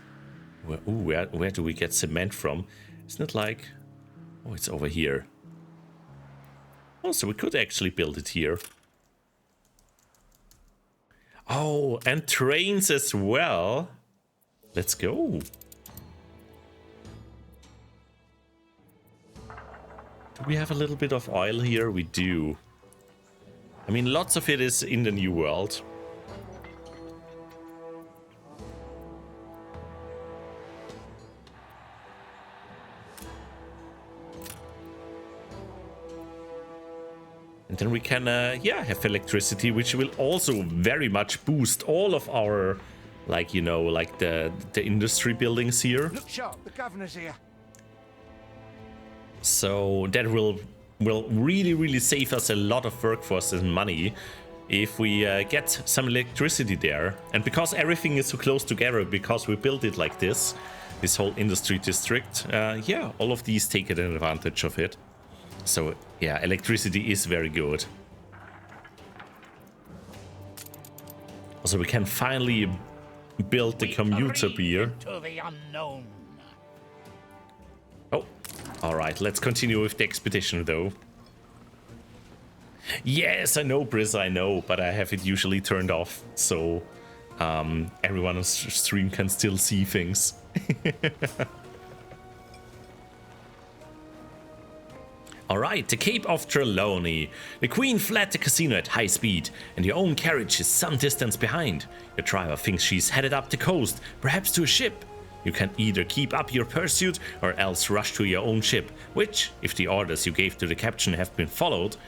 Where do we get cement from? Isn't it like... Oh, it's over here. Oh, so we could actually build it here. Oh, and trains as well. Let's go. Do we have a little bit of oil here? We do. I mean, lots of it is in the New World. And then we can, yeah, have electricity, which will also very much boost all of our, like, you know, like the industry buildings here. Look sharp, the governor's here. So that will really save us a lot of workforce and money if we get some electricity there. And because everything is so close together, because we built it like this whole industry district, yeah, all of these take advantage of it. So yeah, electricity is very good. Also, we can finally build the commuter pier. To the unknown. Oh, all right. Let's continue with the expedition, though. Yes, I know, Briz, I know, but I have it usually turned off, so everyone on stream can still see things. Alright, the Cape of Trelawney. The Queen fled the casino at high speed, and your own carriage is some distance behind. Your driver thinks she's headed up the coast, perhaps to a ship. You can either keep up your pursuit, or else rush to your own ship, which, if the orders you gave to the captains have been followed,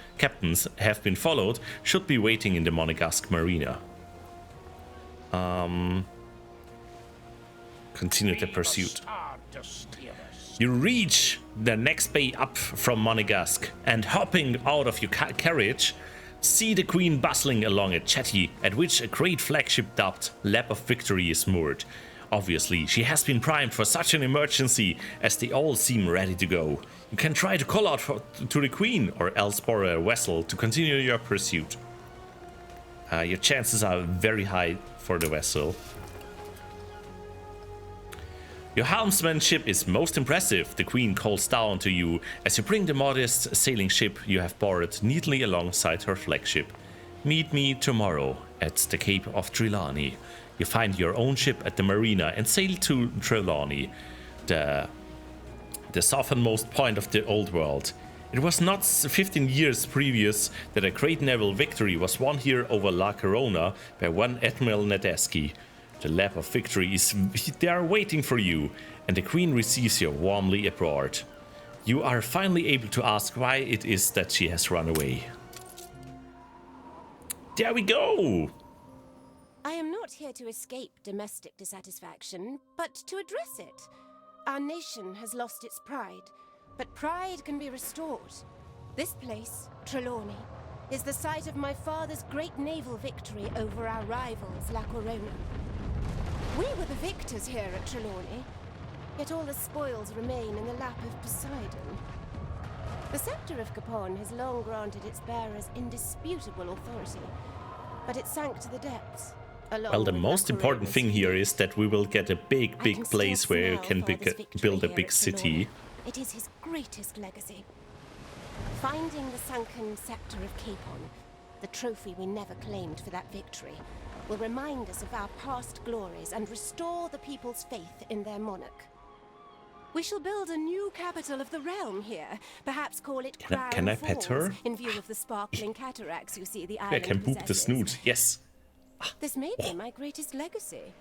should be waiting in the Monegasque Marina. Continue the pursuit. You reach the next bay up from Monegasque, and hopping out of your carriage, see the Queen bustling along a jetty at which a great flagship dubbed Lap of Victory is moored. Obviously, she has been primed for such an emergency, as they all seem ready to go. You can try to call out to the Queen, or else borrow a vessel to continue your pursuit. Your chances are very high for the vessel. Your helmsmanship is most impressive, the Queen calls down to you as you bring the modest sailing ship you have borrowed neatly alongside her flagship. Meet me tomorrow at the Cape of Trelawney. You find your own ship at the marina and sail to Trelawney, the southernmost point of the old world. It was not 15 years previous that a great naval victory was won here over La Corona by one Admiral Nadeski. The Lap of Victory is there waiting for you, and the Queen receives you warmly abroad. You are finally able to ask why it is that she has run away. There we go! I am not here to escape domestic dissatisfaction, but to address it. Our nation has lost its pride, but pride can be restored. This place, Trelawney, is the site of my father's great naval victory over our rivals, La Corona. We were the victors here at Trelawney, yet all the spoils remain in the lap of Poseidon. The scepter of Capon has long granted its bearers indisputable authority, but it sank to the depths. Well, the most important thing here is that we will get a big place where you can build a big city. It is his greatest legacy. Finding the sunken scepter of Capon, the trophy we never claimed for that victory, will remind us of our past glories and restore the people's faith in their monarch. We shall build a new capital of the realm here, perhaps call it Crown Can I pet her? In view of the sparkling cataracts you see the I island can boop the snoot, yes. This may be my greatest legacy.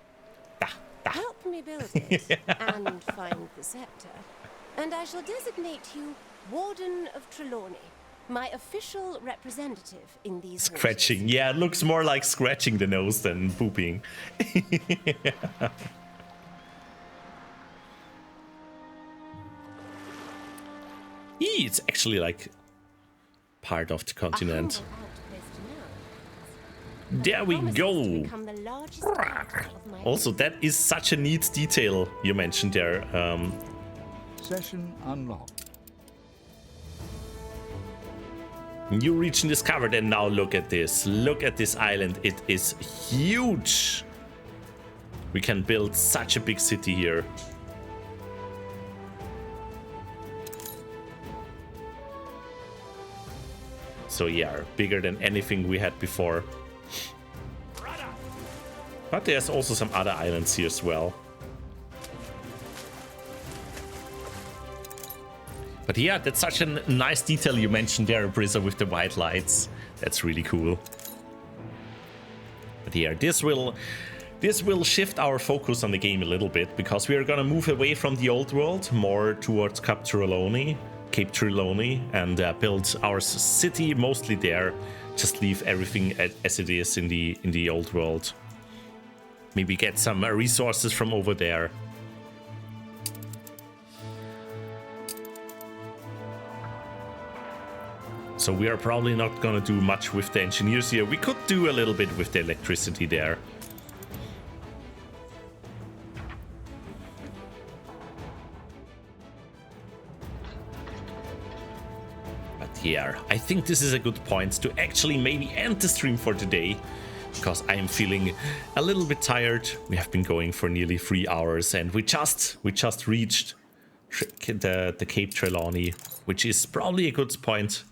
Help me build it and find the scepter, and I shall designate you Warden of Trelawney, my official representative in these Scratching, waters. yeah, it looks more like scratching the nose than booping. It's actually like part of the continent. There we go. Also, that is such a neat detail you mentioned there. Session unlocked. New region discovered, and now look at this. Look at this island. It is huge. We can build such a big city here. So yeah, bigger than anything we had before. But there's also some other islands here as well. But yeah, that's such a nice detail you mentioned there, Brixxy, with the white lights. That's really cool. But yeah, this will shift our focus on the game a little bit, because we are gonna move away from the old world more towards Cape Trelawney, and build our city mostly there. Just leave everything as it is in the old world. Maybe get some resources from over there. So we are probably not gonna do much with the engineers here. We could do a little bit with the electricity there. But yeah, I think this is a good point to actually maybe end the stream for today, because I am feeling a little bit tired. We have been going for nearly 3 hours, and we just reached the Cape Trelawney, which is probably a good point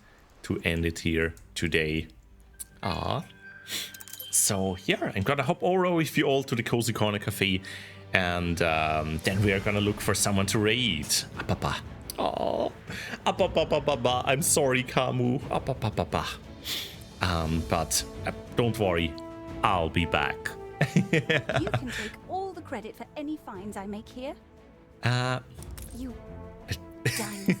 to end it here today. So yeah, I'm gonna hop over with you all to the Cozy Corner Cafe, and then we are gonna look for someone to raid. Apapa. Oh, apapa. I'm sorry, Camu. Apapa. But don't worry, I'll be back. You can take all the credit for any finds I make here. You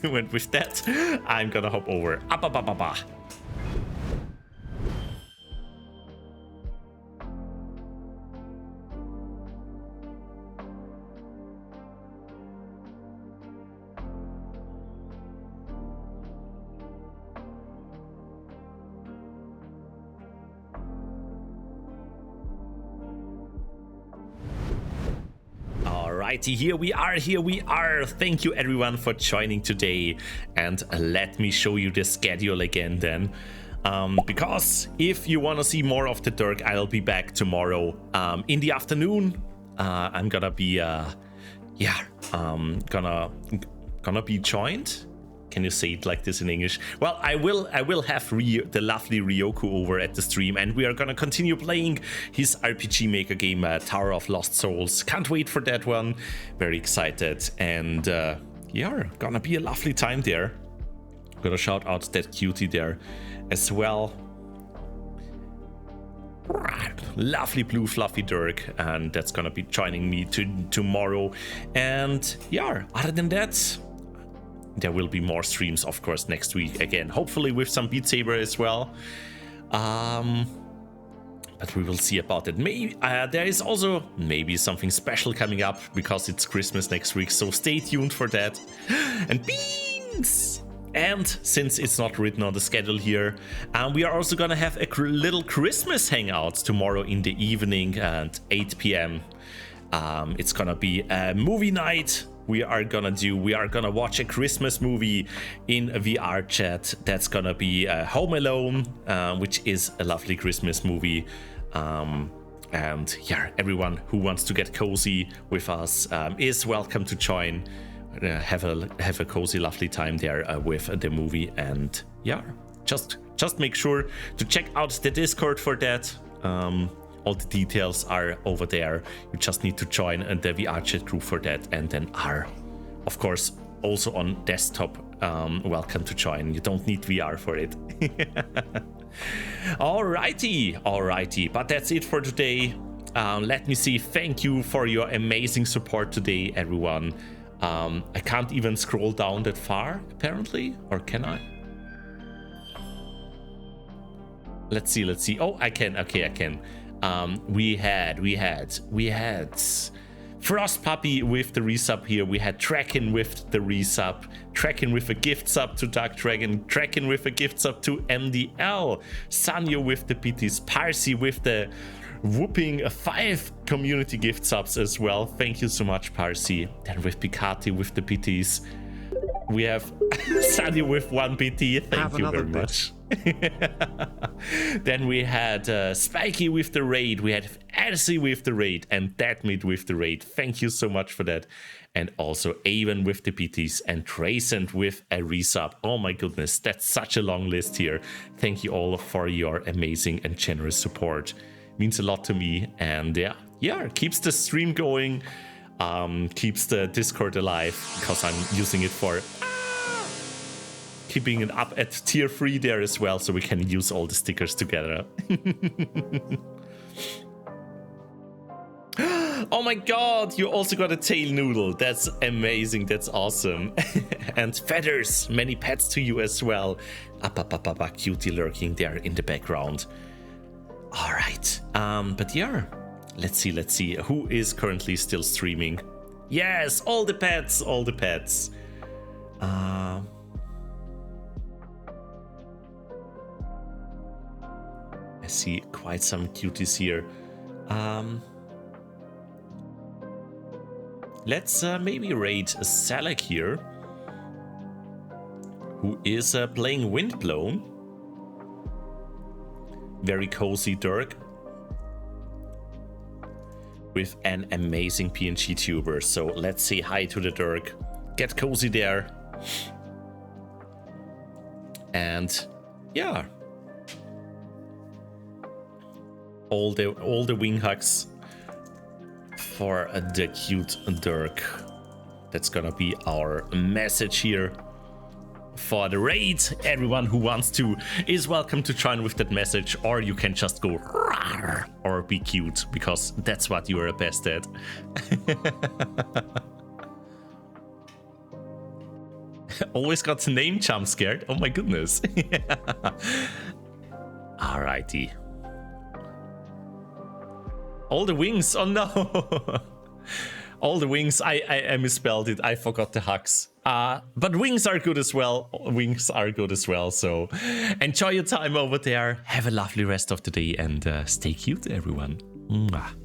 went with that. I'm gonna hop over. Apapa. Alrighty, here we are. Thank you everyone for joining today, and let me show you the schedule again then. Because if you want to see more of the Dirk, I'll be back tomorrow in the afternoon. I'm gonna be gonna be joined. Can you say it like this in English? Well, I will have the lovely Ryoku over at the stream, and we are gonna continue playing his RPG Maker game, Tower of Lost Souls. Can't wait for that one. Very excited, and yeah, gonna be a lovely time there. Gonna shout out that cutie there as well. Lovely blue fluffy Dirk, and that's gonna be joining me tomorrow. And yeah, other than that, there will be more streams, of course, next week again, hopefully with some Beat Saber as well. But we will see about it. Maybe there is also maybe something special coming up, because it's Christmas next week, so stay tuned for that. And beans! And since it's not written on the schedule here, we are also gonna have a little Christmas hangout tomorrow in the evening at 8 p.m. It's gonna be a movie night. We are gonna watch a Christmas movie in a VR chat. That's gonna be Home Alone, which is a lovely Christmas movie. And yeah, everyone who wants to get cozy with us is welcome to join. Have a cozy, lovely time there with the movie. And yeah, just make sure to check out the Discord for that. All the details are over there. You just need to join the VR chat group for that, and then are, of course, also on desktop. Welcome to join. You don't need VR for it. Alrighty. But that's it for today. Let me see. Thank you for your amazing support today, everyone. I can't even scroll down that far, apparently, or can I? Let's see. Oh, I can. Okay, I can. We had Frost Puppy with the resub here. We had Draken with the resub. Draken with a gift sub to Dark Dragon. Draken with a gift sub to MDL. Sanyo with the PTs. Parsi with the whooping 5 community gift subs as well. Thank you so much, Parsi. Then with Picati with the PTs. We have Sanyo with 1 PT. Thank you very much. Then we had Spiky with the raid. We had Elsie with the raid and Deadmeat with the raid. Thank you so much for that. And also Avon with the PTs and Tracent with a resub. Oh my goodness, that's such a long list here. Thank you all for your amazing and generous support. Means a lot to me, and yeah, keeps the stream going, keeps the Discord alive, because I'm using it for keeping it up at tier 3 there as well, so we can use all the stickers together. Oh my god, you also got a tail noodle. That's amazing, that's awesome. And feathers, many pets to you as well. Cutie lurking there in the background. All right, but yeah, let's see who is currently still streaming. Yes, all the pets. I see quite some cuties here. Let's maybe raid Salak here, who is playing Windblown. Very cozy Dirk with an amazing PNG tuber. So let's say hi to the Dirk. Get cozy there. And yeah, all the wing hugs for the cute Dirk. That's gonna be our message here for the raid. Everyone who wants to is welcome to join with that message, or you can just go rawr, or be cute, because that's what you are best at. Always got the name jump scared. Oh my goodness. Alrighty. All the wings. Oh no. All the wings. I misspelled it. I forgot the hugs. But wings are good as well. So enjoy your time over there. Have a lovely rest of the day and stay cute, everyone. Mwah.